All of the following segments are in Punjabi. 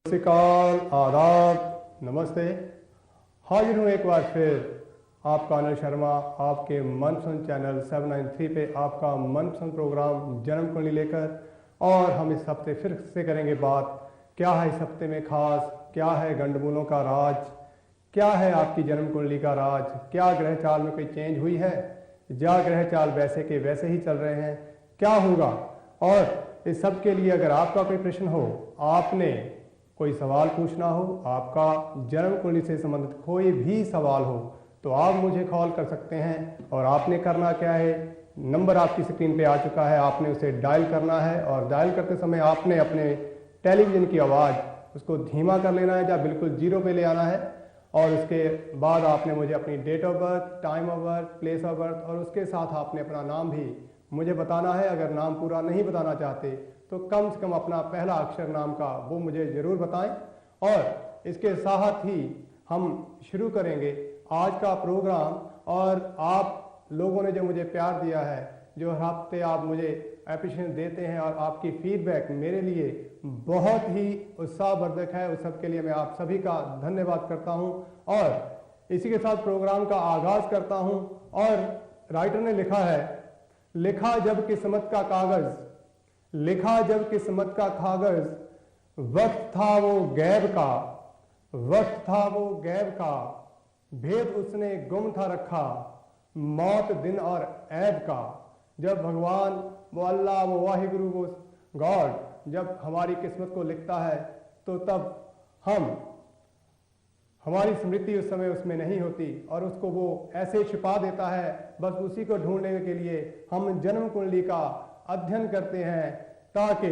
सत आदाब, नमस्ते। हाजिर हूँ एक बार फिर आपका अनिल शर्मा आपके मनपसंद चैनल 793 पे आपका मनपसंद प्रोग्राम जन्म कुंडली लेकर। और हम इस हफ्ते फिर से करेंगे बात, क्या है इस हफ्ते में खास, क्या है गंडमूलों का राज, क्या है आपकी जन्म कुंडली का राज, क्या ग्रह चाल में कोई चेंज हुई है या ग्रह चाल वैसे के वैसे ही चल रहे हैं, क्या होगा। और इस सब के लिए अगर आपका कोई प्रश्न हो, आपने कोई सवाल पूछना हो, आपका जन्म कुंडली से संबंधित कोई भी सवाल हो, तो आप मुझे कॉल कर सकते हैं। और आपने करना क्या है, नंबर आपकी स्क्रीन पे आ चुका है, आपने उसे डायल करना है। और डायल करते समय आपने अपने टेलीविज़न की आवाज़ उसको धीमा कर लेना है या बिल्कुल जीरो पे ले आना है। और उसके बाद आपने मुझे अपनी date of birth, time of birth, place of birth और उसके साथ आपने अपना नाम भी मुझे बताना है। अगर नाम पूरा नहीं बताना चाहते तो कम से कम अपना पहला अक्षर नाम का वो मुझे ज़रूर बताएं। और इसके साथ ही हम शुरू करेंगे आज का प्रोग्राम। और आप लोगों ने जो मुझे प्यार दिया है, जो हफ्ते आप मुझे एप्रिशिएशन देते हैं और आपकी फीडबैक मेरे लिए बहुत ही उत्साहवर्धक है, उस सब के लिए मैं आप सभी का धन्यवाद करता हूं। और इसी के साथ प्रोग्राम का आगाज़ करता हूं। और राइटर ने लिखा है, लिखा जब किस्मत का कागज़, लिखा जब किस्मत का कागज़, वक्त था वो गैब का, वक्त था वो गैब का, भेद उसने गुम था रखा, मौत दिन और ऐब का। जब भगवान वो अल्लाह वो वाहिगुरु वो गॉड जब हमारी किस्मत को लिखता है तो तब हमारी स्मृति उस समय उसमें नहीं होती और उसको वो ऐसे छिपा देता है। बस उसी को ढूंढने के लिए हम जन्म कुंडली का अध्ययन करते हैं ताकि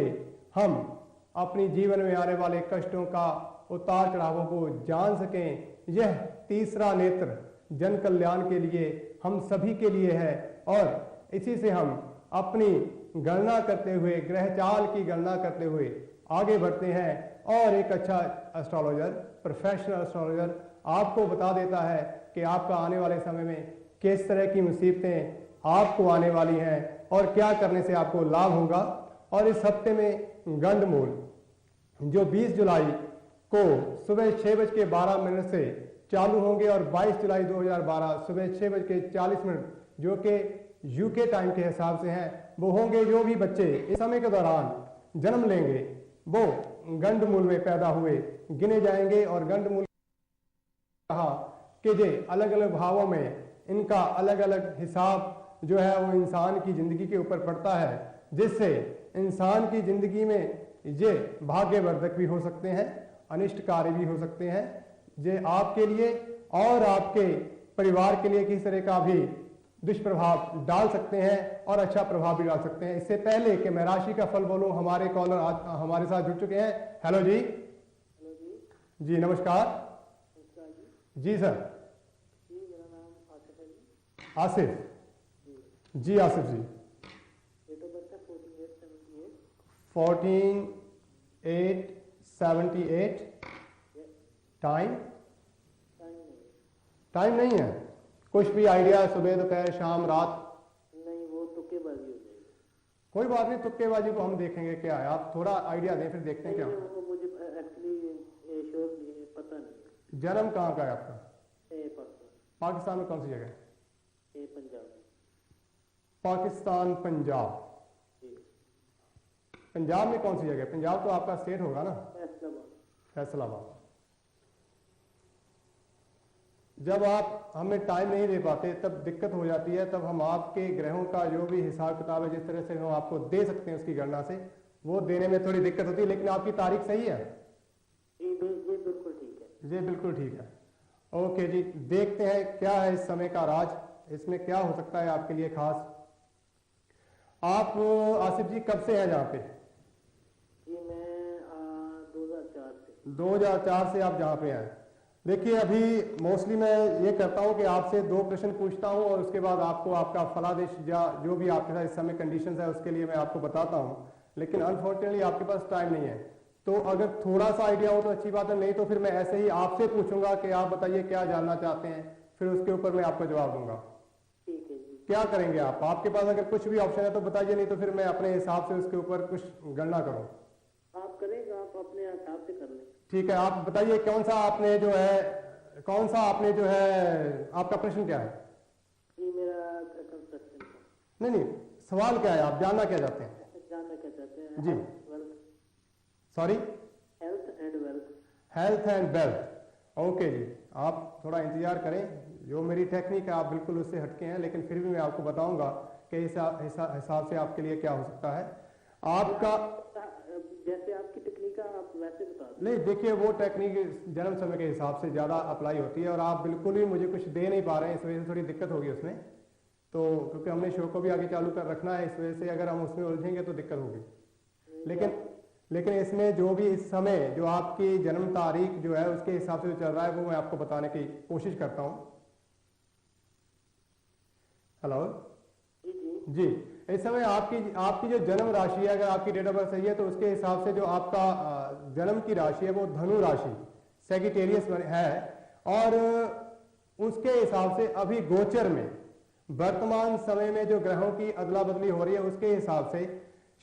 हम अपनी जीवन में आने वाले कष्टों का उतार चढ़ावों को जान सकें। यह तीसरा नेत्र जन कल्याण के लिए हम सभी के लिए है। और इसी से हम अपनी गणना करते हुए, ग्रह चाल की गणना करते हुए आगे बढ़ते हैं। और एक अच्छा एस्ट्रोलॉजर, प्रोफेशनल एस्ट्रोलॉजर आपको बता देता है कि आपका आने वाले समय में किस तरह की मुसीबतें आपको आने वाली हैं और क्या करने से आपको लाभ होगा। और इस हफ्ते में गंडमूल जो 20 जुलाई को सुबह 6:12 से चालू होंगे और 22 जुलाई 2012 सुबह 6:40 जो कि यूके टाइम के हिसाब से हैं, वो होंगे जो भी बच्चे इस समय के दौरान जन्म लेंगे वो गंडमूल में पैदा हुए गिने जाएंगे। और गंडमूल कहा कि जे अलग अलग भावों में इनका अलग अलग हिसाब जो है वो इंसान की ज़िंदगी के ऊपर पड़ता है, जिससे इंसान की ज़िंदगी में ये भाग्यवर्धक भी हो सकते हैं, अनिष्टकारी भी हो सकते हैं। ये आपके लिए और आपके परिवार के लिए किसी तरह का भी दुष्प्रभाव डाल सकते हैं और अच्छा प्रभाव भी डाल सकते हैं। इससे पहले कि मैं राशि का फल बोलूं, हमारे कॉलर आज हमारे साथ जुड़ चुके हैं। हेलो जी। हेलो जी। जी नमस्कार। नमस्कार जी। जी सर। जी मेरा नाम आसिफ है जी। आसिफ जी, आसिफ जी। डेट ऑफ बर्थ है 14/8/78। 14/8/78। टाइम टाइम नहीं है, कुछ भी आइडिया, सुबह दोपहर शाम रात? नहीं, वो तुक्केबाजी हो जाएगी। कोई बात नहीं, तुक्केबाजी को हम देखेंगे क्या है, आप थोड़ा आइडिया दें फिर देखते हैं क्या। वो मुझे एक्चुअली श्योर पता नहीं। जन्म कहाँ का है आपका? पाकिस्तान। पाकिस्तान में कौन सी जगह? पंजाब। पाकिस्तान पंजाब। पंजाब में कौन सी जगह? पंजाब तो आपका स्टेट होगा ना? फैसलाबाद। फैसलाबाद। जब आप हमें टाइम नहीं दे पाते तब दिक्कत हो जाती है, तब हम आपके ग्रहों का जो भी हिसाब किताब है जिस तरह से हम आपको दे सकते हैं उसकी गणना से, वो देने में थोड़ी दिक्कत होती है। लेकिन आपकी तारीख सही है? ये बिल्कुल ठीक है। ये बिल्कुल ठीक है। ओके जी, देखते हैं क्या है इस समय का राज, इसमें क्या हो सकता है आपके लिए खास। आप आसिफ जी कब से हैं जहाँ पे? जी मैं 2004 से। 2004 से आप जहाँ पे हैं। देखिए अभी मोस्टली मैं ये करता हूँ कि आपसे 2 प्रश्न पूछता हूँ और उसके बाद आपको आपका फलादेश या जो भी आपके साथ इस समय कंडीशंस है उसके लिए मैं आपको बताता हूँ। लेकिन अनफॉर्चुनेटली आपके पास टाइम नहीं है, तो अगर थोड़ा सा आइडिया हो तो अच्छी बात है, नहीं तो फिर मैं ऐसे ही आपसे पूछूंगा कि आप बताइए क्या जानना चाहते हैं, फिर उसके ऊपर मैं आपको जवाब दूंगा। ठीक है जी। क्या करेंगे आप? आपके पास अगर कुछ भी ऑप्शन है तो बताइए, नहीं तो फिर मैं अपने हिसाब से उसके ऊपर कुछ गणना करूँ। आप करेंगे, आप अपने हिसाब से कर लें। ठीक है, आप बताइए कौन सा आपने जो है आपका प्रश्न क्या है? जी मेरा कंस्ट्रक्शन का। नहीं, सवाल क्या है, आप जानना क्या चाहते हैं? जानना क्या चाहते हैं? जी। Sorry? Health and wealth. Health and wealth. Okay जी, आप थोड़ा इंतजार करें, जो मेरी टेक्निक है आप बिल्कुल उससे हटके हैं, लेकिन फिर भी मैं आपको बताऊंगा कि हिसाब से आपके लिए क्या हो सकता है। आपका जैसे आपकी टेक्निक है आप वैसे बता दें। नहीं, देखिए वो टेक्निक जन्म समय के हिसाब से ज़्यादा अप्लाई होती है, और आप बिल्कुल ही मुझे कुछ दे नहीं पा रहे हैं, इस वजह से थोड़ी दिक्कत होगी उसमें। तो क्योंकि हमने शो को भी आगे चालू कर रखना है, इस वजह से अगर हम उसमें उलझेंगे तो दिक्कत होगी। लेकिन इसमें जो भी इस समय जो आपकी जन्म तारीख जो है उसके हिसाब से जो चल रहा है वो मैं आपको बताने की कोशिश करता हूँ। हेलो जी, इस समय आपकी जो जन्म राशि है, अगर आपकी डेट ऑफ बर्थ सही है तो उसके हिसाब से जो आपका जन्म की राशि है वो धनु राशि सेगिटेरियस है, और उसके हिसाब से अभी गोचर में वर्तमान समय में जो ग्रहों की अदला बदली हो रही है उसके हिसाब से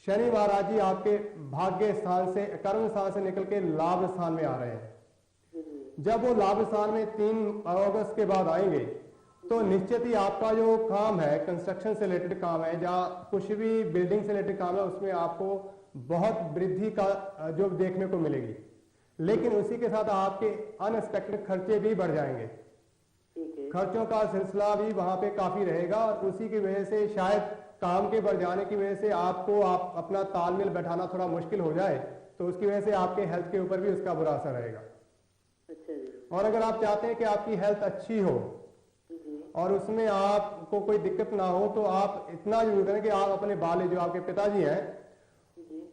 शनि महाराज जी आपके भाग्य स्थान से, कर्म स्थान से निकल के लाभ स्थान में आ रहे हैं। जब वो लाभ स्थान में 3 अगस्त के बाद आएंगे तो निश्चित ही आपका जो काम है, कंस्ट्रक्शन से रिलेटेड काम है, जहाँ कुछ भी बिल्डिंग से रिलेटेड काम है, उसमें आपको बहुत वृद्धि का जो देखने को मिलेगी। लेकिन उसी के साथ आपके अनएक्सपेक्टेड खर्चे भी बढ़ जाएंगे। खर्चों का सिलसिला भी वहां पे काफी रहेगा, और उसी की वजह से शायद काम के बढ़ जाने की वजह से आपको अपना तालमेल बैठाना थोड़ा मुश्किल हो जाए, तो उसकी वजह से आपके हेल्थ के ऊपर भी उसका बुरा असर रहेगा। अच्छा जी। और अगर आप चाहते हैं कि आपकी हेल्थ अच्छी हो और उसमें आपको कोई दिक्कत ना हो, तो आप इतना जरूर करें कि आप अपने बाले जो आपके पिताजी हैं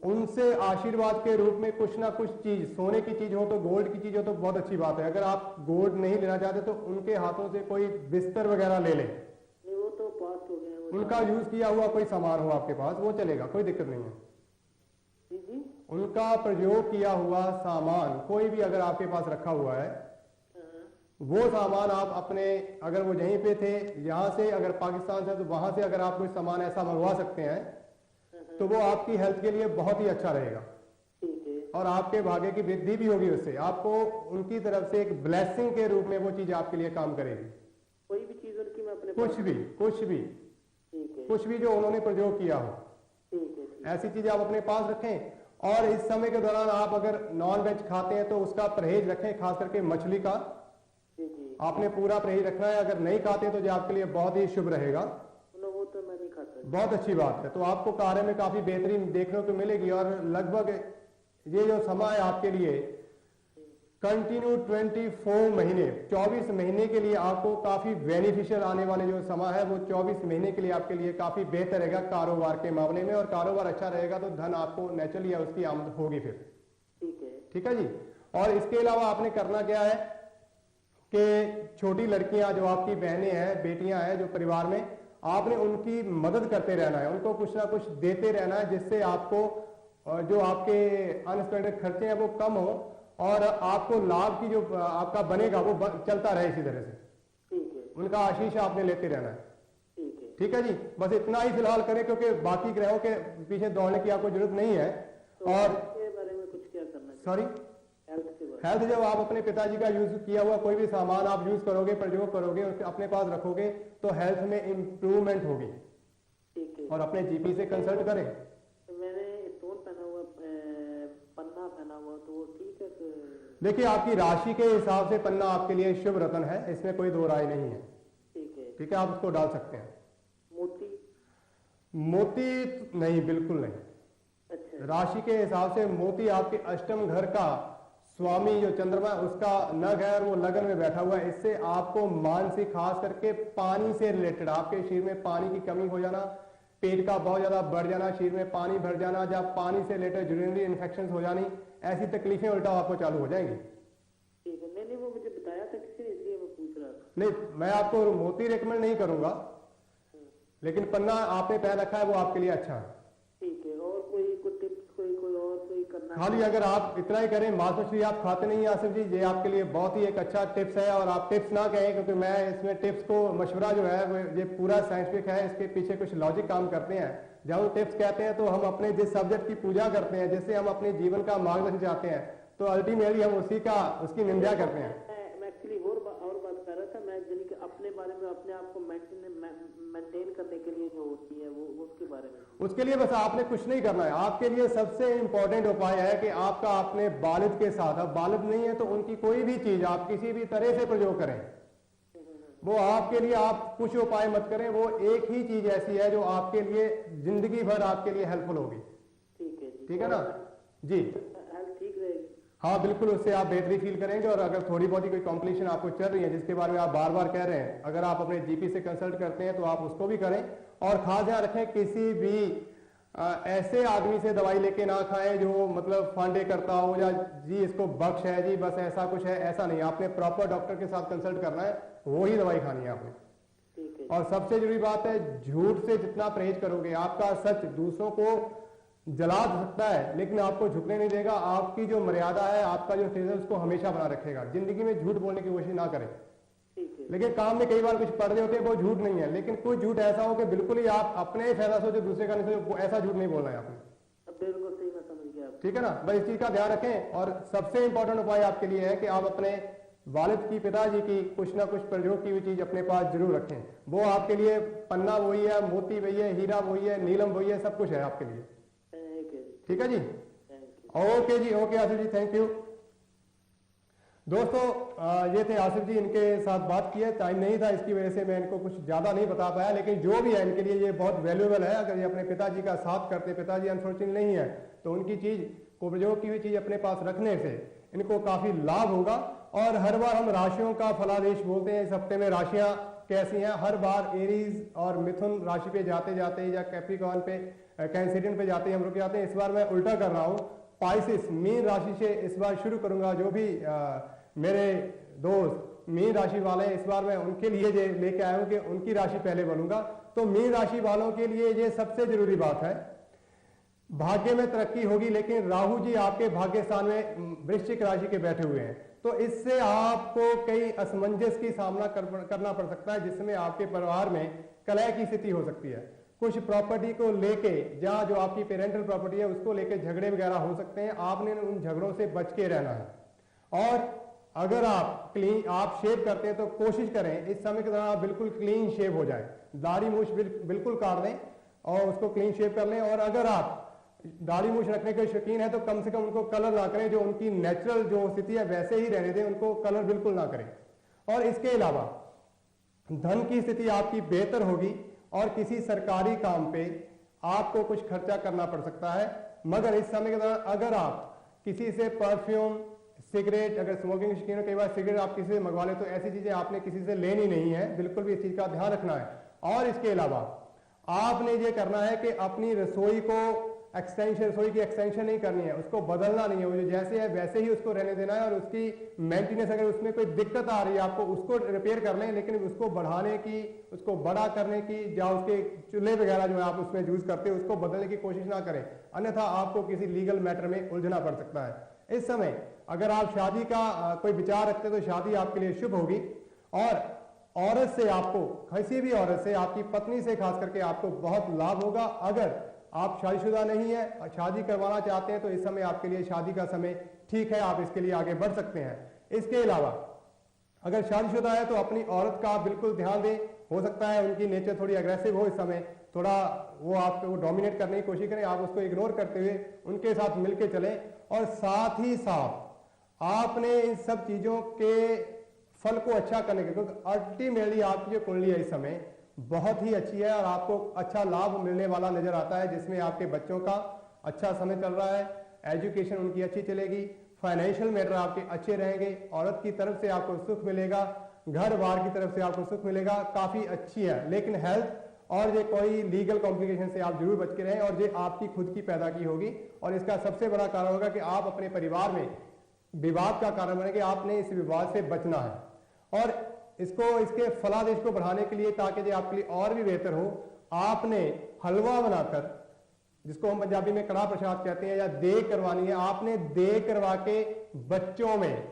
उनसे आशीर्वाद के रूप में कुछ ना कुछ चीज, सोने की चीज हो तो, गोल्ड की चीज हो तो बहुत अच्छी बात है। अगर आप गोल्ड नहीं लेना चाहते तो उनके हाथों से कोई बिस्तर वगैरह ले लें। नहीं वो तो पास हो गए हैं। उनका यूज किया हुआ कोई सामान हो आपके पास, वो चलेगा, कोई दिक्कत नहीं है। जी। उनका प्रयोग किया हुआ सामान कोई भी अगर आपके पास रखा हुआ है, वो सामान आप अपने, अगर वो यहीं पे थे, यहाँ से अगर पाकिस्तान से, तो वहां से अगर आप कोई सामान ऐसा मंगवा सकते हैं तो वो आपकी हेल्थ के लिए बहुत ही अच्छा रहेगा। ठीक है। और आपके भाग्य की वृद्धि भी होगी उससे, आपको उनकी तरफ से एक ब्लेसिंग के रूप में वो चीज आपके लिए काम करेगी। कोई भी चीज उनकी मैं अपने कुछ भी ठीक है। कुछ भी जो उन्होंने प्रयोग किया हो, ठीक है। ऐसी चीजें आप अपने पास रखें। और इस समय के दौरान आप अगर नॉन वेज खाते हैं तो उसका परहेज रखें, खास करके मछली का आपने पूरा परहेज रखना है। अगर नहीं खाते तो जो आपके लिए बहुत ही शुभ रहेगा। वो तो मैं नहीं खाता। बहुत अच्छी बात है, तो आपको कार्य में काफी बेहतरीन देखने को मिलेगी। और लगभग ये जो समय है आपके लिए कंटिन्यू 24 महीने, 24 महीने के लिए आपको काफी बेनिफिशियल आने वाले जो समय है वो 24 महीने के लिए आपके लिए काफी बेहतर रहेगा कारोबार के मामले में। और कारोबार अच्छा रहेगा तो धन आपको नेचुरली उसकी आमद होगी फिर। ठीक है जी। और इसके अलावा आपने करना क्या है कि छोटी लड़कियां जो आपकी बहनें हैं, बेटियां हैं जो परिवार में, आपने उनकी मदद करते रहना है, उनको कुछ ना कुछ देते रहना है, जिससे आपको जो आपके अनएक्सपेक्टेड खर्चे हैं वो कम हो और आपको लाभ की जो आपका बनेगा वो चलता रहे इसी तरह से। ठीक है। उनका आशीष आपने लेते रहना है। ठीक है। ठीक है जी, बस इतना ही फिलहाल करें, क्योंकि बाकी ग्रहों के पीछे दौड़ने की आपको जरूरत नहीं है। तो और के बारे में कुछ क्या करना चाहिए? सॉरी, हेल्थ जब आप अपने पिताजी का यूज किया हुआ कोई भी सामान आप यूज करोगे, प्रयोग करोगे, अपने पास रखोगे तो हेल्थ में इंप्रूवमेंट होगी। ठीक है। और अपने जीपी से कंसल्ट करें। तो मैंने स्टोन पहना हुआ, पन्ना पहना हुआ, तो वो ठीक है? देखिए आपकी राशि के हिसाब से पन्ना आपके लिए शुभ रतन है, इसमें कोई दो राय नहीं है। ठीक है। ठीक है, आप उसको डाल सकते हैं। मोती नहीं, बिल्कुल नहीं। अच्छा। राशि के हिसाब से मोती आपके अष्टम घर का स्वामी जो चंद्रमा उसका नग है और वो लगन में बैठा हुआ है। इससे आपको मानसिक, खास करके पानी से रिलेटेड, आपके शरीर में पानी की कमी हो जाना, पेट का बहुत ज्यादा बढ़ जाना, शरीर में पानी भर जाना, जब पानी से रिलेटेड यूरिनरी इन्फेक्शन हो जानी, ऐसी तकलीफें उल्टा आपको चालू हो जाएंगी। ठीक है। मैंने वो मुझे बताया था किसी ने, इसलिए मैं पूछ रहा था। नहीं, मैं आपको मोती रिकमेंड नहीं करूंगा, लेकिन पन्ना आपने पहन रखा है वो आपके लिए अच्छा है। ठीक है। और कोई टिप्स, कोई और कोई करना? खाली अगर आप इतना ही करें, मांस मछली आप खाते नहीं आसिफ जी, ये आपके लिए बहुत ही एक अच्छा टिप्स है। और आप टिप्स ना कहें, क्योंकि मैं इसमें टिप्स को मशवरा जो है वो ये पूरा साइंटिफिक है, इसके पीछे कुछ लॉजिक काम करते हैं। जब हम टिप्स कहते हैं तो हम अपने जिस सब्जेक्ट की पूजा करते हैं, जिससे हम अपने जीवन का मार्गदर्शन चाहते हैं, तो अल्टीमेटली हम उसकी निंदा करते हैं। मैं एक्चुअली और बात कर रहा था, मैं यानी कि अपने बारे में, अपने आप को मेंटेन करने के लिए जो होती है वो उसके बारे में। उसके लिए बस आपने कुछ नहीं करना है। आपके लिए सबसे इंपॉर्टेंट उपाय है कि आपका अपने वालिद के साथ, अब वालिद नहीं है तो उनकी कोई भी चीज आप किसी भी तरह से प्रयोग करें, वो आपके लिए, आप कुछ उपाय मत करें, वो एक ही चीज ऐसी है जो आपके लिए जिंदगी भर आपके लिए हेल्पफुल होगी। ठीक है जी, ठीक है ना जी? हेल्थ ठीक रहेगी। हाँ बिल्कुल, उससे आप बेहतरी फील करेंगे। और अगर थोड़ी बहुत ही कोई कॉम्प्लिकेशन आपको चल रही है जिसके बारे में आप बार बार कह रहे हैं, अगर आप अपने जीपी से कंसल्ट करते हैं तो आप उसको भी करें। और खास ध्यान रखें, किसी भी ऐसे आदमी से दवाई लेके ना खाएं जो मतलब फांडे करता हो या जी इसको बख्श है जी बस ऐसा कुछ है, ऐसा नहीं। आपने प्रॉपर डॉक्टर के साथ कंसल्ट करना है, वो ही दवाई खानी है आपने। ठीक है। और सबसे जरूरी बात है, झूठ से जितना परहेज करोगे, आपका सच दूसरों को जला सकता है लेकिन आपको झुकने नहीं देगा। आपकी जो मर्यादा है, आपका जो फेस है, उसको हमेशा बना रखेगा। जिंदगी में झूठ बोलने की कोशिश ना करें। लेकिन काम में कई बार कुछ पर्दे होते हैं, वो झूठ नहीं है, लेकिन कोई झूठ ऐसा हो कि बिल्कुल ही आप अपने ही फायदा सोचो, दूसरे का नहीं सोचो, ऐसा झूठ नहीं बोलना है आपने। बिल्कुल सही, मैं समझ गया। ठीक है ना? बस इस चीज का ध्यान रखें। और सबसे इंपॉर्टेंट उपाय आपके लिए है कि आप अपने वालिद की, पिताजी की कुछ ना कुछ प्रयोग की हुई चीज अपने पास जरूर रखें। वो आपके लिए पन्ना वही है, मोती वही है, हीरा वही है, नीलम वही है, सब कुछ है आपके लिए। ठीक है जी? ओके जी, okay Asif ji, thank you. दोस्तों ये थे आसिफ जी, इनके साथ बात की है, टाइम नहीं था इसकी वजह से मैं इनको कुछ ज्यादा नहीं बता पाया, लेकिन जो भी है इनके लिए ये बहुत वैल्यूएबल है। अगर ये अपने पिताजी का साथ करते, पिताजी अनफॉर्चुनेट नहीं है, तो उनकी चीज को, प्रयोग की हुई चीज अपने पास रखने से इनको काफी लाभ होगा। और हर बार हम राशियों का फलादेश बोलते हैं, इस हफ्ते में राशियां कैसी हैं, हर बार एरीज और मिथुन राशि पे जाते जाते या कैप्रिकॉर्न पे, कैंसिडियन पे जाते हम रुक जाते हैं। इस बार मैं उल्टा कर रहा हूँ, पाइसिस मीन राशि से इस बार शुरू करूंगा। जो भी मेरे दोस्त मीन राशि वाले हैं, इस बार मैं उनके लिए ये लेके आया हूं कि उनकी राशि पहले बोलूंगा। तो मीन राशि वालों के लिए ये सबसे जरूरी बात है, भाग्य में तरक्की होगी, लेकिन राहु जी आपके भाग्य स्थान में वृश्चिक राशि के बैठे हुए हैं, तो इससे आपको कई असमंजस की सामना करना पड़ सकता है, जिसमें आपके परिवार में कलह की स्थिति हो सकती है। कुछ प्रॉपर्टी को लेके, जहां जो आपकी पेरेंटल प्रॉपर्टी है उसको लेके झगड़े वगैरह हो सकते हैं, आपने उन झगड़ों से बच के रहना है। और अगर आप शेव करते हैं तो कोशिश करें इस समय के दौरान बिल्कुल क्लीन शेव हो जाए, दाढ़ी मूछ बिल्कुल काट दें और उसको क्लीन शेव कर लें। और अगर आप दाढ़ी मूछ रखने के शौकीन है तो कम से कम उनको कलर ना करें, जो उनकी नेचुरल जो स्थिति है वैसे ही रहने दें, उनको कलर बिल्कुल ना करें। और इसके अलावा धन की स्थिति आपकी बेहतर होगी और किसी सरकारी काम पे आपको कुछ खर्चा करना पड़ सकता है। मगर इस समय के दौरान अगर आप किसी से परफ्यूम, सिगरेट, अगर स्मोकिंग शौकीन हो, कई बार सिगरेट आप किसी से मंगवा ले, तो ऐसी चीजें आपने किसी से लेनी नहीं है, बिल्कुल भी इस चीज का ध्यान रखना है। और इसके अलावा आपने ये करना है कि अपनी रसोई को रसोई की एक्सटेंशन नहीं करनी है, उसको बदलना नहीं है, वो जो जैसे है वैसे ही उसको रहने देना है। और उसकी मेंटेनेंस, अगर उसमें कोई दिक्कत आ रही है आपको उसको रिपेयर कर लें, लेकिन उसको बढ़ाने की, उसको बड़ा करने की, या उसके चूल्हे वगैरह जो है आप उसमें यूज करते हैं उसको बदलने की कोशिश ना करें, अन्यथा आपको किसी लीगल मैटर में उलझना पड़ सकता है। इस समय अगर आप शादी का कोई विचार रखते हैं तो शादी आपके लिए शुभ होगी। और औरत से आपको, किसी भी औरत से, आपकी पत्नी से खास करके आपको बहुत लाभ होगा। अगर आप शादीशुदा नहीं है और शादी करवाना चाहते हैं तो इस समय आपके लिए शादी का समय ठीक है, आप इसके लिए आगे बढ़ सकते हैं। इसके अलावा अगर शादीशुदा है तो अपनी औरत का आप बिल्कुल ध्यान दें, हो सकता है उनकी नेचर थोड़ी अग्रेसिव हो, इस समय थोड़ा वो आपको डोमिनेट करने की कोशिश करें, आप उसको इग्नोर करते हुए उनके साथ मिलके चलें। और साथ ही साथ आपने इन सब चीजों के फल को अच्छा करने के, क्योंकि अल्टीमेटली आपकी जो कुंडली है इस समय बहुत ही अच्छी है और आपको अच्छा लाभ मिलने वाला नजर आता है, जिसमें आपके बच्चों का अच्छा समय चल रहा है, एजुकेशन उनकी अच्छी चलेगी, फाइनेंशियल मैटर आपके अच्छे रहेंगे, औरत की तरफ से आपको सुख मिलेगा, घर बार की तरफ से आपको सुख मिलेगा, काफी अच्छी है। लेकिन हेल्थ और ये कोई लीगल कॉम्प्लिकेशन से आप जरूर बच के रहें, और ये आपकी खुद की पैदा की होगी। और इसका सबसे बड़ा कारण होगा कि आप अपने परिवार में विवाद का कारण बनेंगे, आपने इस विवाद से बचना है। और इसके फलादेश को बढ़ाने के लिए, ताकि ये आपके लिए और भी बेहतर हो, आपने हलवा बनाकर, जिसको हम पंजाबी में कड़ा प्रसाद कहते हैं, या देग करवानी है, आपने देग करवा के बच्चों में,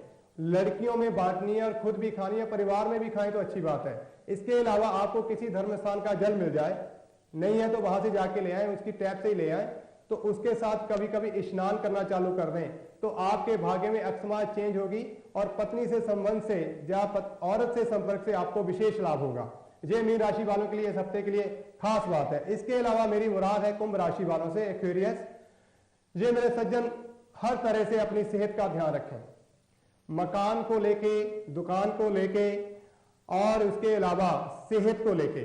लड़कियों में बांटनी है और खुद भी खानी है, परिवार में भी खाएं तो अच्छी बात है। इसके अलावा आपको किसी धर्म स्थान का जल मिल जाए, नहीं है तो वहां से जाके ले आए, उसकी टैप से ही ले आए, तो उसके साथ कभी कभी स्नान करना चालू कर दें तो आपके भाग्य में अकस्मात चेंज होगी और पत्नी से संबंध से या औरत से संपर्क से आपको विशेष लाभ होगा। ये मीन राशि वालों के लिए इस हफ्ते के लिए खास बात है। इसके अलावा मेरी मुराद है कुंभ राशि वालों से, एक्वेरियस। ये मेरे सज्जन हर तरह से अपनी सेहत का ध्यान रखें, मकान को लेके, दुकान को लेके और उसके अलावा सेहत को लेके,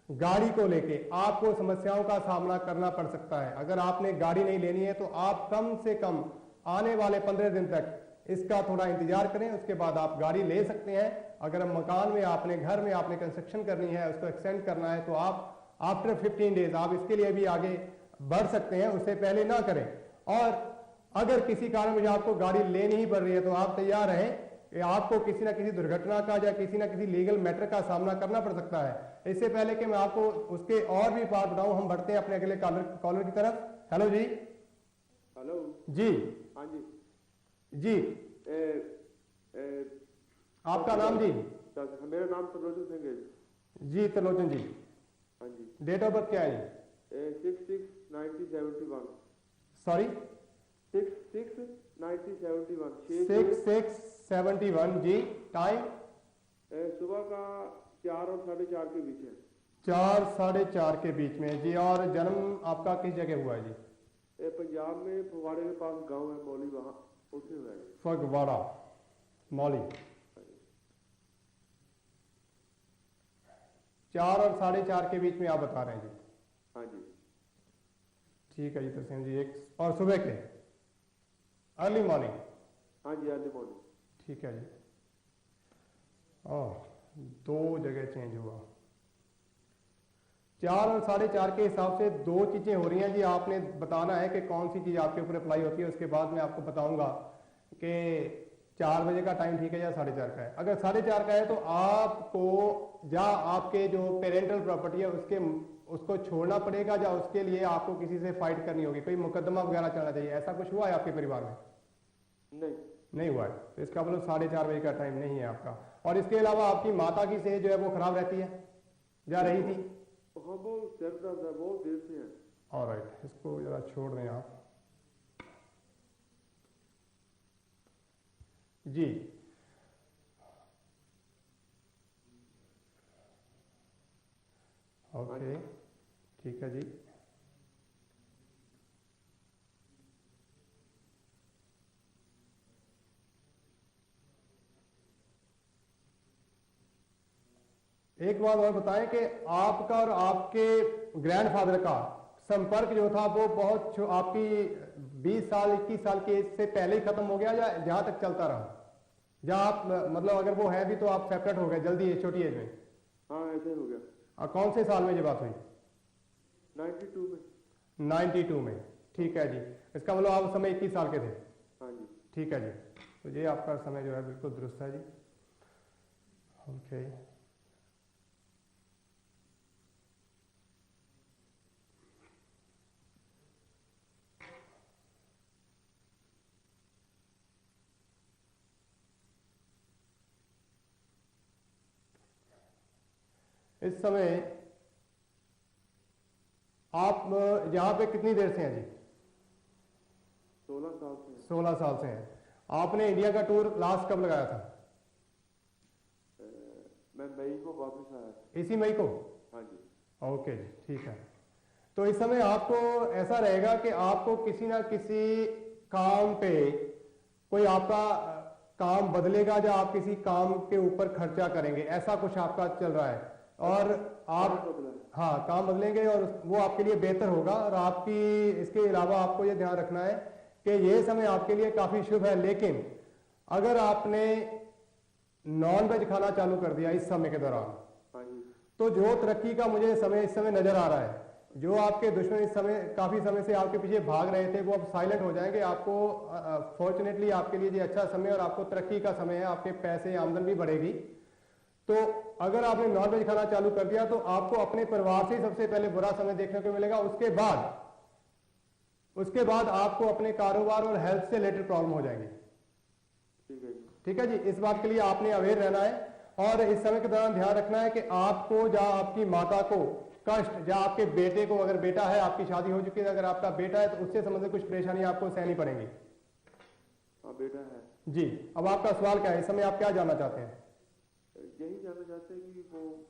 गाड़ी को लेके आपको समस्याओं का सामना करना पड़ सकता है। अगर आपने गाड़ी नहीं लेनी है तो आप कम से कम आने वाले 15 दिन तक इसका थोड़ा इंतजार करें, उसके बाद आप गाड़ी ले सकते हैं। अगर मकान में आपने, घर में आपने कंस्ट्रक्शन करनी है, उसको एक्सटेंड करना है तो आप आफ्टर 15 डेज आप इसके लिए भी आगे बढ़ सकते हैं, उससे पहले ना करें। और अगर किसी कारण मुझे आपको गाड़ी लेनी ही पड़ रही है तो आप तैयार रहें कि आपको किसी ना किसी दुर्घटना का या किसी ना किसी लीगल मैटर का सामना करना पड़ सकता है। इससे पहले कि मैं आपको उसके और भी पार्ट बताऊं, हम बढ़ते हैं अपने अगले कॉलर की तरफ। हेलो जी। हेलो जी। हाँ जी जी। आपका नाम जी? मेरा नाम त्रिलोचन सिंह है जी। त्रिलोचन जी। हाँ जी। डेट ऑफ बर्थ क्या है जी? 6/6/1971। सॉरी? 6/6/1971। 6/6/71 जी। टाइम? सुबह का 4 और 4:30 के बीच है। 4 साढ़े 4 के बीच में जी। और जन्म आपका किस जगह हुआ है जी? पंजाब में फगवाड़े के पास गांव है मौली, वहां उसे हुआ है। फगवाड़ा, मौली। 4 और 4:30 के बीच में आप बता रहे हैं जी? हाँ जी। ठीक है जी तरसेम जी। एक और सुबह के अर्ली मॉर्निंग? हाँ जी, अर्ली मॉर्निंग। ठीक है जी। ओह, 2 जगह चेंज हुआ। 4 और 4:30 के हिसाब से 2 चीजें हो रही हैं जी। आपने बताना है कि कौन सी चीज आपके ऊपर अप्लाई होती है, उसके बाद मैं आपको बताऊंगा कि 4 बजे का टाइम ठीक है या 4:30 का है। अगर 4:30 का है तो आपको या आपके जो पेरेंटल प्रॉपर्टी है उसको छोड़ना पड़ेगा या उसके लिए आपको किसी से फाइट करनी होगी, कोई मुकदमा वगैरह चलना चाहिए। ऐसा कुछ हुआ है आपके परिवार में? नहीं हुआ है। तो इसका मतलब 4:30 बजे का टाइम नहीं है आपका। और इसके अलावा आपकी माता की सेहत जो है वो खराब रहती है या रही थी? हाँ, वो सिर दर्द है, बहुत देर से है। ऑलराइट, इसको जरा छोड़ दें आप जी। ओके, ठीक है जी। एक बात और बताएं कि आपका और आपके ग्रैंडफादर का संपर्क जो था वो बहुत आपकी 20 साल 21 साल की एज से पहले ही खत्म हो गया या जहां तक चलता रहा? या आप मतलब अगर वो है भी तो आप सेपरेट हो गए जल्दी छोटी एज में? हाँ, ऐसे हो गया। और कौन से साल में ये बात हुई? 92 में। 92 में। ठीक है जी। इसका मतलब आप उस समय 21 साल के थे? हाँ जी। ठीक है जी। तो ये आपका समय जो है बिल्कुल दुरुस्त है जी। ओके। इस समय आप यहां पे कितनी देर से हैं जी? 16 साल से। 16 साल से हैं। आपने इंडिया का टूर लास्ट कब लगाया था? मैं मई को वापस आया। इसी मई को? हाँ जी। ओके जी, ठीक है। तो इस समय आपको ऐसा रहेगा कि आपको किसी ना किसी काम पे कोई आपका काम बदलेगा या आप किसी काम के ऊपर खर्चा करेंगे, ऐसा कुछ आपका चल रहा है। और आप हाँ काम बदलेंगे और वो आपके लिए बेहतर होगा। और आपकी इसके अलावा आपको ये ध्यान रखना है कि ये समय आपके लिए काफी शुभ है, लेकिन अगर आपने नॉन वेज खाना चालू कर दिया इस समय के दौरान तो जो तरक्की का मुझे समय इस समय नजर आ रहा है, जो आपके दुश्मन इस समय काफी समय से आपके पीछे भाग रहे थे वो अब साइलेंट हो जाएंगे। आपको फॉर्चुनेटली आपके लिए ये अच्छा समय और आपको तरक्की का समय है, आपके पैसे आमदन भी बढ़ेगी। तो अगर आपने नॉन वेज खाना चालू कर दिया तो आपको अपने परिवार से ही सबसे पहले बुरा समय देखने को मिलेगा। उसके बाद आपको अपने कारोबार और हेल्थ से रिलेटेड प्रॉब्लम हो जाएंगी। ठीक है जी। इस बात के लिए आपने अवेयर रहना है। और इस समय के दौरान ध्यान रखना है कि आपको या आपकी माता को कष्ट, या आपके बेटे को, अगर बेटा है, आपकी शादी हो चुकी है, अगर आपका बेटा है तो उससे संबंधित कुछ परेशानी आपको सहनी पड़ेंगी। हाँ बेटा है जी, अब आपका सवाल क्या है, इस समय आप क्या जानना चाहते हैं? यही जानना चाहते हैं कि वो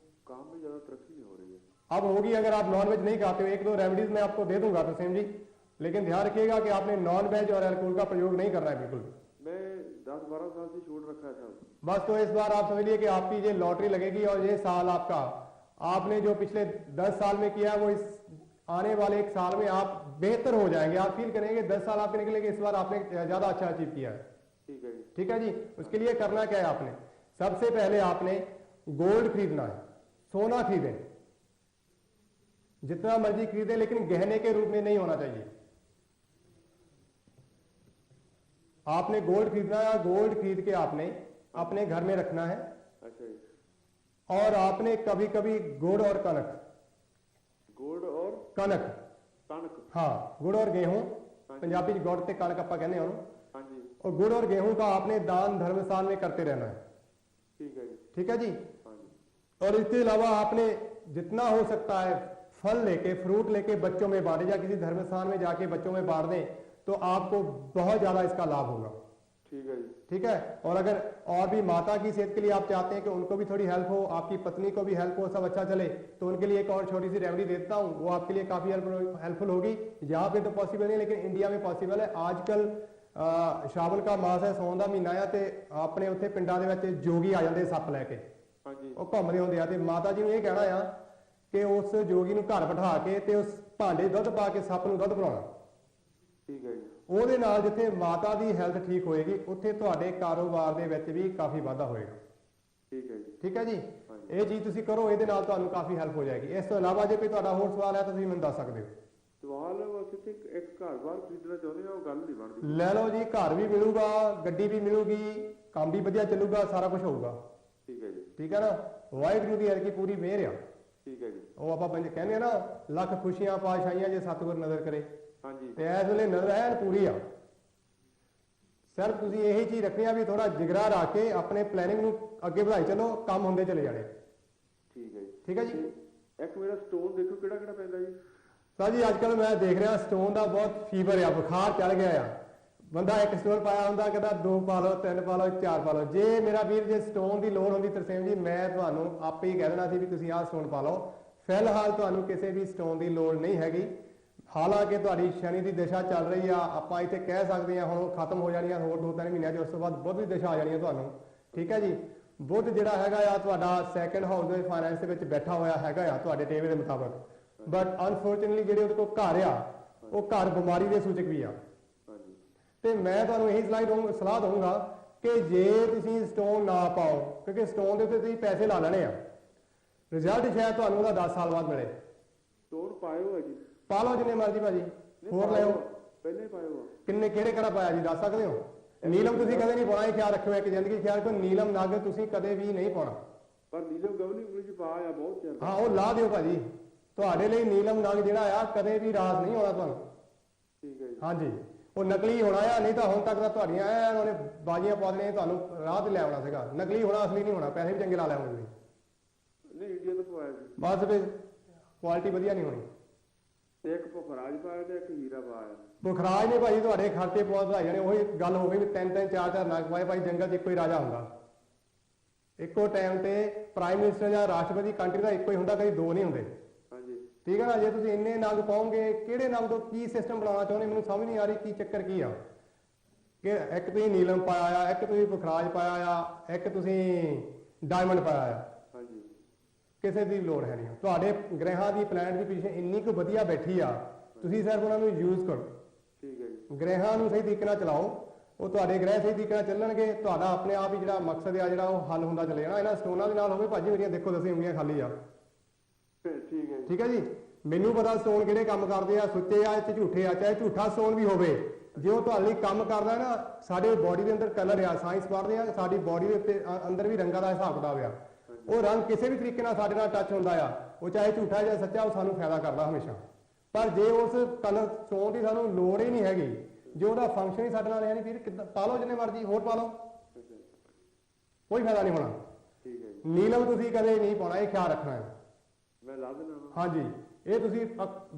काम में ज्यादा तरक्की नहीं हो रही है। अब होगी, अगर आप नॉनवेज नहीं खाते हो, एक दो रेमेडीज मैं आपको दे दूंगा तरसेम जी, लेकिन ध्यान रखिएगा कि आपने नॉनवेज और अल्कोहल का प्रयोग नहीं करना है बिल्कुल। मैं 10-12 साल से छोड़ रखा था। बस तो इस बार आप समझ लिए कि आपकी ये लॉटरी लगेगी और ये साल आपका, आपने जो पिछले 10 साल में किया वो इस आने वाले एक साल में आप बेहतर हो जाएंगे। आप फील करेंगे 10 साल आपके निकलेंगे, इस बार आपने ज्यादा अच्छा अचीव किया है। ठीक है जी। ठीक है जी, उसके लिए करना क्या है, आपने सबसे पहले आपने गोल्ड खरीदना है, सोना खरीदें, जितना मर्जी खरीदें, लेकिन गहने के रूप में नहीं होना चाहिए। आपने गोल्ड खरीदना है, गोल्ड खरीद के आपने अपने घर में रखना है। अच्छा जी। और आपने कभी कभी गुड़ और कनक, गुड़ और कनक, कणक, हाँ गुड़ और गेहूं, पंजाबी च गुड़ ते कनक आप कहने हो, हाँ जी और गुड़ और गेहूं का आपने दान धर्मस्थान में करते रहना है। ठीक है जी। ठीक है जी। हाँ जी। और इसके अलावा आपने जितना हो सकता है फल लेके, फ्रूट लेके बच्चों में बांटे, या किसी धर्मस्थान में जाके बच्चों में बांट दें तो आपको बहुत ज्यादा इसका लाभ होगा। ठीक है जी। ठीक है। और अगर और भी माता की सेहत के लिए आप चाहते हैं कि उनको भी थोड़ी हेल्प हो, आपकी पत्नी को भी हेल्प हो, सब अच्छा चले, तो उनके लिए एक और छोटी सी रेमेडी देता हूं, वो आपके लिए काफी हेल्पफुल होगी। यहाँ पे तो पॉसिबल नहीं, लेकिन इंडिया में पॉसिबल है। आजकल श्रावण का मास है, सौन का महीना है, ਤੇ ਆਪਣੇ ਉੱਥੇ ਪਿੰਡਾਂ ਦੇ ਵਿੱਚ ਜੋਗੀ ਆ ਜਾਂਦੇ ਸੱਪ ਲੈ ਕੇ, ਹਾਂਜੀ ਉਹ ਘੁੰਮਦੇ ਹੁੰਦੇ ਆ, ਤੇ ਮਾਤਾ ਜੀ ਨੂੰ ਇਹ ਕਹਿਣਾ ਆ ਕਿ ਉਸ ਜੋਗੀ ਨੂੰ ਘਰ ਬਿਠਾ ਕੇ ਤੇ ਉਸ ਭਾਂਡੇ ਦੁੱਧ ਪਾ ਕੇ ਸੱਪ ਨੂੰ ਦੁੱਧ ਪਿਲਾਉਣਾ। ਠੀਕ ਹੈ ਜੀ। ਉਹਦੇ ਨਾਲ ਜਿੱਥੇ ਮਾਤਾ ਦੀ ਹੈਲਥ ਠੀਕ ਹੋਏਗੀ, ਉੱਥੇ ਤੁਹਾਡੇ ਕਾਰੋਬਾਰ ਦੇ ਵਿੱਚ ਵੀ ਕਾਫੀ ਵਾਧਾ ਹੋਏਗਾ। ਠੀਕ ਹੈ ਜੀ। ਠੀਕ ਹੈ ਜੀ, ਇਹ ਚੀਜ਼ ਤੁਸੀਂ ਕਰੋ, ਇਹਦੇ ਨਾਲ ਤੁਹਾਨੂੰ ਕਾਫੀ ਹੈਲਪ ਹੋ ਜਾਏਗੀ। ਇਸ ਤੋਂ ਇਲਾਵਾ ਜੇ ਕੋਈ ਤੁਹਾਡਾ ਹੋਰ ਸਵਾਲ ਹੈ ਤਾਂ ਤੁਸੀਂ ਮੈਨੂੰ ਦੱਸ ਸਕਦੇ ਹੋ। ਸਵਾਲ ਅਸੀਂ ਇੱਕ ਘਰ ਬਾਹਰ ਖਰੀਦਣਾ ਚਾਹੁੰਦੇ ਹਾਂ, ਉਹ ਗੱਲ ਨਹੀਂ ਬਣਦੀ। ਲੈ ਲਓ ਜੀ, ਘਰ ਵੀ ਮਿਲੂਗਾ, ਗੱਡੀ ਵੀ ਮਿਲੂਗੀ, ਕੰਮ ਵੀ ਵਧੀਆ ਚੱਲੂਗਾ, ਸਾਰਾ ਕੁਝ ਹੋਊਗਾ। ਠੀਕ ਹੈ ਜੀ। ਠੀਕ ਹੈ ਨਾ, ਵਾਹਿਗੁਰੂ ਦੀ ਹਰ ਕੀ ਪੂਰੀ ਮਿਹਰ ਆ। ਠੀਕ ਹੈ ਜੀ। ਉਹ ਆਪਾਂ ਕਹਿੰਦੇ ਆ ਨਾ, ਲੱਖ ਖੁਸ਼ੀਆਂ ਪਾਤਸ਼ਾਹੀਆਂ ਜੇ ਸਤਿਗੁਰ ਨਜ਼ਰ ਕਰੇ, ਹਾਂਜੀ ਤੇ ਇਸ ਵੇਲੇ ਨਜ਼ਰ ਐਨ ਪੂਰੀ ਆ। ਸਿਰਫ ਤੁਸੀਂ ਇਹੀ ਚੀਜ਼ ਰੱਖਣੀ ਆ ਵੀ ਥੋੜਾ ਜਿਗਰਾ ਰੱਖ ਕੇ ਆਪਣੇ ਪਲੈਨਿੰਗ ਨੂੰ ਅੱਗੇ ਵਧਾਈ ਚਲੋ, ਕੰਮ ਹੁੰਦੇ ਚਲੇ ਜਾਣੇ। ਠੀਕ ਹੈ ਜੀ। ਠੀਕ ਹੈ ਜੀ। ਇੱਕ ਮੇਰਾ ਸਟੋਨ ਦੇਖੋ ਕਿਹੜਾ ਕਿਹੜਾ ਪੈਂਦਾ ਜੀ। ਤਾਂ ਜੀ ਅੱਜ ਕੱਲ ਮੈਂ ਦੇਖ ਰਿਹਾ ਸਟੋਨ ਦਾ ਬਹੁਤ ਫੀਵਰ ਆ, ਬੁਖਾਰ ਚੜ ਗਿਆ ਆ। ਬੰਦਾ ਇੱਕ ਸਟੋਨ ਪਾਇਆ ਹੁੰਦਾ, ਕਹਿੰਦਾ 2 ਪਾ ਲਓ, 3 ਪਾ ਲਓ, 4 ਪਾ ਲਓ। ਜੇ ਮੇਰਾ ਵੀਰ ਜੇ ਸਟੋਨ ਦੀ ਲੋੜ ਹੁੰਦੀ ਤਰਸੇਮ ਜੀ, ਮੈਂ ਤੁਹਾਨੂੰ ਆਪੇ ਹੀ ਕਹਿ ਦੇਣਾ ਸੀ ਵੀ ਤੁਸੀਂ ਆਹ ਸਟੋਨ ਪਾ ਲਓ। ਫਿਲਹਾਲ ਤੁਹਾਨੂੰ ਕਿਸੇ ਵੀ ਸਟੋਨ ਦੀ ਲੋੜ ਨਹੀਂ ਹੈਗੀ। ਹਾਲਾਂਕਿ ਤੁਹਾਡੀ ਸ਼ਨੀ ਦੀ ਦਿਸ਼ਾ ਚੱਲ ਰਹੀ ਆ, ਆਪਾਂ ਇੱਥੇ ਕਹਿ ਸਕਦੇ ਹਾਂ ਹੁਣ ਉਹ ਖਤਮ ਹੋ ਜਾਣੀ ਆ ਹੋਰ 2-3 ਮਹੀਨਿਆਂ 'ਚ, ਉਸ ਤੋਂ ਬਾਅਦ ਬੁੱਧ ਦੀ ਦਿਸ਼ਾ ਆ ਜਾਣੀ ਆ ਤੁਹਾਨੂੰ। ਠੀਕ ਹੈ ਜੀ। ਬੁੱਧ ਜਿਹੜਾ ਹੈਗਾ ਆ ਤੁਹਾਡਾ ਸੈਕੰਡ ਹਾਊਸ ਦੇ ਫਾਈਨੈਂਸ ਦੇ ਵਿੱਚ ਬੈਠਾ ਹੋਇਆ ਹੈਗਾ ਆ ਤੁਹਾਡੇ ਟੇਵੇ ਦੇ ਮੁਤਾਬਕ, ਬਟ ਅਨਫੋਰਚੂਨੇਟਲੀ ਜਿਹੜੇ ਉਹਦੇ ਕੋਲ ਘਰ ਆ, ਉਹ ਘਰ ਬਿਮਾਰੀ ਦੇ ਸੂਚਕ ਵੀ ਆ। ਤੇ ਮੈਂ ਤੁਹਾਨੂੰ ਇਹੀ ਸਲਾਹ ਦਊਂਗਾ ਕਿ ਜੇ ਤੁਸੀਂ ਸਟੋਨ ਨਾ ਪਾਓ, ਕਿਉਂਕਿ ਸਟੋਨ ਦੇ ਉੱਤੇ ਤੁਸੀਂ ਪੈਸੇ ਲਾ ਲੈਣੇ ਆ, ਰਿਜ਼ਲਟ ਸ਼ਾਇਦ ਤੁਹਾਨੂੰ ਉਹਦਾ 10 ਸਾਲ ਬਾਅਦ ਮਿਲੇ। ਸਟੋਨ ਪਾਇਓ ਹੈ ਜੀ। ਪਾ ਲਓ ਜਿੰਨੇ ਮਰਜ਼ੀ ਭਾਜੀ, ਹੋਰ ਲਿਓ। ਪਹਿਲੇ ਪਾਇਓ। ਕਿੰਨੇ ਕਿਹੜੇ ਕਿਹੜਾ ਪਾਇਆ ਜੀ, ਦੱਸ ਸਕਦੇ ਹੋ? ਨੀਲਮ ਤੁਸੀਂ ਕਦੇ ਨਹੀਂ ਪਾਉਣਾ, ਇਹ ਖਿਆਲ ਰੱਖਿਓ ਇੱਕ ਜ਼ਿੰਦਗੀ ਖਿਆਲ ਕੋ, ਨੀਲਮ ਨਗ ਤੁਸੀਂ ਕਦੇ ਵੀ ਨਹੀਂ ਪਾਉਣਾ। ਪਰ ਨੀਲਮ ਗਵਨੀ ਵਿੱਚ ਪਾਇਆ ਬਹੁਤ ਚੱਲਦਾ। ਹਾਂ ਉਹ ਲਾ ਦਿਓ ਭਾਜੀ, ਤੁਹਾਡੇ ਲਈ ਨੀਲਮ ਨਗ ਜਿਹੜਾ ਆ ਕਦੇ ਵੀ ਰਾਸ ਨਹੀਂ ਹੋਣਾ ਤੁਹਾਨੂੰ। ਠੀਕ ਹੈ ਜੀ। ਹਾਂਜੀ, ਉਹ ਨਕਲੀ ਹੋਣਾ ਆ, ਨਹੀਂ ਤਾਂ ਹੁਣ ਤੱਕ ਤਾਂ ਤੁਹਾਡੀਆਂ ਐਨ ਉਹਨੇ ਬਾਜੀਆਂ ਪਾ ਦੇਣੀਆਂ, ਤੁਹਾਨੂੰ ਰਾਹ ਤੇ ਲੈ ਆਉਣਾ ਸੀਗਾ। ਨਕਲੀ ਹੋਣਾ, ਅਸਲੀ ਨਹੀਂ ਹੋਣਾ, ਪੈਸੇ ਵੀ ਚੰਗੇ ਲਾ ਲਿਆਉਂਗੇ ਤੁਸੀਂ। ਨਹੀਂ ਇੰਡੀਆ ਤੋਂ ਪਵਾਇਆ ਜੀ। ਬਸ ਫਿਰ ਕੁਆਲਿਟੀ ਵਧੀਆ ਨਹੀਂ ਹੋਣੀ। ਇੱਕ ਪੁਖਰਾਜ ਪਾਇਆ ਤੇ ਇੱਕ ਹੀਰਾ ਪਾਇਆ। ਪੁਖਰਾਜ ਨੇ ਭਾਜੀ ਤੁਹਾਡੇ ਖਰਚੇ ਬਹੁਤ ਵਧਾਈ ਜਾਣੇ। ਉਹੀ ਗੱਲ ਹੋ ਗਈ ਵੀ 3-3 4-4 ਨਗ ਪਾਏ। ਭਾਈ ਜੰਗਲ 'ਚ ਇੱਕੋ ਹੀ ਰਾਜਾ ਹੁੰਦਾ, ਇੱਕੋ ਟਾਈਮ ਤੇ ਪ੍ਰਾਈਮ ਮਿਨਿਸਟਰ ਜਾਂ ਰਾਸ਼ਟਰਪਤੀ ਕੰਟਰੀ ਦਾ ਇੱਕੋ ਹੀ ਹੁੰਦਾ, ਕਦੀ 2 ਨਹੀਂ ਹੁੰਦੇ। ਹਾਂਜੀ ਠੀਕ ਹੈ ਨਾ। ਜੇ ਤੁਸੀਂ ਇੰਨੇ ਨਗ ਪਾਓਗੇ, ਕਿਹੜੇ ਨਗ ਤੋਂ ਕੀ ਸਿਸਟਮ ਬਣਾਉਣਾ ਚਾਹੁੰਦੇ, ਮੈਨੂੰ ਸਮਝ ਨਹੀਂ ਆ ਰਹੀ ਕੀ ਚੱਕਰ ਕੀ ਆ। ਕਿ ਇੱਕ ਤੁਸੀਂ ਨੀਲਮ ਪਾਇਆ ਆ, ਇੱਕ ਤੁਸੀਂ ਪੁਖਰਾਜ ਪਾਇਆ ਆ, ਇੱਕ ਤੁਸੀਂ ਡਾਇਮੰਡ ਪਾਇਆ ਆ। ਹਾਂਜੀ ਕਿਸੇ ਦੀ ਲੋੜ ਹੈ ਨਹੀਂ। ਤੁਹਾਡੇ ਗ੍ਰਹਿਾਂ ਦੀ ਪਲੈਨਟ ਦੀ ਪੋਜੀਸ਼ਨ ਇੰਨੀ ਕੁ ਵਧੀਆ ਬੈਠੀ ਆ, ਤੁਸੀਂ ਸਿਰਫ ਉਹਨਾਂ ਨੂੰ ਯੂਜ਼ ਕਰੋ। ਠੀਕ ਹੈ ਜੀ। ਗ੍ਰਹਿਾਂ ਨੂੰ ਸਹੀ ਤਰੀਕੇ ਨਾਲ ਚਲਾਓ, ਉਹ ਤੁਹਾਡੇ ਗ੍ਰਹਿ ਸਹੀ ਤਰੀਕੇ ਨਾਲ ਚੱਲਣਗੇ। ਤੁਹਾਡਾ ਆਪਣੇ ਆਪ ਹੀ ਜਿਹੜਾ ਮਕਸਦ ਆ ਜਿਹੜਾ ਉਹ ਹੱਲ ਹੁੰਦਾ ਚਲੇ ਜਾਣਾ। ਇਹਨਾਂ ਸਟੋਨਾਂ ਦੇ ਨਾਲ ਹੋਵੇ ਭਾਜੀ, ਮੇਰੀਆਂ ਦੇਖੋ ਦਸੀਂ ਉਂਗਲੀਆਂ ਖਾਲੀ ਆ। ਠੀਕ ਹੈ। ਠੀਕ ਹੈ ਜੀ। ਮੈਨੂੰ ਪਤਾ ਸਟੋਨ ਕਿਹੜੇ ਕੰਮ ਕਰਦੇ ਆ, ਸੁੱਚੇ ਆ, ਇੱਥੇ ਝੂਠੇ ਆ। ਚਾਹੇ ਝੂਠਾ ਸਟੋਨ ਵੀ ਹੋਵੇ, ਜੇ ਉਹ ਤੁਹਾਡੇ ਲਈ ਕੰਮ ਕਰਦਾ ਨਾ, ਸਾਡੇ ਬੋਡੀ ਦੇ ਅੰਦਰ ਕਲਰ ਆ, ਸਾਇੰਸ ਪੜ੍ਹਦੇ ਆ, ਸਾਡੀ ਬੋਡੀ ਦੇ ਉੱਤੇ ਅੰਦਰ ਵੀ ਰੰਗਾਂ ਦਾ ਹਿਸਾਬ ਕਿਤਾਬ ਆ। ਉਹ ਰੰਗ ਕਿਸੇ ਵੀ ਤਰੀਕੇ ਨਾਲ ਸਾਡੇ ਨਾਲ ਟੱਚ ਹੁੰਦਾ ਆ, ਉਹ ਚਾਹੇ ਝੂਠਾ ਜਾਂ ਸੱਚਾ, ਉਹ ਸਾਨੂੰ ਫਾਇਦਾ ਕਰਦਾ ਹਮੇਸ਼ਾ। ਪਰ ਜੇ ਉਸ ਕਲਰ ਸਟੋਨ ਦੀ ਸਾਨੂੰ ਲੋੜ ਹੀ ਨਹੀਂ ਹੈਗੀ, ਜੇ ਉਹਦਾ ਫੰਕਸ਼ਨ ਹੀ ਸਾਡੇ ਨਾਲ ਹੈ ਨਹੀਂ, ਫਿਰ ਕਿੱਦਾਂ ਪਾ ਲਓ ਜਿੰਨੇ ਮਰਜ਼ੀ, ਹੋਰ ਪਾ ਲਓ, ਕੋਈ ਫਾਇਦਾ ਨਹੀਂ ਹੋਣਾ। ਠੀਕ ਹੈ ਜੀ। ਨੀਲਮ ਤੁਸੀਂ ਕਦੇ ਨਹੀਂ ਪਾਉਣਾ, ਇਹ ਖਿਆਲ ਰੱਖਣਾ ਹੈ। ਮੈਂ ਲਾ ਦੇਣਾ ਵਾ। ਹਾਂਜੀ, ਇਹ ਤੁਸੀਂ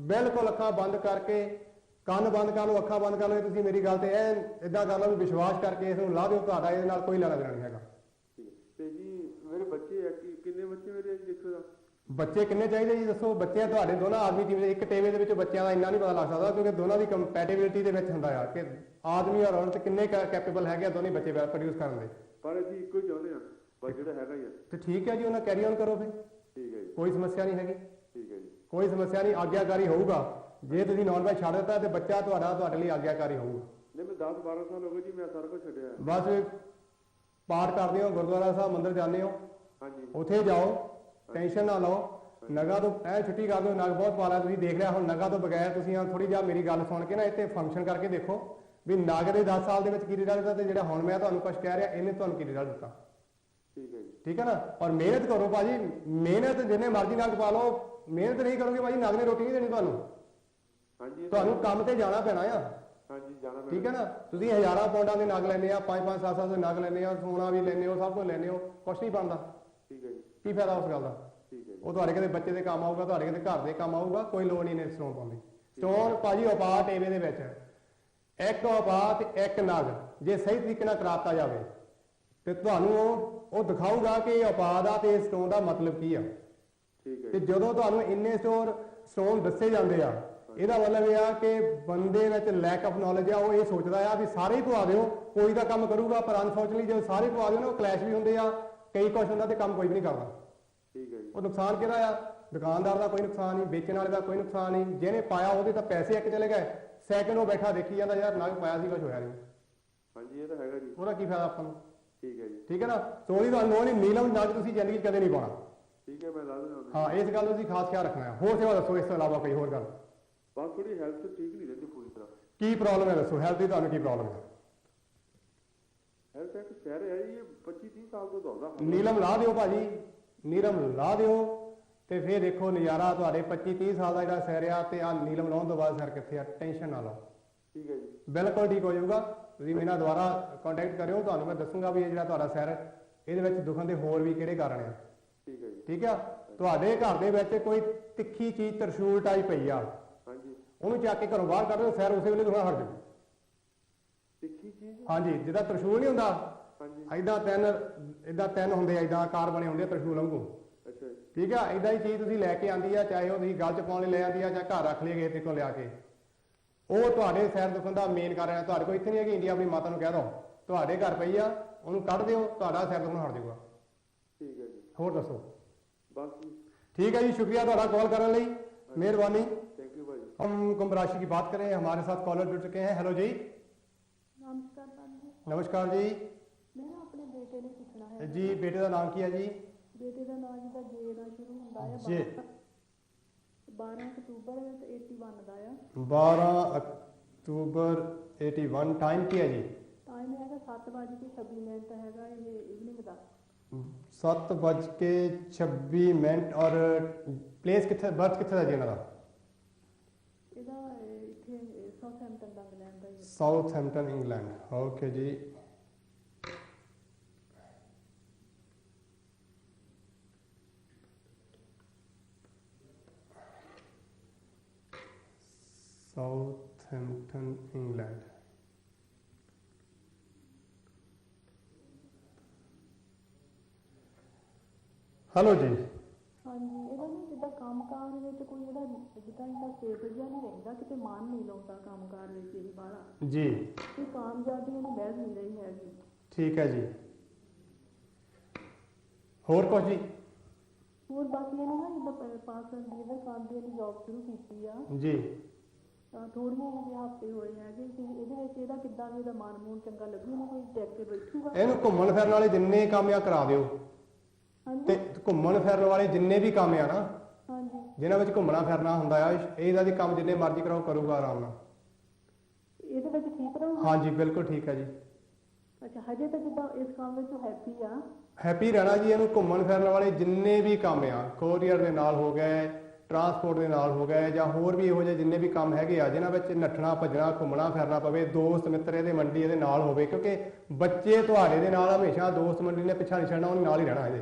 ਬਿਲਕੁਲ ਅੱਖਾਂ ਬੰਦ ਕਰਕੇ, ਕੰਨ ਬੰਦ ਕਰ ਲਓ, ਅੱਖਾਂ ਬੰਦ ਕਰ ਲਓ, ਇਹ ਤੁਸੀਂ ਮੇਰੀ ਗੱਲ ਤੇ ਐ ਇਦਾਂ ਕਰ ਲਓ ਵੀ ਵਿਸ਼ਵਾਸ ਕਰਕੇ ਇਸ ਨੂੰ ਲਾ ਦਿਓ, ਤੁਹਾਡਾ ਇਹਦੇ ਨਾਲ ਕੋਈ ਲੈਣਾ ਦੇਣਾ ਨਹੀਂ ਹੈਗਾ। ਠੀਕ ਹੈ। ਤੇ ਜੀ ਮੇਰੇ ਬੱਚੇ ਆ, ਕਿੰਨੇ ਬੱਚੇ ਮੇਰੇ ਦੇਖੋ ਦਾ? ਬੱਚੇ ਕਿੰਨੇ ਚਾਹੀਦੇ ਜੀ ਦੱਸੋ? ਬੱਚੇ ਤੁਹਾਡੇ ਦੋਨਾਂ ਆਦਮੀ ਟੀਮ ਦੇ ਇੱਕ ਟੇਵੇ ਦੇ ਵਿੱਚ ਬੱਚਿਆਂ ਦਾ ਇੰਨਾ ਨਹੀਂ ਪਤਾ ਲੱਗ ਸਕਦਾ, ਕਿਉਂਕਿ ਦੋਨਾਂ ਦੀ ਕੰਪੈਟੀਬਿਲਿਟੀ ਦੇ ਵਿੱਚ ਹੁੰਦਾ ਆ ਕਿ ਆਦਮੀ ਔਰ ਔਰਤ ਕਿੰਨੇ ਕੈਪੇਬਲ ਹੈਗੇ ਆ ਦੋਨੇ ਬੱਚੇ ਪ੍ਰੋਡਿਊਸ ਕਰਨ ਦੇ। ਪਰ ਅਸੀਂ ਇੱਕੋ ਹੀ ਚਾਹੁੰਦੇ ਆ, ਬਸ ਜਿਹੜਾ ਹੈਗਾ ਹੀ ਆ। ਤੇ ਠੀਕ ਹੈ ਜੀ, ਉਹਨਾਂ ਕੈਰੀ ਔਨ ਕਰੋ ਫਿਰ, ਠੀਕ ਹੈ ਜੀ। ਕੋਈ ਸਮੱਸਿਆ ਨਹੀਂ ਹੈਗੀ। ਠੀਕ ਹੈ ਜੀ। ਕੋਈ ਸਮੱਸਿਆ ਨਹੀਂ, ਆਗਿਆਕਾਰੀ ਹੋਊਗਾ। ਜੇ ਤੁਸੀਂ ਨਾਨ ਵੈਜ ਛੱਡ ਦਿੱਤਾ ਤੇ ਬੱਚਾ ਤੁਹਾਡੇ ਲਈ ਆਗਿਆਕਾਰੀ ਹੋਊਗਾ। ਨਹੀਂ ਮੈਂ 10-12 ਸਾਲ ਹੋ ਗਏ ਜੀ, ਮੈਂ ਸਾਰਾ ਕੁਝ ਛੱਡਿਆ। ਬਸ ਪਾਠ ਕਰਦੇ ਹੋ, ਗੁਰਦੁਆਰਾ ਸਾਹਿਬ ਮੰਦਿਰ ਜਾਂਦੇ ਹੋ, ਹਾਂਜੀ ਉੱਥੇ ਜਾਓ, ਟੈਨਸ਼ਨ ਨਾ ਲਓ, ਨਗਾ ਤੋਂ ਐ ਛੁੱਟੀ ਕਰ ਦਿਓ। ਨਗ ਬਹੁਤ ਪਾਲਾ ਤੁਸੀਂ ਦੇਖ ਲਿਆ, ਹੁਣ ਨਗਾ ਤੋਂ ਬਗੈਰ ਤੁਸੀਂ ਥੋੜੀ ਜਿਹਾ ਮੇਰੀ ਗੱਲ ਸੁਣ ਕੇ ਨਾ ਇੱਥੇ ਫੰਕਸ਼ਨ ਕਰਕੇ ਦੇਖੋ ਵੀ ਨਗ ਦੇ 10 ਸਾਲ ਦੇ ਵਿੱਚ ਕੀ ਰਿਜ਼ਲਟ ਦਿੱਤਾ ਤੇ ਜਿਹੜਾ ਹੁਣ ਮੈਂ ਤੁਹਾਨੂੰ ਕੁਝ ਕਹਿ ਰਿਹਾ ਇਹਨੇ ਤੁਹਾਨੂੰ ਕੀ ਰਿਜ਼ਲਟ ਦਿੱਤਾ। ਠੀਕ ਹੈ ਜੀ। ਠੀਕ ਹੈ ਨਾ। ਔਰ ਮਿਹਨਤ ਕਰੋ ਭਾਜੀ, ਮਿਹਨਤ ਜਿੰਨੇ ਮਰਜ਼ੀ ਨਗ ਪਾ ਲਓ, ਮਿਹਨਤ ਨਹੀਂ ਕਰੋਗੇ ਭਾਜੀ ਨਗ ਨੇ ਰੋਟੀ ਨਹੀਂ ਦੇਣੀ ਤੁਹਾਨੂੰ। ਹਾਂਜੀ ਤੁਹਾਨੂੰ ਕੰਮ ਤੇ ਜਾਣਾ ਪੈਣਾ ਆ। ਹਾਂਜੀ ਜਾਣਾ। ਠੀਕ ਹੈ ਨਾ। ਤੁਸੀਂ ਹਜ਼ਾਰਾਂ ਪੌਂਡਾਂ ਦੇ ਨਗ ਲੈਂਦੇ ਆ, 5-5 7-7 ਦੇ ਨਗ ਲੈਂਦੇ ਆ, ਸੋਨਾ ਵੀ ਲੈਂਦੇ ਹੋ, ਸਭ ਕੁਝ ਲੈਂਦੇ ਹੋ, ਕੁਛ ਨਹੀਂ ਬਣਦਾ। ਠੀਕ ਹੈ ਜੀ। ਕੀ ਫਾਇਦਾ ਉਸ ਗੱਲ ਦਾ? ਠੀਕ ਹੈ ਜੀ। ਉਹ ਤੁਹਾਡੇ ਕਿਤੇ ਬੱਚੇ ਦੇ ਕੰਮ ਆਊਗਾ, ਤੁਹਾਡੇ ਕਿਤੇ ਘਰ ਦੇ ਕੰਮ ਆਊਗਾ, ਕੋਈ ਲੋੜ ਨਹੀਂ ਨੇ ਸਟੋਨ ਪਾਉਣ ਦੀ। ਸਟੋਨ ਭਾਜੀ ਉਪਾਅ ਟੇਵੇ ਦੇ ਵਿੱਚ ਇੱਕ ਉਪਾਅ ਤੇ ਇੱਕ ਨਗ ਜੇ ਸਹੀ ਤਰੀਕੇ ਨਾਲ ਕਰਾਤਾ ਜਾਵੇ ਤੇ ਤੁਹਾਨੂੰ ਉਹ ਦਿਖਾਊਗਾ ਕਿ ਇਹ ਉਪਾਅ ਦਾ ਤੇ ਸਟੋਨ ਦਾ ਮਤਲਬ ਕੀ ਆ। ਠੀਕ ਹੈ। ਤੇ ਜਦੋਂ ਤੁਹਾਨੂੰ ਇੰਨੇ ਸਟੋਨ ਦੱਸੇ ਜਾਂਦੇ ਆ, ਇਹਦਾ ਮਤਲਬ ਇਹ ਆ ਕਿ ਬੰਦੇ ਵਿੱਚ ਲੈਕ ਆਫ ਨੌਲੇਜ ਆ। ਉਹ ਇਹ ਸੋਚਦਾ ਆ ਵੀ ਸਾਰੇ ਹੀ ਪਵਾ ਦਿਓ, ਕੋਈ ਤਾਂ ਕੰਮ ਕਰੂਗਾ, ਪਰ ਅਨਫੋਰਚੂਨਟਲੀ ਜਦੋਂ ਸਾਰੇ ਪਵਾ ਦਿਓ ਨਾ ਉਹ ਕਲੈਸ਼ ਵੀ ਹੁੰਦੇ ਆ, ਕਈ ਕੁਛ ਹੁੰਦਾ ਤੇ ਕੰਮ ਕੋਈ ਵੀ ਨਹੀਂ ਕਰਦਾ। ਠੀਕ ਹੈ ਜੀ। ਉਹ ਨੁਕਸਾਨ ਕਿਹਦਾ ਆ? ਦੁਕਾਨਦਾਰ ਦਾ ਕੋਈ ਨੁਕਸਾਨ ਨਹੀਂ, ਵੇਚਣ ਵਾਲੇ ਦਾ ਕੋਈ ਨੁਕਸਾਨ ਨਹੀਂ। ਜਿਹਨੇ ਪਾਇਆ ਉਹਦੇ ਤਾਂ ਪੈਸੇ ਇੱਕ ਚਲੇ ਗਏ, ਸੈਕਿੰਡ ਉਹ ਬੈਠਾ ਦੇਖੀ ਜਾਂਦਾ ਯਾਰ ਨਗ ਪਾਇਆ ਸੀ ਕੁਝ ਹੋਇਆ ਨਹੀਂ। ਹਾਂਜੀ ਇਹ ਤਾਂ ਹੈਗਾ ਜੀ। ਉਹਦਾ ਕੀ ਫਾਇਦਾ ਆਪਾਂ ਨੂੰ? ਠੀਕ ਹੈ ਜੀ। ਠੀਕ ਹੈ ਨਾ। ਸੋ ਉਹਦੀ ਤੁਹਾਨੂੰ ਲੋੜ ਨਹੀਂ, ਨੀਲਮ ਨਗ ਤੁਸੀਂ ਜ਼ਿੰਦਗੀ 'ਚ ਕਦੇ ਨਹੀਂ ਪਾਉਣਾ। ਠੀਕ ਹੈ ਮੈਂ ਲਾ ਦੇਣਾ। ਹਾਂ, ਇਸ ਗੱਲ ਨੂੰ ਤੁਸੀਂ ਖਾਸ ਖਿਆਲ ਰੱਖਣਾ ਹੈ। ਹੋਰ ਸੇਵਾ ਦੱਸੋ ਇਸ ਤੋਂ ਇਲਾਵਾ ਕੋਈ ਹੋਰ ਗੱਲ? ਬਸ ਥੋੜੀ ਹੈਲਥ ਠੀਕ ਨਹੀਂ ਰਹਿੰਦੀ ਪੂਰੀ ਤਰ੍ਹਾਂ। ਕੀ ਪ੍ਰੋਬਲਮ ਹੈ ਦੱਸੋ? ਹੈਲਥ ਦੀ ਤੁਹਾਨੂੰ ਕੀ ਪ੍ਰੋਬਲਮ ਹੈ? ਹੈਲਥ ਇੱਕ ਸ਼ਹਿਰ ਹੈ ਜੀ, 25-30 ਸਾਲ ਤੋਂ ਦੌੜਦਾ। ਨੀਲਮ ਲਾ ਦਿਓ ਭਾਜੀ, ਨੀਲਮ ਲਾ ਦਿਓ ਤੇ ਫਿਰ ਦੇਖੋ ਨਜ਼ਾਰਾ। ਤੁਹਾਡੇ 25-30 ਸਾਲ ਦਾ ਜਿਹੜਾ ਸਿਰ ਆ ਤੇ ਆ ਨੀਲਮ ਲਾਉਣ ਤੋਂ ਬਾਅਦ ਸਿਰ ਕਿੱਥੇ ਆ, ਟੈਨਸ਼ਨ ਨਾ ਲਓ। ਠੀਕ ਹੈ ਜੀ। ਬਿਲਕੁਲ ਠੀਕ ਹੋ ਜਾਊਗਾ। ਤੁਸੀਂ ਮੇਰੇ ਨਾਲ ਦੁਬਾਰਾ ਕੰਟੈਕਟ ਕਰਿਓ, ਤੁਹਾਨੂੰ ਮੈਂ ਦੱਸੂਗਾ ਵੀ ਇਹ ਜਿਹੜਾ ਤੁਹਾਡਾ ਸਿਰ ਇਹਦੇ ਵਿੱਚ ਦੁਖਣ ਦੇ ਹੋਰ ਵੀ ਕਿਹੜੇ ਕਾਰਨ ਆ। ਠੀਕ ਹੈ ਜੀ। ਠੀਕ ਆ। ਤੁਹਾਡੇ ਘਰ ਦੇ ਵਿੱਚ ਕੋਈ ਤਿੱਖੀ ਚੀਜ਼ ਤਰਸ਼ੂਲ ਟਾਈਪ ਪਈ ਆ, ਹਾਂਜੀ। ਉਹਨੂੰ ਚੱਕ ਕੇ ਘਰੋਂ ਬਾਹਰ ਕੱਢ ਦਿਓ, ਸਿਰ ਉਸੇ ਵੇਲੇ ਦੁਖਣਾ ਹਟ ਜਾਊ। ਤਿੱਖੀ ਚੀਜ਼? ਹਾਂਜੀ, ਜਿੱਦਾਂ ਤਰਸ਼ੂਲ ਨਹੀਂ ਹੁੰਦਾ, ਹਾਂਜੀ। ਇਦਾਂ ਤਿੰਨ ਹੁੰਦੇ ਆ, ਇਦਾਂ ਆਕਾਰ ਬਣੇ ਹੁੰਦੇ ਆ ਤਰਸ਼ੂਲ ਵਾਂਗੂ। ਅੱਛਾ ਜੀ। ਠੀਕ ਆ। ਇਦਾਂ ਹੀ ਚੀਜ਼ ਤੁਸੀਂ ਲੈ ਕੇ ਆਂਦੀ ਆ, ਚਾਹੇ ਉਹ ਤੁਸੀਂ ਗਲ 'ਚ ਪਾਉਣ ਲਈ ਲੈ ਆਂਦੀ ਆ, ਜਾਂ ਘਰ ਰੱਖ ਲਈ ਕਿਸੇ ਕੋਲ ਲਿਆ ਕੇ, ਉਹ ਤੁਹਾਡੇ ਸਿਰ ਦੁਖਣ ਦਾ ਮੇਨ ਕਾਰਨ ਹੈ। ਤੁਹਾਡੇ ਕੋਲ ਇੱਥੇ ਨਹੀਂ ਹੈਗੀ ਇੰਡੀਆ, ਆਪਣੀ ਮਾਤਾ ਨੂੰ ਕਹਿ ਦਿਓ ਤੁਹਾਡੇ ਘਰ ਪਈ ਆ, ਉਹਨੂੰ ਕੱਢ ਦਿਓ, ਤੁਹਾਡਾ ਸਿਰ ਦੁਖਣਾ ਹਟ ਜਾਊਗਾ। ठीक है जी। ਹੋਰ ਦੱਸੋ? बस ठीक है जी, शुक्रिया ਤੁਹਾਡਾ कॉल करने ਲਈ, मेहरबानी। थैंक यू भाई। हम कुंभ राशि की बात करें, हमारे साथ कॉलर जुड़ चुके हैं। हेलो जी। नमस्कार जी। नमस्कार जी। मैं ना अपने बेटे ने पूछना है जी, बेटे का नाम की है जी? बेटे का नाम जिदा जे ਨਾਲ ਸ਼ੁਰੂ ਹੁੰਦਾ ਹੈ जे। 12 ਅਕਤੂਬਰ 81 ਦਾ ਆ। 12 अक्टूबर 81। टाइम की है जी? ਟਾਈਮ ਹੈਗਾ 7:26 ਹੈਗਾ, ਇਹ ਇਵਨਿੰਗ ਦਾ। 7:26 और प्लेस कितने, बर्थ कितने ਦਾ ਜੀ ਇਹਨਾਂ ਦਾ? ਇਹਦਾ ਇੱਥੇ ਸਾਊਥਹੈਂਪਟਨ ਦਾ ਇੰਗਲੈਂਡ ਦਾ ਹੀ ਹੈ। Southampton England. ਓਕੇ ਜੀ। Southampton England. हेलो जी। ਹਾਂਜੀ, ਇਹਦਾ ਨਾ ਜਿੱਦਾਂ ਕੰਮਕਾਰ ਵਿੱਚ ਕੋਈ ਇਹਦਾ ਜਿੱਦਾਂ ਇਹਦਾ ਸਟੇਟਸ ਜਿਹਾ ਨਹੀਂ ਰਹਿੰਦਾ, ਕਿਤੇ ਮਨ ਨਹੀਂ ਲਾਉਂਦਾ ਕੰਮਕਾਰ ਵਿੱਚ ਇਹ ਬਾਹਲਾ जी। ਕੋਈ ਕਾਮਯਾਬੀ ਇਹਨੂੰ ਮਿਲ ਨਹੀਂ ਰਹੀ ਹੈਗੀ। ठीक है जी। ਹੋਰ ਕੁਝ ਜੀ? ਹੋਰ ਬਾਕੀ ਇਹਨੇ ਨਾ ਜਿੱਦਾਂ ਪਾਸਵਰਡ ਡਿਲੀਵਰ ਕਰਨ ਦੀ ਇਹਨੇ ਜੌਬ ਸ਼ੁਰੂ ਕੀਤੀ ਆ, ਜੀ। ਤਾਂ ਥੋੜੀਆਂ ਜਿਹੇ ਹਫ਼ਤੇ ਹੋਏ ਹੈਗੇ ਕਿ ਇਹਦੇ ਵਿੱਚ ਇਹਦਾ ਕਿੱਦਾਂ ਵੀ ਇਹਦਾ ਮਨ ਮੂਨ ਚੰਗਾ ਲੱਗੂ, ਇਹਨੂੰ ਕੋਈ ਟੈਕ ਕੇ ਬੈਠੂਗਾ। ਇਹਨੂੰ ਘੁੰਮਣ ਫਿਰਨ ਵਾਲੇ ਜਿੰਨੇ ਕੰਮ ਆ ਕਰਾ ਦਿਓ। ਤੇ ਹਾਂਜੀ ਘੁੰਮਣ ਫਿਰਨ ਵਾਲੇ ਜਿੰਨੇ ਵੀ ਕੰਮ ਆ ਨਾ, ਹਾਂਜੀ। ਜਿਨ੍ਹਾਂ ਵਿੱਚ ਘੁੰਮਣਾ ਫਿਰਨਾ ਹੁੰਦਾ ਆ, ਇਹਦਾ ਦੀ ਕੰਮ ਜਿੰਨੇ ਮਰਜ਼ੀ ਕਰਾਓ, ਕਰੂਗਾ ਆਰਾਮ ਨਾਲ। ਇਹਦੇ ਵਿੱਚ ਠੀਕ ਰਹੂਗਾ? ਹਾਂਜੀ ਬਿਲਕੁਲ ਠੀਕ ਹੈ ਜੀ। ਅੱਛਾ, ਹਜੇ ਤਾਂ ਜਿੱਦਾਂ ਇਸ ਕੰਮ ਵਿੱਚ ਹੈਪੀ ਆ। ਹੈਪੀ ਰਹਿਣਾ ਜੀ। ਇਹਨੂੰ ਘੁੰਮਣ ਫਿਰਨ ਵਾਲੇ ਜਿੰਨੇ ਵੀ ਕੰਮ ਆ, ਕੋਰੀਅਰ ਦੇ ਨਾਲ ਹੋ ਗਏ, ਟਰਾਂਸਪੋਰਟ ਦੇ ਨਾਲ ਹੋ ਗਏ, ਜਾਂ ਹੋਰ ਵੀ ਇਹੋ ਜਿਹੇ ਜਿੰਨੇ ਵੀ ਕੰਮ ਹੈਗੇ ਆ ਜਿਨ੍ਹਾਂ ਵਿੱਚ ਨੱਠਣਾ ਭੱਜਣਾ ਘੁੰਮਣਾ ਫਿਰਨਾ ਪਵੇ, ਦੋਸਤ ਮਿੱਤਰ ਇਹਦੇ ਮੰਡੀ ਇਹਦੇ ਨਾਲ ਹੋਵੇ, ਕਿਉਂਕਿ ਬੱਚੇ ਤੁਹਾਡੇ ਦੇ ਨਾਲ ਹਮੇਸ਼ਾ ਦੋਸਤ ਮੰਡੀ ਨੇ ਪਿੱਛਾ ਨਹੀਂ ਛੱਡਣਾ, ਉਹਨੇ ਨਾਲ ਹੀ ਰਹਿਣਾ ਇਹਦੇ।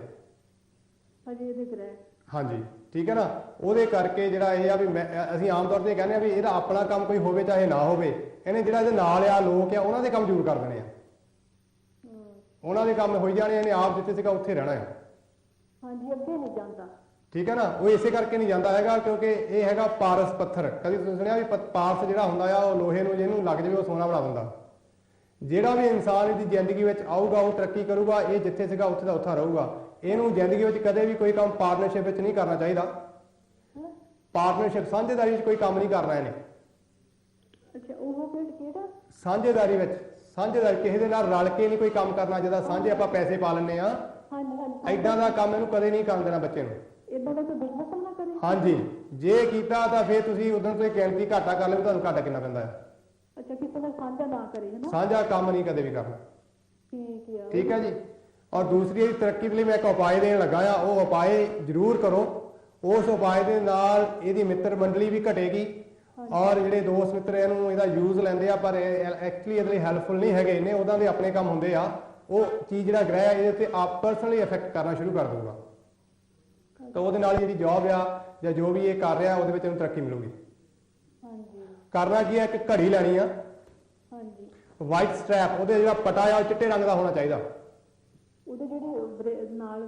ਹਜੇ ਇਹਦੇ ਗ੍ਰਹਿ ਹਾਂਜੀ ਠੀਕ ਹੈ ਨਾ। ਉਹਦੇ ਕਰਕੇ ਜਿਹੜਾ ਇਹ ਆ ਵੀ ਅਸੀਂ ਆਮ ਤੌਰ ਤੇ ਕਹਿੰਦੇ ਆ ਵੀ ਇਹਦਾ ਆਪਣਾ ਕੰਮ ਕੋਈ ਹੋਵੇ ਚਾਹੇ ਨਾ ਹੋਵੇ, ਇਹਨੇ ਜਿਹੜਾ ਇਹਦੇ ਨਾਲ ਆ ਲੋਕ ਆ ਉਹਨਾਂ ਦੇ ਕੰਮ ਜ਼ਰੂਰ ਕਰ ਦੇਣੇ ਆ, ਉਹਨਾਂ ਦੇ ਕੰਮ ਹੋਈ ਜਾਣੇ, ਇਹਨੇ ਆਪ ਜਿੱਥੇ ਸੀਗਾ ਉੱਥੇ ਰਹਿਣਾ ਆ। ਹਾਂਜੀ ਅੱਗੇ ਨਹੀਂ ਜਾਂਦਾ। ਠੀਕ ਹੈ ਨਾ। ਉਹ ਇਸੇ ਕਰਕੇ ਨਹੀਂ ਜਾਂਦਾ ਹੈਗਾ ਕਿਉਂਕਿ ਇਹ ਹੈਗਾ ਪਾਰਸ ਪੱਥਰ। ਕਦੀ ਤੁਸੀਂ ਸੁਣਿਆ ਵੀ ਪਾਰਸ ਜਿਹੜਾ ਹੁੰਦਾ ਆ ਉਹ ਲੋਹੇ ਨੂੰ ਜਿਹਨੂੰ ਲੱਗ ਜਾਵੇ ਉਹ ਸੋਨਾ ਬਣਾ ਦਿੰਦਾ। ਜਿਹੜਾ ਵੀ ਇਨਸਾਨ ਇਹਦੀ ਜ਼ਿੰਦਗੀ ਵਿੱਚ ਆਊਗਾ ਉਹ ਤਰੱਕੀ ਕਰੂਗਾ, ਇਹ ਜਿੱਥੇ ਸੀਗਾ ਉੱਥੇ ਦਾ ਉੱਥਾ ਰਹੂਗਾ। ਇਹਨੂੰ ਜ਼ਿੰਦਗੀ ਵਿੱਚ ਕਦੇ ਵੀ ਕੋਈ ਕੰਮ ਪਾਰਟਨਰਸ਼ਿਪ ਵਿੱਚ ਨਹੀਂ ਕਰਨਾ ਚਾਹੀਦਾ। ਪਾਰਟਨਰਸ਼ਿਪ ਸਾਂਝੇਦਾਰੀ ਵਿੱਚ ਕੋਈ ਕੰਮ ਨਹੀਂ ਕਰਨਾ ਇਹਨੇ। ਅੱਛਾ ਉਹ ਕਿਹੜਾ? ਸਾਂਝੇਦਾਰੀ ਵਿੱਚ, ਸਾਂਝੇਦਾਰੀ ਕਿਸੇ ਦੇ ਨਾਲ ਰਲ ਕੇ ਨਹੀਂ ਕੋਈ ਕੰਮ ਕਰਨਾ। ਜਿਹਦਾ ਸਾਂਝੇ ਆਪਾਂ ਪੈਸੇ ਪਾ ਲੈਂਦੇ ਆ, ਹਾਂਜੀ ਹਾਂਜੀ ਐਦਾਂ ਦਾ ਕੰਮ ਇਹਨੂੰ ਕਦੇ ਨਹੀਂ ਕਰਨ ਦੇਣਾ ਬੱਚੇ ਨੂੰ। ਇਦਾਂ ਦਾ ਕੋਈ ਬਿਜ਼ਨਸ ਨਾ ਕਰੇ। ਹਾਂਜੀ ਜੇ ਕੀਤਾ ਤਾਂ ਫਿਰ ਤੁਸੀਂ ਉਦੋਂ ਤੋਂ ਗਿਣਤੀ ਘਾਟਾ ਕਰ ਲਓ, ਤੁਹਾਨੂੰ ਘਾਟਾ ਕਿੰਨਾ ਪੈਂਦਾ ਹੈ। ਅੱਛਾ ਕਿਸੇ ਨਾਲ ਸਾਂਝਾ ਨਾ ਕਰੇ ਹੈ ਨਾ। ਸਾਂਝਾ ਕੰਮ ਨਹੀਂ ਕਦੇ ਵੀ ਕਰਨਾ। ਠੀਕ ਆ। ਠੀਕ ਹੈ ਜੀ। ਔਰ ਦੂਸਰੀ ਇਹਦੀ ਤਰੱਕੀ ਦੇ ਲਈ ਮੈਂ ਇੱਕ ਉਪਾਅ ਦੇਣ ਲੱਗਾ ਆ, ਉਹ ਉਪਾਅ ਜ਼ਰੂਰ ਕਰੋ। ਉਸ ਉਪਾਅ ਦੇ ਨਾਲ ਇਹਦੀ ਮਿੱਤਰ ਮੰਡਲੀ ਵੀ ਘਟੇਗੀ ਔਰ ਜਿਹੜੇ ਦੋਸਤ ਮਿੱਤਰ ਇਹਨੂੰ ਇਹਦਾ ਯੂਜ਼ ਲੈਂਦੇ ਆ ਪਰ ਐਕਚੁਅਲੀ ਇਹਦੇ ਲਈ ਹੈਲਪਫੁਲ ਨਹੀਂ ਹੈਗੇ ਨੇ, ਉਹਨਾਂ ਦੇ ਆਪਣੇ ਕੰਮ ਹੁੰਦੇ ਆ। ਉਹ ਚੀਜ਼ ਜਿਹੜਾ ਗ੍ਰਹਿ ਆ ਇਹਦੇ ਤੇ ਆਪ ਪਰਸਨਲੀ ਇਫੈਕਟ ਕਰਨਾ ਸ਼ੁਰੂ ਕਰ ਦਊਗਾ। ਤਾਂ ਉਹਦੇ ਨਾਲ ਜਿਹੜੀ ਜੌਬ ਆ ਜਾਂ ਜੋ ਵੀ ਇਹ ਕਰ ਰਿਹਾ ਉਹਦੇ ਵਿੱਚ ਇਹਨੂੰ ਤਰੱਕੀ ਮਿਲੂਗੀ। ਹਾਂਜੀ ਕਰਨਾ ਕੀ ਹੈ, ਇੱਕ ਘੜੀ ਲੈਣੀ ਆ, ਹਾਂਜੀ ਵਾਈਟ ਸਟ੍ਰੈਪ, ਉਹਦੇ ਜਿਹੜਾ ਪਟਾ ਆ ਉਹ ਚਿੱਟੇ ਰੰਗ ਦਾ ਹੋਣਾ ਚਾਹੀਦਾ। ਉਹਦੇ ਜਿਹੜੇ ਨਾਲ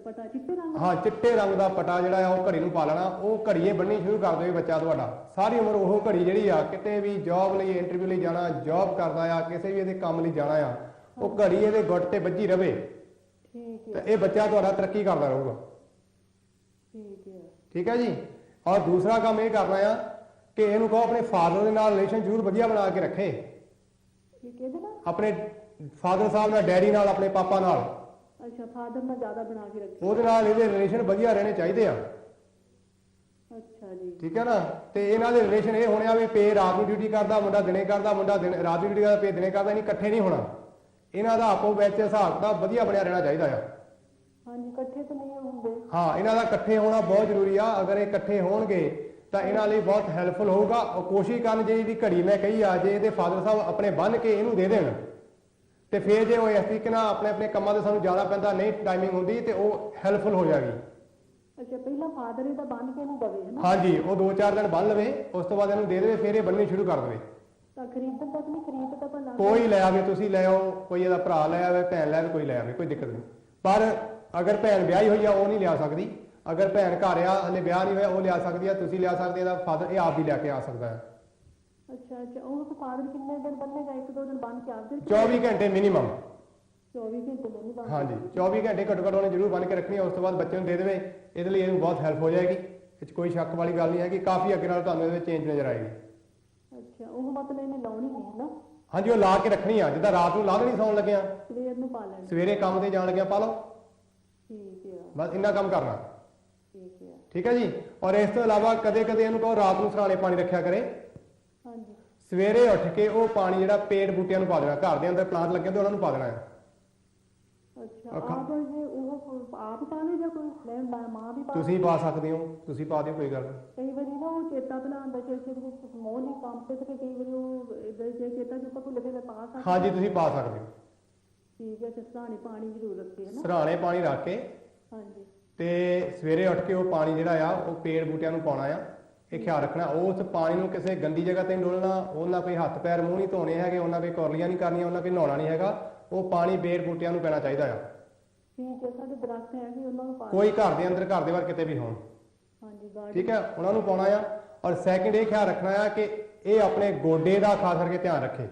ਪਟਾ ਚਿੱਟੇ ਰੰਗ। ਹਾਂ ਚਿੱਟੇ ਰੰਗ ਦਾ ਪਟਾ ਜਿਹੜਾ ਆ ਉਹ ਘੜੀ ਨੂੰ ਪਾ ਲੈਣਾ। ਉਹ ਘੜੀਏ ਬੰਨਣੀ ਸ਼ੁਰੂ ਕਰ ਦੇਵੇ ਬੱਚਾ ਤੁਹਾਡਾ। ਸਾਰੀ ਉਮਰ ਉਹ ਘੜੀ ਜਿਹੜੀ ਆ ਕਿਤੇ ਵੀ ਜੌਬ ਲਈ ਇੰਟਰਵਿਊ ਲਈ ਜਾਣਾ, ਜੌਬ ਕਰਦਾ ਆ, ਕਿਸੇ ਵੀ ਇਹਦੇ ਕੰਮ ਲਈ ਜਾਣਾ ਆ, ਉਹ ਘੜੀ ਇਹਦੇ ਗੁੱਟ ਤੇ ਵੱਜੀ ਰਵੇ। ਠੀਕ ਤੇ ਹੈ ਇਹ ਬੱਚਾ ਤੁਹਾਡਾ ਤਰੱਕੀ ਕਰਦਾ ਰਹੂਗਾ। ਠੀਕ ਹੈ। ਠੀਕ ਹੈ ਜੀ। ਔਰ ਦੂਸਰਾ ਕੰਮ ਇਹ ਕਰਨਾ ਆ ਕਿ ਇਹਨੂੰ ਕਹੋ ਆਪਣੇ ਫਾਦਰ ਦੇ ਨਾਲ ਰਿਲੇਸ਼ਨ ਜ਼ਰੂਰ ਵਧੀਆ ਬਣਾ ਕੇ ਰੱਖੇ। ਇਹ ਕਿਹਦੇ ਨਾਲ? ਆਪਣੇ ਫਾਦਰ ਸਾਹਿਬ ਨਾਲ, ਡੈਡੀ ਨਾਲ, ਆਪਣੇ ਪਾਪਾ ਨਾਲ। ਅੱਛਾ ਫਾਦਰ ਨਾਲ ਜ਼ਿਆਦਾ ਬਣਾ ਕੇ ਰੱਖੇ। ਉਹਦੇ ਨਾਲ ਇਹਦੇ ਰਿਲੇਸ਼ਨ ਵਧੀਆ ਰਹਿਣੇ ਚਾਹੀਦੇ ਆ। ਅੱਛਾ ਜੀ। ਠੀਕ ਹੈ ਨਾ। ਤੇ ਇਹਨਾਂ ਦੇ ਰਿਲੇਸ਼ਨ ਇਹ ਹੋਣੇ ਆ ਵੀ ਪੇ ਰਾਤ ਨੂੰ ਡਿਊਟੀ ਕਰਦਾ, ਮੁੰਡਾ ਦਿਨੇ ਕਰਦਾ, ਮੁੰਡਾ ਰਾਤ ਦੀ ਡਿਊਟੀ ਕਰਦਾ, ਪੇ ਦਿਨੇ ਕਰਦਾ, ਨਹੀਂ ਇਕੱਠੇ ਨਹੀਂ ਹੋਣਾ। ਇਹਨਾਂ ਦਾ ਆਪੋ ਵਿੱਚ ਹਿਸਾਬ ਦਾ ਵਧੀਆ ਬਣਿਆ ਰਹਿਣਾ ਚਾਹੀਦਾ ਆ। ਹਾਂਜੀ ਇਕੱਠੇ ਤਾਂ ਨਹੀਂ ਹੁੰਦੇ। ਹਾਂ ਇਹਨਾਂ ਦਾ ਇਕੱਠੇ ਹੋਣਾ ਬਹੁਤ ਜ਼ਰੂਰੀ ਆ। ਅਗਰ ਇਹ ਇਕੱਠੇ ਹੋਣਗੇ ਤਾਂ ਇਹਨਾਂ ਲਈ ਬਹੁਤ ਹੈਲਪਫੁਲ ਹੋਊਗਾ। ਉਹ ਕੋਸ਼ਿਸ਼ ਕਰਨ ਜੇ ਇਹਦੀ ਘੜੀ ਮੈਂ ਕਹੀ ਆ, ਜੇ ਇਹਦੇ ਫਾਦਰ ਸਾਹਿਬ ਆਪਣੇ ਬੰਨ੍ਹ ਕੇ ਇਹਨੂੰ ਦੇ ਦੇਣ ਤੇ ਫਿਰ ਜੇ ਉਹ ਇਸ ਤਰੀਕੇ ਨਾਲ ਆਪਣੇ ਆਪਣੇ ਕੰਮਾਂ ਤੇ ਸਾਨੂੰ ਜਾਣਾ ਪੈਂਦਾ, ਨਹੀਂ ਟਾਈਮਿੰਗ ਹੁੰਦੀ, ਤੇ ਉਹ ਹੈਲਪਫੁਲ ਹੋ ਜਾਏਗੀ। ਅੱਛਾ ਪਹਿਲਾਂ ਫਾਦਰ ਇਹਦਾ ਬੰਨ ਕੇ ਨਹੀਂ ਦਵੇ ਹੈ ਨਾ। ਹਾਂਜੀ ਉਹ 2-4 ਦਿਨ ਬੰਨ ਲਵੇ, ਉਸ ਤੋਂ ਬਾਅਦ ਇਹਨੂੰ ਦੇ ਦੇਵੇ, ਫਿਰ ਇਹ ਬੰਨਣੀ ਸ਼ੁਰੂ ਕਰ ਦੇਵੇ। ਤਾਂ ਖਰੀਦਣ ਤੱਕ ਨਹੀਂ, ਖਰੀਦ ਤਾਂ ਭਲਾ ਕੋਈ ਲੈ ਆਵੇ, ਤੁਸੀਂ ਲੈ ਆਓ, ਕੋਈ ਇਹਦਾ ਭਰਾ ਲੈ ਆਵੇ, ਭੈਣ ਲੈ ਆਵੇ, ਕੋਈ ਲੈ ਆਵੇ, ਕੋਈ ਦਿੱਕਤ ਨਹੀਂ। ਪਰ ਅਗਰ ਭੈਣ ਵਿਆਹੀ ਹੋਈ ਆ ਉਹ ਨਹੀਂ ਲਿਆ ਸਕਦੀ। ਅਗਰ ਭੈਣ ਘਰ ਆ ਹਲੇ ਵਿਆਹ ਨਹੀਂ ਹੋਇਆ ਉਹ ਲਿਆ ਸਕਦੀ ਆ, ਤੁਸੀਂ ਲਿਆ ਸਕਦੇ। ਇਹਦਾ ਫਾਦਰ ਇਹ ਆਪ ਵੀ ਲੈ ਕੇ ਆ ਸਕਦਾ ਹੈ। ਅੱਛਾ ਅੱਛਾ ਉਹ ਤਾਂ ਫਾਦਰ ਕਿੰਨੇ ਦਿਨ ਬੰਨੇਗਾ? 1-2 ਦਿਨ ਬੰਨ ਕੇ ਆਪ 24 ਘੰਟੇ ਮਿਨੀਮਮ। 24 ਘੰਟੇ ਨਹੀਂ ਬੰਨ। ਹਾਂਜੀ 24 ਘੰਟੇ ਘੱਟੋ ਘੱਟ ਉਹਨੇ ਜ਼ਰੂਰ ਬੰਨ ਕੇ ਰੱਖਣੀ ਹੈ। ਉਸ ਤੋਂ ਬਾਅਦ ਬੱਚੇ ਨੂੰ ਦੇ ਦੇਵੇ। ਇਹਦੇ ਲਈ ਇਹਨੂੰ ਬਹੁਤ ਹੈਲਪ ਹੋ ਜਾਏਗੀ। ਇਹ 'ਚ ਕੋਈ ਸ਼ੱਕ ਵਾਲੀ ਗੱਲ ਨਹੀਂ ਹੈ ਕਿ ਕਾਫੀ ਅੱਗੇ ਨਾਲ ਤੁਹਾਨੂੰ ਇਹਦੇ ਵਿੱਚ ਚੇਂਜ ਨਜ਼ਰ ਆਏਗੀ। ਅੱਛਾ ਉਹ ਮਤਲਬ ਇਹਨੇ ਲਾਉਣੀ ਨਹੀਂ ਹੈ ਨਾ। ਹਾਂਜੀ ਉਹ ਲਾ ਕੇ ਰੱਖਣੀ ਆ, ਜਿੱਦਾਂ ਰਾਤ ਨੂੰ ਲਾ ਦੇਣੀ ਸੌਣ ਲੱਗਿਆ, ਸਵੇਰ ਨੂੰ ਪਾ ਲੈਣੀ। ਸਵੇਰੇ ਕੰਮ ਤੇ ਜਾਣ ਲੱਗਿਆ ਪਾ ਲਓ। ਠੀਕ ਹੈ ਬਸ ਇੰਨਾ ਕੰਮ ਕਰਨਾ। ਠੀਕ ਹੈ। ਠੀਕ ਹੈ ਜੀ। ਔਰ ਇਸ ਤੋਂ ਇਲਾਵਾ ਕਦੇ ਕਦੇ ਇਹਨੂੰ ਕਹੋ ਰਾਤ ਨੂੰ ਸਰਾਣੇ ਪਾਣੀ ਰੱਖਿਆ ਕਰੇ। ਹਾਂਜੀ ਸਵੇਰੇ ਉੱਠ ਕੇ ਉਹ ਪਾਣੀ ਜਿਹੜਾ ਪੇੜ ਬੂਟਿਆਂ ਨੂੰ ਪਾ ਦੇਣਾ। ਘਰ ਦੇ ਅੰਦਰ ਪਲਾਂਟ ਲੱਗੇ ਤੇ ਉਹਨਾਂ ਨੂੰ ਪਾ ਦੇਣਾ ਹੈ। ਅੱਛਾ ਆਪ ਜੇ ਉਹ ਆਪ ਪਾਵੇ ਜਾਂ ਕੋਈ ਮਾਂ ਵੀ ਪਾ? ਤੁਸੀਂ ਪਾ ਸਕਦੇ ਹੋ, ਤੁਸੀਂ ਪਾ ਦਿਓ, ਕੋਈ ਗੱਲ ਨਹੀਂ। ਕਈ ਵਾਰੀ ਨਾ ਉਹ ਚੇਤਾ ਬਣਾਉਂਦਾ ਚੇਤੇ ਦੇ ਵਿੱਚ ਮੋਹ ਨਹੀਂ ਕੰਮ ਤੇ ਕਈ ਵਾਰੀ ਉਹ ਇਦਾਂ ਜੇ ਚੇਤਾ ਚੁੱਕਾ ਭੁੱਲ ਕੇ ਪਾ ਸਕਦਾ। ਹਾਂਜੀ ਤੁਸੀਂ ਪਾ ਸਕਦੇ ਹੋ। ਠੀਕ ਹੈ। ਤੇ ਸਰਾਣੇ ਪਾਣੀ ਜ਼ਰੂਰ ਰੱਖੇ ਹੈ ਨਾ। ਸਰਾਣੇ ਪਾਣੀ ਰੱਖ ਕੇ ਹਾਂਜੀ ਤੇ ਸਵੇਰੇ ਉੱਠ ਕੇ ਉਹ ਪਾਣੀ ਜਿਹੜਾ ਆ ਉਹ ਪੇੜ ਬੂਟਿਆਂ ਨੂੰ ਪਾਉਣਾ ਆ। ਇਹ ਖਿਆਲ ਰੱਖਣਾ ਉਸ ਪਾਣੀ ਨੂੰ ਕਿਸੇ ਗੰਦੀ ਜਗ੍ਹਾ ਤੇ ਨਹੀਂ ਡੋਲਣਾ। ਉਹਨਾਂ ਕੋਈ ਹੱਥ ਪੈਰ ਮੂੰਹ ਨਹੀਂ ਧੋਣੇ ਹੈਗੇ, ਉਹਨਾਂ ਕੋਈ ਕੁਰਲੀਆਂ ਨਹੀਂ ਕਰਨੀਆਂ, ਉਹਨਾਂ ਕੋਈ ਨਹਾਉਣਾ ਨਹੀਂ ਹੈਗਾ। ਉਹ ਪਾਣੀ ਪੇੜ ਬੂਟਿਆਂ ਨੂੰ ਪੈਣਾ ਚਾਹੀਦਾ ਆ। ਠੀਕ ਹੈ। ਸਾਡੇ ਦਰਖਤ ਹੈ ਕਿ ਉਹਨਾਂ ਨੂੰ ਪਾ ਕੋਈ ਘਰ ਦੇ ਅੰਦਰ, ਘਰ ਦੇ ਬਾਹਰ ਕਿਤੇ ਵੀ ਹੋਣ। ਹਾਂਜੀ ਗਾਰਡਨ। ਠੀਕ ਹੈ ਉਹਨਾਂ ਨੂੰ ਪਾਉਣਾ ਆ। ਔਰ ਸੈਕਿੰਡ ਇਹ ਖਿਆਲ ਰੱਖਣਾ ਆ ਕਿ ਇਹ ਆਪਣੇ ਗੋਡੇ ਦਾ ਖਾਸ ਕਰਕੇ ਧਿਆਨ ਰੱਖੇ।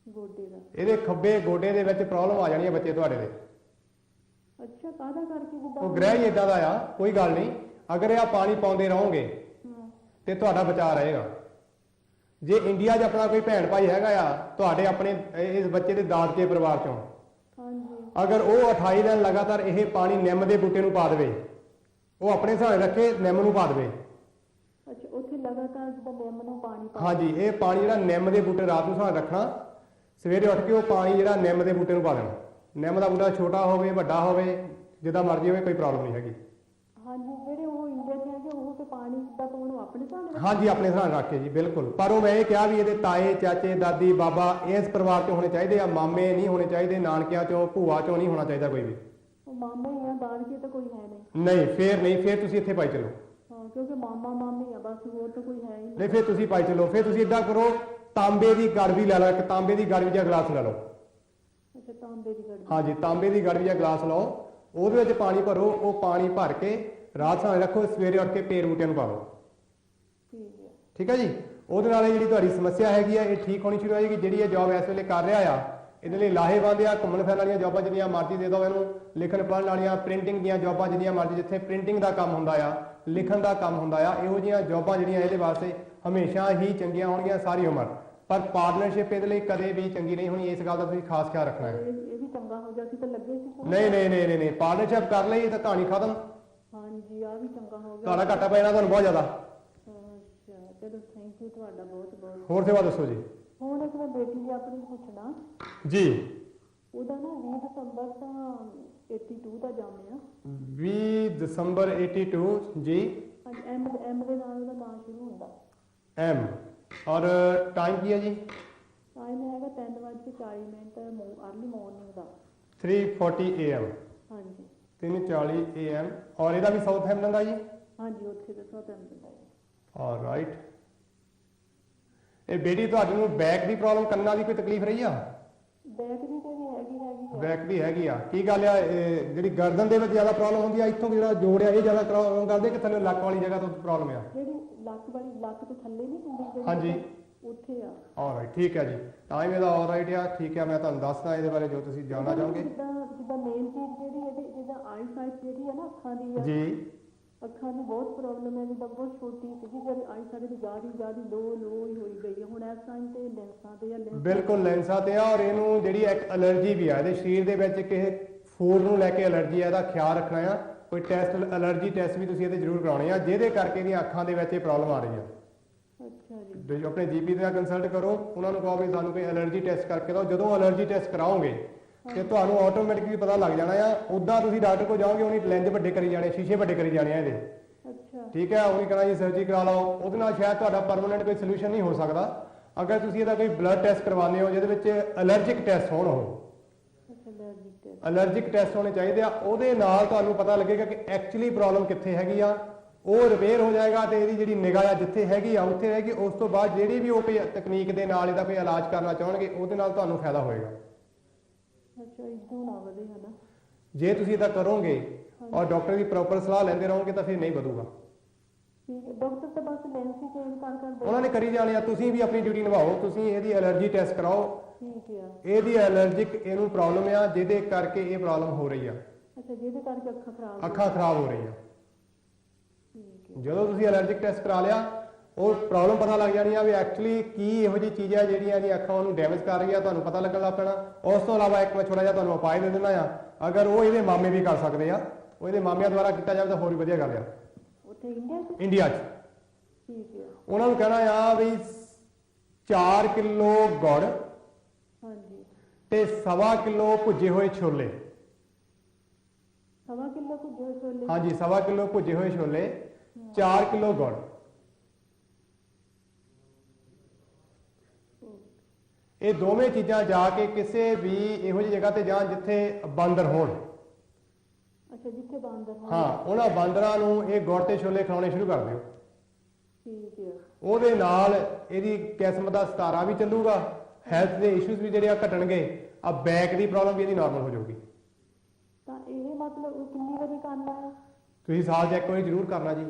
ਗੋਡੇ ਦਾ? ਇਹਦੇ ਖੱਬੇ ਗੋਡੇ ਦੇ ਵਿੱਚ ਪ੍ਰੋਬਲਮ ਆ ਜਾਣੀ ਹੈ ਬੱਚੇ ਤੁਹਾਡੇ ਦੇ। ਅੱਛਾ ਕਾਹਦਾ ਕਰਕੇ? ਜਿੱਦਾਂ ਉਹ ਗ੍ਰਹਿ ਹੀ ਇਦਾਂ ਦਾ ਆ, ਕੋਈ ਗੱਲ ਨਹੀਂ। ਅਗਰ ਇਹ ਆ ਪਾਣੀ ਪਾਉਂਦੇ ਰਹੋਗੇ ਤੇ ਤੁਹਾਡਾ ਬਚਾਅ ਰਹੇਗਾ। ਜੇ ਇੰਡੀਆ 'ਚ ਆਪਣਾ ਕੋਈ ਭੈਣ ਭਾਈ ਹੈਗਾ ਆ ਤੁਹਾਡੇ ਆਪਣੇ ਇਸ ਬੱਚੇ ਦੇ ਦਾਦਕੇ ਪਰਿਵਾਰ ਚੋਂ, ਹਾਂਜੀ ਅਗਰ ਉਹ 28 ਦਿਨ ਲਗਾਤਾਰ ਇਹ ਪਾਣੀ ਨਿੰਮ ਦੇ ਬੂਟੇ ਨੂੰ ਪਾ ਦੇਵੇ, ਉਹ ਆਪਣੇ ਹਿਸਾਬ ਰੱਖੇ ਨਿੰਮ ਨੂੰ ਪਾ ਦੇਵੇ। ਅੱਛਾ ਉੱਥੇ ਲਗਾਤਾਰ ਜਿੱਦਾਂ ਨਿੰਮ ਨੂੰ ਪਾਣੀ ਪਾ? ਹਾਂਜੀ ਇਹ ਪਾਣੀ ਜਿਹੜਾ ਨਿੰਮ ਦੇ ਬੂਟੇ ਰਾਤ ਨੂੰ ਹਿਸਾਬ ਰੱਖਣਾ, ਸਵੇਰੇ ਉੱਠ ਕੇ ਉਹ ਪਾਣੀ ਜਿਹੜਾ ਨਿੰਮ ਦੇ ਬੂਟੇ ਨੂੰ ਪਾ ਦੇਣਾ। ਨਿੰਮ ਦਾ ਬੂਟਾ ਛੋਟਾ ਹੋਵੇ ਵੱਡਾ ਹੋਵੇ ਜਿੱਦਾਂ ਮਰਜ਼ੀ ਹੋਵੇ, ਕੋਈ ਪ੍ਰੋਬਲਮ ਨਹੀਂ ਹੈਗੀ। ਹਾਂਜੀ ਜਿਹੜੇ ਉਹ ਇੰਡੀਆ 'ਚ ਹੈਗੇ ਉਹ ਤੇ ਪਾਣੀ ਜਿੱਦਾਂ ਤੋਂ ਉਹਨੂੰ ਆਪਣੇ ਹਿਸਾਬ ਨਾਲ? ਹਾਂਜੀ ਆਪਣੇ ਹਿਸਾਬ ਰੱਖ ਕੇ ਜੀ ਬਿਲਕੁਲ। ਪਰ ਉਹ ਮੈਂ ਇਹ ਕਿਹਾ ਵੀ ਇਹਦੇ ਤਾਏ ਚਾਚੇ ਦਾਦੀ ਬਾਬਾ ਇਸ ਪਰਿਵਾਰ 'ਚ ਹੋਣੇ ਚਾਹੀਦੇ ਆ, ਮਾਮੇ ਨਹੀਂ ਹੋਣੇ ਚਾਹੀਦੇ, ਨਾਨਕਿਆਂ 'ਚੋਂ ਭੂਆ 'ਚੋਂ ਨਹੀਂ ਹੋਣਾ ਚਾਹੀਦਾ ਕੋਈ ਵੀ। ਉਹ ਮਾਮਾ ਹੀ ਆ, ਦਾਦਕੇ ਤਾਂ ਕੋਈ ਹੈ ਨਹੀਂ। ਨਹੀਂ ਫਿਰ ਤੁਸੀਂ ਇੱਥੇ ਪਾਈ ਚਲੋ। ਹਾਂ ਕਿਉਂਕਿ ਮਾਮਾ ਮਾਮੀ ਆ ਬਸ, ਹੋਰ ਤਾਂ ਕੋਈ ਹੈ ਹੀ ਨਹੀਂ ਫਿਰ ਤੁਸੀਂ ਪਾਈ ਚਲੋ। ਫਿਰ ਤੁਸੀਂ ਇਦਾਂ ਕਰੋ, ਤਾਂਬੇ ਦੀ ਗੜਵੀ ਲੈ ਲਓ, ਇੱਕ ਤਾਂਬੇ ਦੀ ਗੜਵੀ ਜਾਂ ਗਲਾਸ ਲੈ ਲਓ। ਅੱਛਾ ਤਾਂਬੇ ਦੀ ਗੜਵੀ। ਹਾਂਜੀ ਤਾਂਬੇ ਦੀ ਗੜਵੀ ਜਾਂ ਗਲਾਸ ਲਓ, ਉਹਦੇ ਵਿੱਚ ਪਾਣੀ ਭਰੋ। ਉਹ ਪਾਣੀ ਭਰ ਕੇ ਰਾਤ ਸਾਂ ਰੱਖੋ, ਸਵੇਰੇ ਉੱਠ ਕੇ ਪੇੜ ਬੂਟਿਆਂ ਨੂੰ ਪਾ ਲਓ। ਠੀਕ ਹੈ। ਠੀਕ ਹੈ ਜੀ। ਉਹਦੇ ਨਾਲ ਇਹ ਜਿਹੜੀ ਤੁਹਾਡੀ ਸਮੱਸਿਆ ਹੈਗੀ ਆ ਇਹ ਠੀਕ ਹੋਣੀ ਸ਼ੁਰੂ ਹੋ ਜਾਏਗੀ। ਜਿਹੜੀ ਇਹ ਜੌਬ ਇਸ ਵੇਲੇ ਕਰ ਰਿਹਾ ਆ ਇਹਦੇ ਲਈ ਲਾਹੇਵੰਦ ਆ। ਘੁੰਮਣ ਫਿਰਨ ਵਾਲੀਆਂ ਜੌਬਾਂ ਜਿੰਨੀਆਂ ਮਰਜ਼ੀ ਦੇ ਦਿਓ ਇਹਨੂੰ, ਲਿਖਣ ਪੜ੍ਹਨ ਵਾਲੀਆਂ, ਪ੍ਰਿੰਟਿੰਗ ਦੀਆਂ ਜੌਬਾਂ ਜਿੰਨੀਆਂ ਮਰਜ਼ੀ, ਜਿੱਥੇ ਪ੍ਰਿੰਟਿੰਗ ਦਾ ਕੰਮ ਹੁੰਦਾ ਆ, ਲਿਖਣ ਦਾ ਕੰਮ ਹੁੰਦਾ ਆ, ਇਹੋ ਜਿਹੀਆਂ ਜੌਬਾਂ ਜਿਹੜੀਆਂ ਇਹਦੇ ਵਾਸਤੇ ਹਮੇਸ਼ਾ ਹੀ ਚੰਗੀਆਂ ਹੋਣਗੀਆਂ ਸਾਰੀ ਉਮਰ। ਪਰ ਪਾਰਟਨਰਸ਼ਿਪ ਇਹਦੇ ਲਈ ਕਦੇ ਵੀ ਚੰਗੀ ਨਹੀਂ ਹੋਣੀ, ਇਸ ਗੱਲ ਦਾ ਤੁਸੀਂ ਖਾਸ ਖਿਆਲ ਰੱਖਣਾ ਹੈ। ਇਹ ਵੀ ਚੰਗਾ ਹੋ ਗਿਆ ਸੀ ਤਾਂ ਲੱਗੇ ਸੀ। ਨਹੀਂ ਪਾਰਟਨਰਸ਼ਿਪ ਕਰ ਲਈ ਤਾਂ ਕਹਾਣੀ ਖਤਮ। ਹਾਂਜੀ ਆ ਵੀ ਚੰਗਾ ਹੋ ਗਿਆ। ਤੁਹਾਡਾ ਘਾਟਾ ਪੈ ਜਾਣਾ ਤੁਹਾਨੂੰ ਬਹੁਤ ਜ਼ਿਆਦਾ। ਅੱਛਾ ਚਲੋ ਥੈਂਕ ਯੂ ਤੁਹਾਡਾ ਬਹੁਤ ਬਹੁਤ। ਹੋਰ ਸੇਵਾ ਦੱਸੋ ਜੀ। ਹੁਣ ਇੱਕ ਮੈਂ ਬੇਟੀ ਦੀ ਆਪਣੀ ਪੁੱਛਣਾ ਜੀ। ਉਹਦਾ ਨਾ 20 ਦਸੰਬਰ ਤਾਂ 82 ਦਾ ਜੰਮਿਆ। 20 ਦਸੰਬਰ 82 ਜੀ। ਹਾਂਜੀ ਐਮ ਦੇ ਨਾਲ ਉਹਦਾ ਨਾਮ ਸ਼ੁਰੂ ਹੁੰਦਾ। ਐਮ ਔਰ ਟਾਈਮ ਕੀ ਹੈ ਜੀ? ਟਾਈਮ ਹੈਗਾ 3:40 ਅਰਲੀ ਮਾਰਨਿੰਗ ਦਾ। 3:40 AM। ਹਾਂਜੀ 3:40 AM। ਔਰ ਇਹਦਾ ਵੀ ਸਾਊਥ ਹੈਮਪਟਨ ਦਾ ਜੀ? ਹਾਂਜੀ ਉੱਥੇ ਦੱਸੋ ਤੁਹਾਨੂੰ ਦਾ। ਆਲਰਾਈਟ। ਇਹ ਬੇਟੀ ਤੁਹਾਨੂੰ ਬੈਕ ਦੀ ਪ੍ਰੋਬਲਮ, ਕੰਨਾਂ ਦੀ ਕੋਈ ਤਕਲੀਫ ਰਹੀ ਆ? ਬੈਕ ਦੀ ਤੇ ਵੀ ਹੈਗੀ ਬੈਕ ਦੀ ਹੈਗੀ ਆ। ਕੀ ਗੱਲ ਆ, ਜਿਹੜੀ ਗਰਦਨ ਦੇ ਵਿੱਚ ਜ਼ਿਆਦਾ ਪ੍ਰੋਬਲਮ ਹੁੰਦੀ ਆ, ਇੱਥੋਂ ਜਿਹੜਾ ਜੋੜ ਆ ਇਹ ਜ਼ਿਆਦਾ ਪ੍ਰੋਬਲਮ ਕਰਦੇ ਕਿ ਥੱਲੇ ਲੱਕ ਵਾਲੀ ਜਗ੍ਹਾ ਤੋਂ ਪ੍ਰੋਬਲਮ ਆ? ਜਿਹੜੀ ਲੱਕ ਵਾਲੀ, ਲੱਕ ਤੋਂ ਥੱਲੇ ਨਹੀਂ ਹੁੰਦੀ ਜਿਹੜੀ, ਹਾਂਜੀ ਉੱਥੇ ਆ। ਆਲਰਾਈਟ ਠੀਕ ਹੈ ਜੀ। ਟਾਈਮ ਇਹਦਾ ਆਲਰਾਈਟ ਆ। ਠੀਕ ਹੈ, ਮੈਂ ਤੁਹਾਨੂੰ ਦੱਸਦਾ ਇਹਦੇ ਬਾਰੇ ਜੋ ਤੁਸੀਂ ਜਾਣਨਾ ਚਾਹੋਗੇ। ਜਿੱਦਾਂ ਮੇਨ ਚੀਜ਼ ਜਿਹੜੀ ਇਹਦੀ, ਜਿੱਦਾਂ ਆਈ ਸਾਈਟ ਜਿਹੜੀ ਹੈ ਨਾ ਅੱਖਾਂ ਦੀ ਆ, ਜੀ ਅੱਖਾਂ ਦੀ ਬਹੁਤ ਪ੍ਰੋਬਲਮ ਹੈ। ਜਿੱਦਾਂ ਬਹੁਤ ਛੋਟੀ ਸੀਗੀ, ਜਦ ਆਈ ਸਾਈਟ ਦੀ ਜ਼ਿਆਦਾ ਲੋ ਹੀ ਹੋਈ ਗਈ ਹੈ। ਹੁਣ ਇਸ ਟਾਈਮ ਤੇ ਲੈਂਸਾਂ ਤੇ ਜਾਂ ਬਿਲਕੁਲ ਲੈਂਸਾਂ ਤੇ ਆ। ਔਰ ਇਹਨੂੰ ਜਿਹੜੀ ਇੱਕ ਅਲਰਜੀ ਵੀ ਆ, ਇਹਦੇ ਸਰੀਰ ਦੇ ਵਿੱਚ ਕਿਸੇ ਫੂਡ ਨੂੰ ਲੈ ਕੇ ਅਲਰਜੀ ਆ, ਇਹਦਾ ਖਿਆਲ ਰੱਖਣਾ ਆ। ਕੋਈ ਟੈਸਟ, ਅਲਰਜੀ ਟੈਸਟ ਵੀ ਤੁਸੀਂ ਇਹਦੇ ਜ਼ਰੂਰ ਕਰਾਉਣੇ ਆ, ਜਿਹਦੇ ਕਰਕੇ ਇਹਦੀਆਂ ਅੱਖਾਂ ਦੇ ਵਿੱਚ ਇਹ ਪ੍ਰੋਬਲਮ ਆ ਰਹੀ ਆ। ਅੱਛਾ ਜੀ। ਆਪਣੇ ਜੀਪੀ ਦੇ ਨਾਲ ਕੰਸਲਟ ਕਰੋ, ਉਹਨਾਂ ਨੂੰ ਕਹੋ ਵੀ ਸਾਨੂੰ ਕੋਈ ਅਲਰਜੀ ਟੈਸਟ ਕਰਕੇ ਦਿਓ। ਜਦੋਂ ਅਲਰਜੀ ਟੈਸਟ ਕਰਾਓਗੇ ਤੇ ਤੁਹਾਨੂੰ ਆਟੋਮੈਟਿਕਲੀ ਪਤਾ ਲੱਗ ਜਾਣਾ ਆ। ਉੱਦਾਂ ਤੁਸੀਂ ਡਾਕਟਰ ਕੋਲ ਜਾਓਗੇ, ਉਹਨੇ ਲੈਂਜ ਵੱਡੇ ਕਰੀ ਜਾਣੇ, ਸ਼ੀਸ਼ੇ ਵੱਡੇ ਕਰੀ ਜਾਣੇ ਆ ਇਹਦੇ। ਅੱਛਾ ਠੀਕ ਹੈ, ਉਹਨੇ ਕਹਿਣਾ ਜੀ ਸਰਜਰੀ ਕਰਾ ਲਓ। ਉਹਦੇ ਨਾਲ ਸ਼ਾਇਦ ਤੁਹਾਡਾ ਪਰਮਾਨੈਂਟ ਕੋਈ ਸੋਲੂਸ਼ਨ ਨਹੀਂ ਹੋ ਸਕਦਾ। ਅਗਰ ਤੁਸੀਂ ਇਹਦਾ ਕੋਈ ਬਲੱਡ ਟੈਸਟ ਕਰਵਾਉਂਦੇ ਹੋ ਜਿਹਦੇ ਵਿੱਚ ਅਲਰਜਿਕ ਟੈਸਟ ਹੋਣ, ਉਹ ਅਲਰਜਿਕ ਟੈਸਟ ਹੋਣੇ ਚਾਹੀਦੇ ਆ। ਉਹਦੇ ਨਾਲ ਤੁਹਾਨੂੰ ਪਤਾ ਲੱਗੇਗਾ ਕਿ ਐਕਚੁਅਲੀ ਪ੍ਰੋਬਲਮ ਕਿੱਥੇ ਹੈਗੀ ਆ। ਉਹ ਰਿਪੇਅਰ ਹੋ ਜਾਏਗਾ ਤੇ ਇਹਦੀ ਜਿਹੜੀ ਨਿਗਾਹ ਆ ਜਿੱਥੇ ਹੈਗੀ ਆ ਉੱਥੇ ਰਹੇਗੀ। ਉਸ ਤੋਂ ਬਾਅਦ ਜਿਹੜੀ ਵੀ ਉਹ ਕੋਈ ਤਕਨੀਕ ਦੇ ਨਾਲ ਇਹਦਾ ਕੋਈ ਇਲਾਜ ਕਰਨਾ ਚਾਹਣਗੇ, ਉਹਦੇ ਨਾਲ ਤੁਹਾਨੂੰ ਫਾਇਦਾ ਹੋਏਗਾ। ਅੱਛਾ ਇਦੋਂ ਨਾ ਵਧੇ ਹਨਾ। ਜੇ ਤੁਸੀਂ ਇਹਦਾ ਕਰੋਗੇ ਔਰ ਡਾਕਟਰ ਦੀ ਪ੍ਰੋਪਰ ਸਲਾਹ ਲੈਂਦੇ ਰਹੋਗੇ ਤਾਂ ਫਿਰ ਨਹੀਂ ਵਧੂਗਾ। ਠੀਕ ਹੈ, ਡਾਕਟਰ ਤਾਂ ਬਸ ਲੈਂਸ ਹੀ ਚੇਂਜ ਕਰ ਉਹਨਾਂ ਨੇ ਕਰੀ ਜਾਣੇ ਆ। ਤੁਸੀਂ ਵੀ ਆਪਣੀ ਡਿਊਟੀ ਨਿਭਾਓ। ਤੁਸੀਂ ਇਹਦੀ ਅਲਰਜੀ ਟੈਸਟ ਕਰਾਓ। ਠੀਕ ਹੈ। ਇਹਦੀ ਅਲਰਜਿਕ ਇਹਨੂੰ ਪ੍ਰੋਬਲਮ ਆ, ਜਿਹਦੇ ਕਰਕੇ ਇਹ ਪ੍ਰੋਬਲਮ ਹੋ ਰਹੀ ਆ। ਅੱਛਾ ਜਿਹਦੇ ਕਰਕੇ ਅੱਖਾਂ ਖਰਾਬ ਹੋ ਰਹੀਆਂ। ਠੀਕ ਹੈ। ਜਦੋਂ ਤੁਸੀਂ ਅਲਰਜਿਕ ਟੈਸਟ ਕਰਾ ਲਿਆ, ਉਹ ਪ੍ਰੋਬਲਮ ਪਤਾ ਲੱਗ ਜਾਣੀ ਆ ਵੀ ਐਕਚੁਅਲੀ ਕੀ ਇਹੋ ਜਿਹੀ ਚੀਜ਼ ਆ ਜਿਹੜੀਆਂ ਇਹਦੀ ਅੱਖਾਂ ਨੂੰ ਡੈਮੇਜ ਕਰ ਰਹੀ ਆ, ਤੁਹਾਨੂੰ ਪਤਾ ਲੱਗਣ ਲੱਗ ਪੈਣਾ। ਉਸ ਤੋਂ ਇਲਾਵਾ ਇੱਕ ਮੈਂ ਛੋਟਾ ਜਿਹਾ ਤੁਹਾਨੂੰ ਉਪਾਅ ਦੇ ਦਿੰਦਾ ਆ। ਅਗਰ ਉਹ ਇਹਦੇ ਮਾਮੇ ਵੀ ਕਰ ਸਕਦੇ ਆ, ਉਹ ਇਹਦੇ ਮਾਮਿਆਂ ਦੁਆਰਾ ਕੀਤਾ ਜਾਵੇ ਤਾਂ ਹੋਰ ਵੀ ਵਧੀਆ ਗੱਲ ਆ। ਉੱਥੇ ਇੰਡੀਆ 'ਚ ਠੀਕ ਹੈ। ਉਹਨਾਂ ਨੂੰ ਕਹਿਣਾ ਆ ਵੀ 4 ਕਿਲੋ ਗੁੜ ਹਾਂਜੀ ਤੇ 1.25 ਕਿਲੋ ਭੁੱਜੇ ਹੋਏ ਛੋਲੇ। 1.25 ਕਿਲੋ ਭੁੱਜੇ ਹੋਏ ਛੋਲੇ। ਹਾਂਜੀ 1.25 ਕਿਲੋ ਭੁੱਜੇ ਹੋਏ ਛੋਲੇ, 4 ਕਿਲੋ ਗੁੜ। ਇਹ ਦੋਵੇਂ ਚੀਜ਼ਾਂ ਜਾ ਕੇ ਕਿਸੇ ਵੀ ਇਹੋ ਜਿਹੀ ਜਗ੍ਹਾ ਤੇ ਜਾਣ ਜਿੱਥੇ ਬਾਂਦਰ ਹੋਣ। ਅੱਛਾ ਜਿੱਥੇ ਬਾਂਦਰ ਹੋਣ। ਹਾਂ, ਉਹਨਾਂ ਬਾਂਦਰਾਂ ਨੂੰ ਇਹ ਗੁੜ ਤੇ ਛੋਲੇ ਖਿਲਾਉਣੇ ਸ਼ੁਰੂ ਕਰ ਦਿਓ। ਠੀਕ ਹੈ। ਉਹਦੇ ਨਾਲ ਇਹਦੀ ਕਿਸਮ ਦਾ ਸਤਾਰਾ ਵੀ ਚੱਲੂਗਾ, ਹੈਲਥ ਦੇ ਇਸ਼ੂਜ਼ ਵੀ ਜਿਹੜੇ ਆ ਘਟਣਗੇ, ਆ ਬੈਕ ਦੀ ਪ੍ਰੋਬਲਮ ਵੀ ਇਹਦੀ ਨਾਰਮਲ ਹੋ ਜਾਊਗੀ। ਤਾਂ ਇਹ ਮਤਲਬ ਕਿੰਨੀ ਵਾਰੀ ਕਰਨਾ ਹੈ? ਤੁਸੀਂ ਸਾਲ 'ਚ ਇੱਕ ਵਾਰੀ ਜ਼ਰੂਰ ਕਰਨਾ ਜੀ।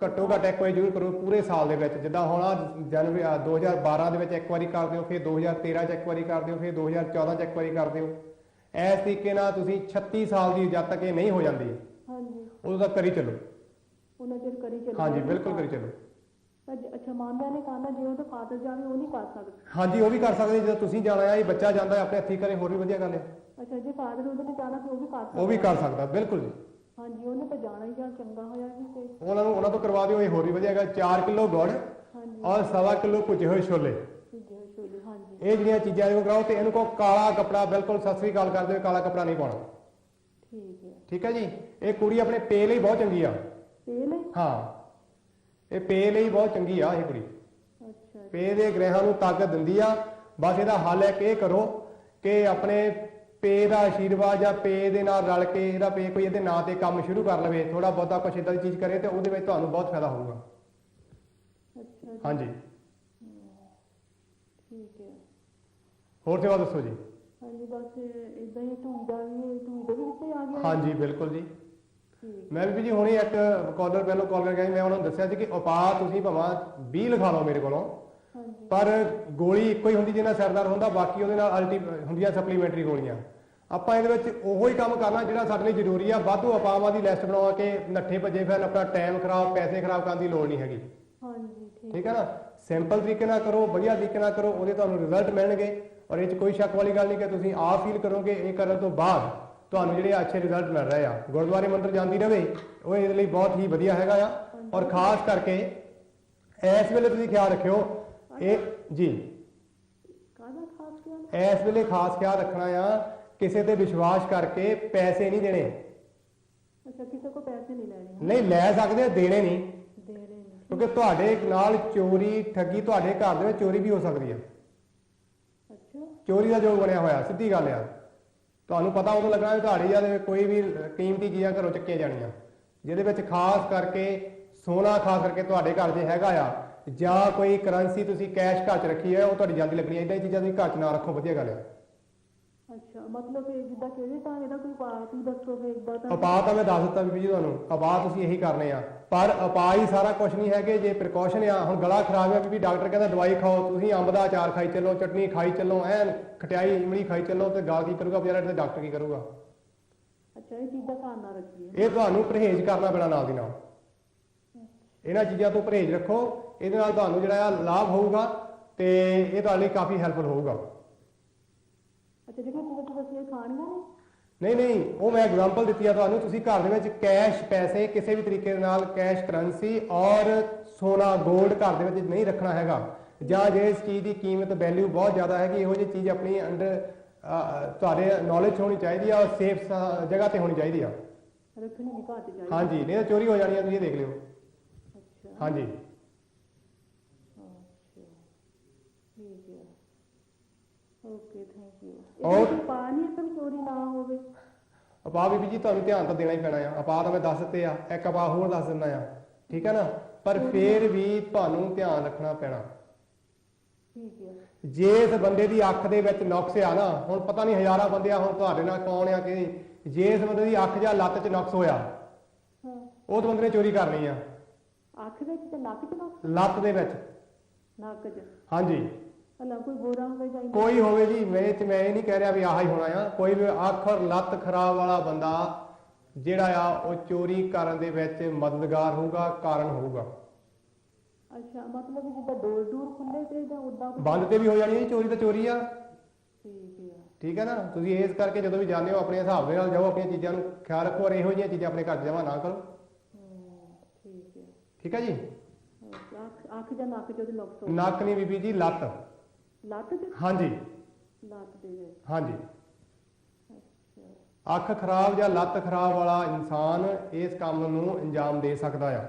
ਘੱਟੋ ਘੱਟ ਇੱਕ ਵਾਰੀ ਜ਼ਰੂਰ ਕਰੋ ਪੂਰੇ ਸਾਲ ਦੇ ਵਿੱਚ। ਜਿੱਦਾਂ ਹੁਣ ਜਨਵਰੀ 2012 ਦੇ ਵਿੱਚ ਇੱਕ ਵਾਰੀ ਕਰ ਦਿਓ, ਫਿਰ 2013 'ਚ ਇੱਕ ਵਾਰੀ ਕਰ ਦਿਓ, ਫਿਰ 2014 'ਚ ਇੱਕ ਵਾਰੀ ਕਰ ਦਿਓ। ਇਸ ਤਰੀਕੇ ਨਾਲ ਤੁਸੀਂ 36 ਸਾਲ ਦੀ ਜਦ ਤੱਕ ਇਹ ਨਹੀਂ ਹੋ ਜਾਂਦੀ, ਹਾਂਜੀ, ਉਦੋਂ ਤੱਕ ਕਰੀ ਚੱਲੋ। ਉਹਨਾਂ ਚਿਰ ਕਰੀ ਚੱਲੋ। ਹਾਂਜੀ ਬਿਲਕੁਲ ਕਰੀ ਚੱਲੋ। ਅੱਛਾ ਮਾਮਿਆਂ ਨੇ ਕਰਨਾ, ਜੇ ਉਹਦਾ ਫਾਦਰ ਜਾਵੇ ਉਹ ਨਹੀਂ ਕਰ ਸਕਦੇ? ਹਾਂਜੀ ਉਹ ਵੀ ਕਰ ਸਕਦੇ। ਜਦੋਂ ਤੁਸੀਂ ਜਾਣਾ ਆ, ਇਹ ਬੱਚਾ ਜਾਂਦਾ ਆਪਣੇ ਹੱਥੀਂ ਕਰੇ, ਹੋਰ ਵੀ ਵਧੀਆ ਗੱਲ ਹੈ। ਅੱਛਾ ਜੇ ਫਾਦਰ ਉਹਦੇ ਨੇ ਜਾਣਾ ਤਾਂ ਉਹ ਵੀ ਕਰ ਸਕਦਾ? ਉਹ ਵੀ ਕਰ ਸਕਦਾ, ਬਿਲਕੁਲ ਜੀ। ਹਾਂਜੀ ਉਹਨੇ ਤਾਂ ਜਾਣਾ ਹੀ, ਜਾਂ ਚੰਗਾ ਹੋਇਆ ਜੀ। ਤੇ ਉਹਨਾਂ ਤੋਂ ਕਰਵਾ ਦਿਓ, ਇਹ ਹੋਰ ਵੀ ਵਧੀਆ ਹੈਗਾ। 4 ਕਿਲੋ ਗੁੜ ਹਾਂਜੀ ਔਰ 1.25 ਕਿਲੋ ਭੁੱਜੇ ਹੋਏ ਛੋਲੇ, ਭੁੱਜੇ ਹੋਏ ਛੋਲੇ। ਹਾਂਜੀ ਇਹ ਜਿਹੜੀਆਂ ਚੀਜ਼ਾਂ ਇਹਨੂੰ ਕਰਾਓ। ਤੇ ਇਹਨੂੰ ਕਹੋ ਕਾਲਾ ਕੱਪੜਾ, ਬਿਲਕੁਲ ਸਤਿ ਸ੍ਰੀ ਅਕਾਲ ਕਰ ਦਿਓ, ਕਾਲਾ ਕੱਪੜਾ ਨਹੀਂ ਪਾਉਣਾ। ਠੀਕ ਹੈ। ਠੀਕ ਹੈ ਜੀ। ਇਹ ਕੁੜੀ ਆਪਣੇ ਪੇ ਲਈ ਬਹੁਤ ਚੰਗੀ ਆ। ਪੇ ਲਈ? ਹਾਂ, ਇਹ ਪੇ ਲਈ ਬਹੁਤ ਚੰਗੀ ਆ ਇਹ ਕੁੜੀ। ਅੱਛਾ ਪੇ ਦੇ ਗ੍ਰਹਿਾਂ ਨੂੰ ਤਾਕਤ ਦਿੰਦੀ ਆ। ਬਸ ਇਹਦਾ ਹੱਲ ਹੈ ਕਿ ਇਹ ਕਰੋ ਕਿ ਆਪਣੇ ਪੇ ਦਾ ਆਸ਼ੀਰਵਾਦ ਜਾਂ ਪੇ ਦੇ ਨਾਲ ਰਲ ਕੇ ਇਹਦਾ ਪੇ ਕੋਈ ਇਹਦੇ ਨਾਂ ਤੇ ਕੰਮ ਸ਼ੁਰੂ ਕਰ ਲਵੇ, ਥੋੜਾ ਬਹੁਤਾ ਕੁਛ ਇਦਾਂ ਦੀ ਚੀਜ਼ ਕਰੇ ਤੇ ਉਹਦੇ ਵਿੱਚ ਤੁਹਾਨੂੰ ਬਹੁਤ ਫਾਇਦਾ ਹੋਊਗਾ। ਅੱਛਾ ਜੀ। ਹਾਂਜੀ, ਠੀਕ ਹੈ। ਹੋਰ ਸੇਵਾ ਦੱਸੋ ਜੀ। ਹਾਂਜੀ ਬਸ ਇਦਾਂ ਹੀ ਢੂਈ ਦਾ ਵੀ ਵਿੱਚ ਹੀ ਆ ਗਿਆ। ਹਾਂਜੀ ਬਿਲਕੁਲ ਜੀ। ਠੀਕ। ਮੈਂ ਵੀ ਜੀ ਹੁਣੇ ਇੱਕ ਕਾਲਰ ਪਹਿਲਾਂ ਕਾਲ ਕਰਕੇ ਮੈਂ ਉਹਨਾਂ ਨੂੰ ਦੱਸਿਆ ਸੀ ਕਿ ਉਪਾਅ ਤੁਸੀਂ ਭਾਵੇਂ 20 ਲਿਖਾ ਲਓ ਮੇਰੇ ਕੋਲੋਂ, ਹਾਂਜੀ ਪਰ ਗੋਲੀ ਇੱਕੋ ਹੀ ਹੁੰਦੀ ਜਿਹਨਾਂ ਸਿਰ ਦਰਦ ਹੁੰਦਾ, ਬਾਕੀ ਉਹਦੇ ਨਾਲ ਹੁੰਦੀਆਂ ਸਪਲੀਮੈਂਟਰੀ ਗੋਲੀਆਂ। ਆਪਾਂ ਇਹਦੇ ਵਿੱਚ ਉਹੋ ਹੀ ਕੰਮ ਕਰਨਾ ਜਿਹੜਾ ਸਾਡੇ ਲਈ ਜ਼ਰੂਰੀ ਆ। ਵਾਧੂ ਉਪਾਵਾਂ ਦੀ ਲਿਸਟ ਬਣਾ ਕੇ ਨੱਠੇ ਭੱਜੇ ਫਿਰ ਆਪਣਾ ਟਾਈਮ ਖਰਾਬ, ਪੈਸੇ ਖਰਾਬ ਕਰਨ ਦੀ ਲੋੜ ਨਹੀਂ ਹੈਗੀ। ਹਾਂਜੀ ਠੀਕ ਹੈ ਨਾ। ਸਿੰਪਲ ਤਰੀਕੇ ਨਾਲ ਕਰੋ, ਵਧੀਆ ਤਰੀਕੇ ਨਾਲ ਕਰੋ, ਉਹਦੇ ਤੁਹਾਨੂੰ ਰਿਜ਼ਲਟ ਮਿਲਣਗੇ। ਔਰ ਇਹ 'ਚ ਕੋਈ ਸ਼ੱਕ ਵਾਲੀ ਗੱਲ ਨਹੀਂ ਕਿ ਤੁਸੀਂ ਆਪ ਫੀਲ ਕਰੋਗੇ ਇਹ ਕਰਨ ਤੋਂ ਬਾਅਦ ਤੁਹਾਨੂੰ ਜਿਹੜੇ ਅੱਛੇ ਰਿਜ਼ਲਟ ਮਿਲ ਰਹੇ ਆ। ਗੁਰਦੁਆਰੇ ਮੰਦਰ ਜਾਂਦੀ ਰਹੇ ਉਹ ਇਹਦੇ ਲਈ ਬਹੁਤ ਹੀ ਵਧੀਆ ਹੈਗਾ ਆ। ਔਰ ਖਾਸ ਕਰਕੇ ਇਸ ਵੇਲੇ ਤੁਸੀਂ ਖਿਆਲ ਰੱਖਿਓ ਇਹ ਜੀ, ਕਾਹਦਾ ਖਾਸ ਖਿਆਲ? ਇਸ ਵੇਲੇ ਖਾਸ ਖਿਆਲ ਰੱਖਣਾ ਆ, ਕਿਸੇ ਤੇ ਵਿਸ਼ਵਾਸ ਕਰਕੇ ਪੈਸੇ ਨਹੀਂ ਦੇਣੇ। ਅੱਛਾ, ਕਿਸੇ ਕੋ ਪੈਸੇ ਨਹੀਂ ਲੈਣੇ? ਨਹੀਂ, ਲੈ ਸਕਦੇ ਆ, ਦੇਣੇ ਨਹੀਂ। ਦੇਣੇ ਨਹੀਂ। ਕਿਉਂਕਿ ਤੁਹਾਡੇ ਨਾਲ ਚੋਰੀ ਠੱਗੀ, ਤੁਹਾਡੇ ਘਰ ਦੇ ਵਿੱਚ ਚੋਰੀ ਵੀ ਹੋ ਸਕਦੀ ਆ। ਅੱਛਾ, ਚੋਰੀ ਦਾ ਜੋਗ ਬਣਿਆ ਹੋਇਆ, ਸਿੱਧੀ ਗੱਲ ਆ। ਤੁਹਾਨੂੰ ਪਤਾ ਉਦੋਂ ਲੱਗਣਾ ਵੀ ਤੁਹਾਡੀ ਜਾਂ ਕੋਈ ਵੀ ਕੀਮਤੀ ਚੀਜ਼ਾਂ ਘਰੋਂ ਚੱਕੀਆਂ ਜਾਣੀਆਂ, ਜਿਹਦੇ ਵਿੱਚ ਖਾਸ ਕਰਕੇ ਸੋਨਾ ਖਾਸ ਕਰਕੇ ਤੁਹਾਡੇ ਘਰ 'ਚ ਹੈਗਾ ਆ, ਜਾਂ ਕੋਈ ਕਰੰਸੀ ਤੁਸੀਂ ਕੈਸ਼ ਘਰ 'ਚ ਰੱਖੀ ਹੈ, ਉਹ ਤੁਹਾਡੀ ਜਲਦੀ ਲੱਗਣੀ। ਇਦਾਂ ਹੀ ਚੀਜ਼ਾਂ ਤੁਸੀਂ ਘਰ 'ਚ ਨਾ ਰੱਖੋ, ਵਧੀਆ ਗੱਲ ਆ। ਅੱਛਾ, ਮਤਲਬ ਕਿ ਜਿੱਦਾਂ ਕਿਹੜੇ ਤਾਂ ਇਹਦਾ ਕੋਈ ਉਪਾਅ ਹੀ ਦੱਸੋ ਫਿਰ। ਇਦਾਂ ਤਾਂ ਉਪਾਅ ਤਾਂ ਮੈਂ ਦੱਸ ਦਿੱਤਾ ਬੀਬੀ ਜੀ ਤੁਹਾਨੂੰ, ਉਪਾਅ ਤੁਸੀਂ ਇਹੀ ਕਰਨੇ ਆ। ਪਰ ਉਪਾਅ ਹੀ ਸਾਰਾ ਕੁਝ ਨਹੀਂ ਹੈਗੇ, ਜੇ ਪ੍ਰੀਕਾਸ਼ਨ ਆ। ਹੁਣ ਗਲਾ ਖਰਾਬ ਹੈ ਬੀਬੀ, ਡਾਕਟਰ ਕਹਿੰਦਾ ਦਵਾਈ ਖਾਓ, ਤੁਸੀਂ ਅੰਬ ਦਾ ਅਚਾਰ ਖਾਈ ਚੱਲੋ, ਚਟਨੀ ਖਾਈ ਚੱਲੋ, ਐਨ ਖਟਿਆਈ ਇਮਲੀ ਖਾਈ ਚੱਲੋ, ਤੇ ਗਾਲ ਕੀ ਕਰੂਗਾ ਵਿਚਾਰਾ, ਤੇ ਡਾਕਟਰ ਕੀ ਕਰੂਗਾ? ਅੱਛਾ, ਇਹ ਚੀਜ਼ਾਂ ਧਿਆਨ ਨਾਲ ਰੱਖੀਏ। ਇਹ ਤੁਹਾਨੂੰ ਪਰਹੇਜ਼ ਕਰਨਾ ਪੈਣਾ ਨਾਲ ਦੀ ਨਾਲ। ਇਹਨਾਂ ਚੀਜ਼ਾਂ ਤੋਂ ਪਰਹੇਜ਼ ਰੱਖੋ, ਇਹਦੇ ਨਾਲ ਤੁਹਾਨੂੰ ਜਿਹੜਾ ਆ ਲਾਭ ਹੋਊਗਾ ਤੇ ਇਹ ਤੁਹਾਡੇ ਲਈ ਕਾਫੀ ਹੈਲਪਫੁਲ ਹੋਊਗਾ। ਅੱਛਾ, ਜਿਹੜੀਆਂ ਚੀਜ਼ਾਂ ਤੁਸੀਂ ਖਾਣੀਆਂ ਨੇ? ਨਹੀਂ ਨਹੀਂ, ਉਹ ਮੈਂ ਐਗਜ਼ਾਮਪਲ ਦਿੱਤੀ ਆ ਤੁਹਾਨੂੰ। ਤੁਸੀਂ ਘਰ ਦੇ ਵਿੱਚ ਕੈਸ਼ ਪੈਸੇ ਕਿਸੇ ਵੀ ਤਰੀਕੇ ਦੇ ਨਾਲ, ਕੈਸ਼ ਕਰੰਸੀ ਔਰ ਸੋਨਾ ਗੋਲਡ ਘਰ ਦੇ ਵਿੱਚ ਨਹੀਂ ਰੱਖਣਾ ਹੈਗਾ। ਜਾਂ ਜੇ ਇਸ ਚੀਜ਼ ਦੀ ਕੀਮਤ ਵੈਲਿਊ ਬਹੁਤ ਜ਼ਿਆਦਾ ਹੈਗੀ, ਇਹੋ ਜਿਹੀ ਚੀਜ਼ ਆਪਣੀ ਅੰਡਰ ਤੁਹਾਡੇ ਨੌਲੇਜ ਹੋਣੀ ਚਾਹੀਦੀ ਆ, ਔਰ ਸੇਫ ਜਗ੍ਹਾ ਤੇ ਹੋਣੀ ਚਾਹੀਦੀ ਆ। ਰੱਖਣੀ ਨਹੀਂ ਘਰ 'ਚ ਚਾਹੀਦੀ? ਹਾਂਜੀ, ਨਹੀਂ ਤਾਂ ਚੋਰੀ ਹੋ ਜਾਣੀ ਆ, ਤੁਸੀਂ ਇਹ ਦੇਖ ਲਿਓ। ਅੱਛਾ ਹਾਂਜੀ, ਅੱਛਾ, ਠੀਕ ਹੈ। Okay, thank you. ਔਰ ਇਹ ਉਪਾਅ ਨਹੀਂ ਹੈ, ਚੋਰੀ ਨਾ ਹੋਵੇ? ਉਪਾਅ ਬੀਬੀ ਜੀ ਤੁਹਾਨੂੰ ਧਿਆਨ ਤਾਂ ਦੇਣਾ ਹੀ ਪੈਣਾ ਆ। ਉਪਾਅ ਤਾਂ ਮੈਂ ਦੱਸ ਦਿੱਤੇ ਆ, ਇੱਕ ਉਪਾਅ ਹੋਰ ਦੱਸ ਦਿੰਦਾ ਆ, ਠੀਕ ਹੈ ਨਾ। ਪਰ ਫਿਰ ਵੀ ਤੁਹਾਨੂੰ ਧਿਆਨ ਰੱਖਣਾ ਪੈਣਾ। ਠੀਕ ਹੈ। ਜੇ ਇਸ ਬੰਦੇ ਦੀ ਅੱਖ ਦੇ ਵਿੱਚ ਨੁਕਸ ਆ ਨਾ, ਹੁਣ ਪਤਾ ਨਹੀਂ ਹਜ਼ਾਰਾਂ ਬੰਦੇ ਆ, ਹੁਣ ਤੁਹਾਡੇ ਨਾਲ ਕੌਣ ਆ ਕਿ ਜੇ ਇਸ ਬੰਦੇ ਦੀ ਅੱਖ ਜਾਂ ਲੱਤ 'ਚ ਨੁਕਸ ਹੋਇਆ, ਹਾਂ, ਉਹ ਬੰਦੇ ਨੇ ਚੋਰੀ ਕਰਨੀ ਆ। ਅੱਖ ਵਿੱਚ ਤੇ ਨੱਕ 'ਚ ਨੁਕਸ? ਲੱਤ ਦੇ ਵਿੱਚ। ਨੱਕ 'ਚ? ਹਾਂਜੀ, ਭਲਾ ਕੋਈ ਗੋਰਾ ਹੋਵੇ ਜਾਂ ਕੋਈ ਹੋਵੇ ਜੀ, ਮੈਂ ਇਹ ਨਹੀਂ ਕਹਿ ਰਿਹਾ ਵੀ ਆਹ ਹੀ ਹੋਣਾ ਆ। ਕੋਈ ਵੀ ਅੱਖ ਔਰ ਲੱਤ ਖਰਾਬ ਵਾਲਾ ਬੰਦਾ ਜਿਹੜਾ ਆ, ਉਹ ਚੋਰੀ ਕਰਨ ਦੇ ਵਿੱਚ ਮਦਦਗਾਰ ਹੋਊਗਾ, ਕਾਰਨ ਹੋਊਗਾ। ਅੱਛਾ, ਮਤਲਬ ਕਿ ਜਿੱਦਾਂ ਡੋਰ ਡੂਰ ਖੁੱਲੇ ਤੇ ਜਾਂ ਉਦਾਂ ਬੰਦ ਤੇ ਵੀ ਹੋ ਜਾਣੀ ਹੈ ਚੋਰੀ, ਤਾਂ ਚੋਰੀ ਆ। ਠੀਕ ਹੈ। ਠੀਕ ਹੈ ਨਾ। ਤੁਸੀਂ ਇਸ ਕਰਕੇ ਜਦੋਂ ਵੀ ਜਾਂਦੇ ਹੋ ਆਪਣੇ ਹਿਸਾਬ ਦੇ ਨਾਲ ਜਾਓ, ਆਪਣੀਆਂ ਚੀਜ਼ਾਂ ਨੂੰ ਖਿਆਲ ਰੱਖੋ, ਔਰ ਇਹੋ ਜਿਹੀਆਂ ਚੀਜ਼ਾਂ ਆਪਣੇ ਘਰ ਜਮ੍ਹਾਂ ਨਾ ਕਰੋ। ਠੀਕ ਹੈ। ਠੀਕ ਹੈ ਜੀ। ਅੱਖ ਜਾਂ ਨੱਕ 'ਚ ਉਹਦੇ ਨੁਕਸ ਹੋ? ਨੱਕ ਨਹੀਂ ਬੀਬੀ ਜੀ, ਲੱਤ। ਲੱਤ 'ਚ? ਹਾਂਜੀ ਲੱਤ ਦੇ ਵਿੱਚ? ਹਾਂਜੀ। ਅੱਛਾ, ਅੱਖ ਖਰਾਬ ਜਾਂ ਲੱਤ ਖਰਾਬ ਵਾਲਾ ਇਨਸਾਨ ਇਸ ਕੰਮ ਨੂੰ ਅੰਜਾਮ ਦੇ ਸਕਦਾ ਆ।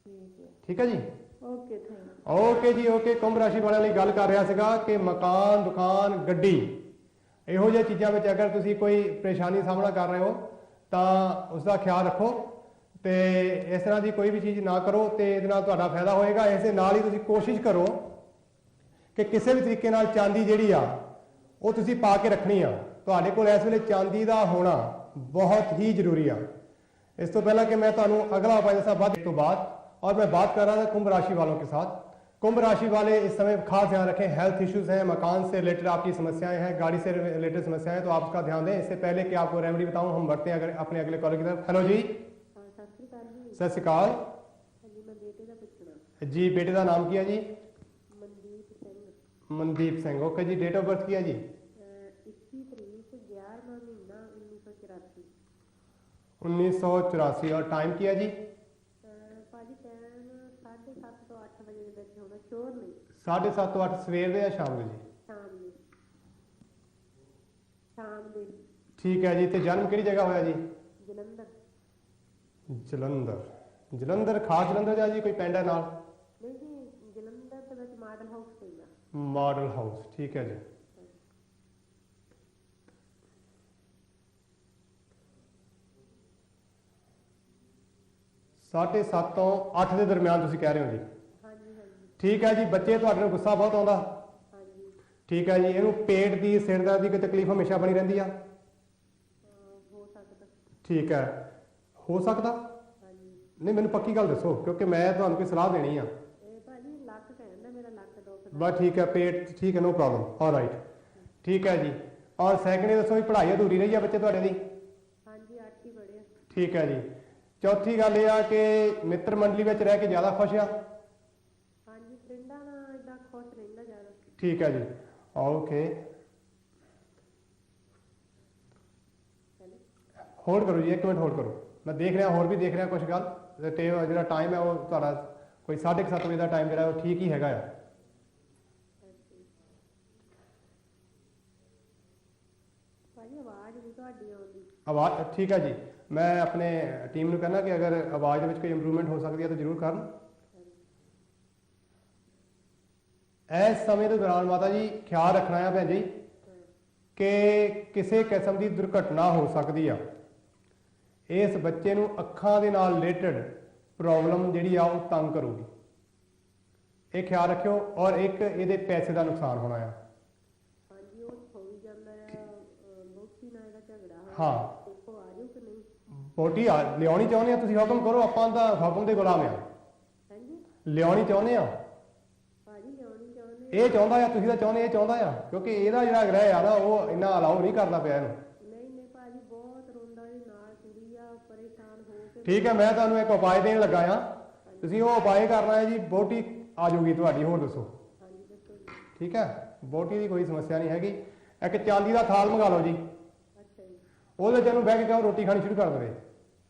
ਠੀਕ ਹੈ। ਠੀਕ ਹੈ ਜੀ। Okay, thank you. ਓਕੇ ਜੀ, ਓਕੇ। ਕੁੰਭ ਰਾਸ਼ੀ ਵਾਲਿਆਂ ਲਈ ਗੱਲ ਕਰ ਰਿਹਾ ਸੀਗਾ ਕਿ ਮਕਾਨ, ਦੁਕਾਨ, ਗੱਡੀ, ਇਹੋ ਜਿਹੀਆਂ ਚੀਜ਼ਾਂ ਵਿੱਚ ਅਗਰ ਤੁਸੀਂ ਕੋਈ ਪਰੇਸ਼ਾਨੀ ਦਾ ਸਾਹਮਣਾ ਕਰ ਰਹੇ ਹੋ ਤਾਂ ਉਸ ਦਾ ਖਿਆਲ ਰੱਖੋ ਤੇ ਇਸ ਤਰ੍ਹਾਂ ਦੀ ਕੋਈ ਵੀ ਚੀਜ਼ ਨਾ ਕਰੋ, ਤੇ ਇਹਦੇ ਨਾਲ ਤੁਹਾਡਾ ਫਾਇਦਾ ਹੋਏਗਾ। ਇਸ ਦੇ ਨਾਲ ਹੀ ਤੁਸੀਂ ਕੋਸ਼ਿਸ਼ ਕਰੋ ਕਿ ਕਿਸੇ ਵੀ ਤਰੀਕੇ ਨਾਲ ਚਾਂਦੀ ਜਿਹੜੀ ਆ ਉਹ ਤੁਸੀਂ ਪਾ ਕੇ ਰੱਖਣੀ ਆ। ਤੁਹਾਡੇ ਕੋਲ ਇਸ ਵੇਲੇ ਚਾਂਦੀ ਦਾ ਹੋਣਾ बहुत ही जरूरी है। इस तो पहला कि मैं तुहानू अगला उपाय दसा बाद तो बाद, और मैं बात कर रहा था कुंभ राशि वालों के साथ। कुंभ राशि वाले इस समय खास ध्यान रखें, हेल्थ इश्यूज हैं, मकान से रिलेटेड आपकी समस्याएं हैं, गाड़ी से रिलेटेड समस्याएं हैं, तो आप उसका ध्यान दें। इससे पहले कि आपको रेमेडी बताऊं, हम बढ़ते हैं अगर अपने अगले कॉलर की तरफ। हेलो जी, सत श्री अकाल जी। बेटे का नाम किया जी? मनदीप सिंह। ओके जी। डेट ऑफ बर्थ किया जी? 1984। और टाइम किया जी? 7:30 to 8 सवेर या शाम को जी? ठीक है जी। तो जन्म कि जगह होया जी? जलंधर। जलंधर खास जलंधर जा जी, कोई पिंड है नाल? Model house. ठीक है जी। 7:30 ਤੋਂ 8 ਦੇ ਦਰਮਿਆਨ ਤੁਸੀਂ ਕਹਿ ਰਹੇ ਹੋ ਜੀ। ਹਾਂਜੀ ਹਾਂਜੀ ਠੀਕ ਹੈ ਜੀ। ਬੱਚੇ ਤੁਹਾਡੇ ਨੂੰ ਗੁੱਸਾ ਬਹੁਤ ਆਉਂਦਾ? ਹਾਂਜੀ ਠੀਕ ਹੈ ਜੀ। ਇਹਨੂੰ ਪੇਟ ਦੀ, ਸਿਰ ਦਰਦ ਦੀ ਕੋਈ ਤਕਲੀਫ ਹਮੇਸ਼ਾ ਬਣੀ ਰਹਿੰਦੀ ਆ? ਹੋ ਸਕਦਾ। ਠੀਕ ਹੈ, ਹੋ ਸਕਦਾ। ਹਾਂਜੀ ਨਹੀਂ, ਮੈਨੂੰ ਪੱਕੀ ਗੱਲ ਦੱਸੋ, ਕਿਉਂਕਿ ਮੈਂ ਤੁਹਾਨੂੰ ਕੋਈ ਸਲਾਹ ਦੇਣੀ ਆ। ਇਹ ਭਾਜੀ ਲੱਕ ਕਹਿੰਦਾ, ਮੇਰਾ ਲੱਕ ਦੁਖਦਾ। ਬਸ ਠੀਕ ਹੈ, ਪੇਟ ਠੀਕ ਹੈ, ਨੋ ਪ੍ਰੋਬਲਮ, ਆਲਰਾਈਟ। ਠੀਕ ਹੈ ਜੀ। ਔਰ ਸੈਕਿੰਡ ਇਹ ਦੱਸੋ ਵੀ ਪੜ੍ਹਾਈ ਅਧੂਰੀ ਰਹੀ ਆ ਬੱਚੇ ਤੁਹਾਡੇ ਦੀ? ਹਾਂਜੀ 8 ਹੀ ਪੜ੍ਹਿਆ। ਠੀਕ ਹੈ ਜੀ। ਚੌਥੀ ਗੱਲ ਇਹ ਆ ਕਿ ਮਿੱਤਰ ਮੰਡਲੀ ਵਿੱਚ ਰਹਿ ਕੇ ਜ਼ਿਆਦਾ ਖੁਸ਼ ਆ? ਹਾਂਜੀ ਫਰੈਂਡਾਂ ਨਾਲ ਇਦਾਂ ਖੁਸ਼ ਰਹਿੰਦਾ ਜ਼ਿਆਦਾ। ਠੀਕ ਹੈ ਜੀ, ਓਕੇ। ਹੋਲਡ ਕਰੋ ਜੀ, 1 ਮਿੰਟ ਹੋਲਡ ਕਰੋ। ਮੈਂ ਦੇਖ ਰਿਹਾ, ਹੋਰ ਵੀ ਦੇਖ ਰਿਹਾ ਕੁਝ ਗੱਲ। ਜਿਹੜਾ ਟਾਈਮ ਹੈ ਉਹ ਤੁਹਾਡਾ ਕੋਈ 7:30 ਵਜੇ ਦਾ ਟਾਈਮ ਜਿਹੜਾ ਉਹ ਠੀਕ ਹੀ ਹੈਗਾ ਆ। ਭਾਜੀ ਆਵਾਜ਼ ਨਹੀਂ ਤੁਹਾਡੀ ਆਉਂਦੀ। ਆਵਾਜ਼ ਠੀਕ ਹੈ ਜੀ। ਮੈਂ ਆਪਣੇ ਟੀਮ ਨੂੰ ਕਹਿੰਦਾ ਕਿ ਅਗਰ ਆਵਾਜ਼ ਦੇ ਵਿੱਚ ਕੋਈ ਇੰਪਰੂਵਮੈਂਟ ਹੋ ਸਕਦੀ ਹੈ ਤਾਂ ਜ਼ਰੂਰ ਕਰਨ। ਇਸ ਸਮੇਂ ਦੇ ਦੌਰਾਨ ਮਾਤਾ ਜੀ ਖਿਆਲ ਰੱਖਣਾ ਹੈ ਭੈਣ ਜੀ ਕਿ ਕਿਸੇ ਕਿਸਮ ਦੀ ਦੁਰਘਟਨਾ ਹੋ ਸਕਦੀ ਆ। ਇਸ ਬੱਚੇ ਨੂੰ ਅੱਖਾਂ ਦੇ ਨਾਲ ਰਿਲੇਟਡ ਪ੍ਰੋਬਲਮ ਜਿਹੜੀ ਆ ਉਹ ਤੰਗ ਕਰੂਗੀ, ਇਹ ਖਿਆਲ ਰੱਖਿਓ। ਔਰ ਇੱਕ ਇਹਦੇ ਪੈਸੇ ਦਾ ਨੁਕਸਾਨ ਹੋਣਾ ਆ। ਹਾਂਜੀ ਉਹ ਹੋ ਵੀ ਜਾਂਦਾ ਆ, ਬਹੁਤੀ ਨਾਲ ਇਹਦਾ ਝਗੜਾ ਹੋਇਆ। ਹਾਂ। ਦੇਖੋ ਆ ਜਾਓ ਕਿ ਨਹੀਂ। ਬੋਟੀ ਆ ਲਿਆਉਣੀ ਚਾਹੁੰਦੇ ਆ ਤੁਸੀਂ, ਹੁਕਮ ਕਰੋ, ਆਪਾਂ ਤਾਂ ਹੁਕਮ ਦੇ ਗੁਲਾਮ ਆ। ਹਾਂਜੀ ਲਿਆਉਣੀ ਚਾਹੁੰਦੇ ਆ, ਭਾਜੀ ਲਿਆਉਣੀ ਚਾਹੁੰਦੇ। ਇਹ ਚਾਹੁੰਦਾ ਆ, ਤੁਸੀਂ ਤਾਂ ਚਾਹੁੰਦੇ, ਇਹ ਚਾਹੁੰਦਾ ਆ, ਕਿਉਂਕਿ ਇਹਦਾ ਜਿਹੜਾ ਗ੍ਰਹਿ ਆ ਨਾ ਉਹ ਇੰਨਾ ਅਲਾਉ ਨਹੀਂ ਕਰਦਾ ਪਿਆ ਇਹਨੂੰ। ਨਹੀਂ ਨਹੀਂ ਭਾਜੀ ਬਹੁਤ ਰੋਂਦਾ ਜੀ, ਨਾਲ ਕੁੜੀ ਆ, ਪਰੇਸ਼ਾਨ ਹੋ ਕੇ। ਠੀਕ ਹੈ, ਮੈਂ ਤੁਹਾਨੂੰ ਇੱਕ ਉਪਾਅ ਦੇਣ ਲੱਗਾ ਆ, ਤੁਸੀਂ ਉਹ ਉਪਾਅ ਕਰਨਾ ਹੈ ਜੀ। ਬੋਟੀ ਆ ਜਾਊਗੀ ਤੁਹਾਡੀ। ਹੋਰ ਦੱਸੋ? ਹਾਂਜੀ ਦੱਸੋ ਜੀ। ਠੀਕ ਹੈ, ਬੋਟੀ ਦੀ ਕੋਈ ਸਮੱਸਿਆ ਨਹੀਂ ਹੈਗੀ। ਇੱਕ ਚਾਂਦੀ ਦਾ ਥਾਲ ਮੰਗਾ ਲਓ ਜੀ, ਅੱਛਾ ਜੀ। ਉਹਦੇ ਚ ਇਹਨੂੰ ਬਹਿ ਕੇ ਕਹੋ ਰੋਟੀ ਖਾਣੀ ਸ਼ੁਰੂ ਕਰ ਦੇਵੇ।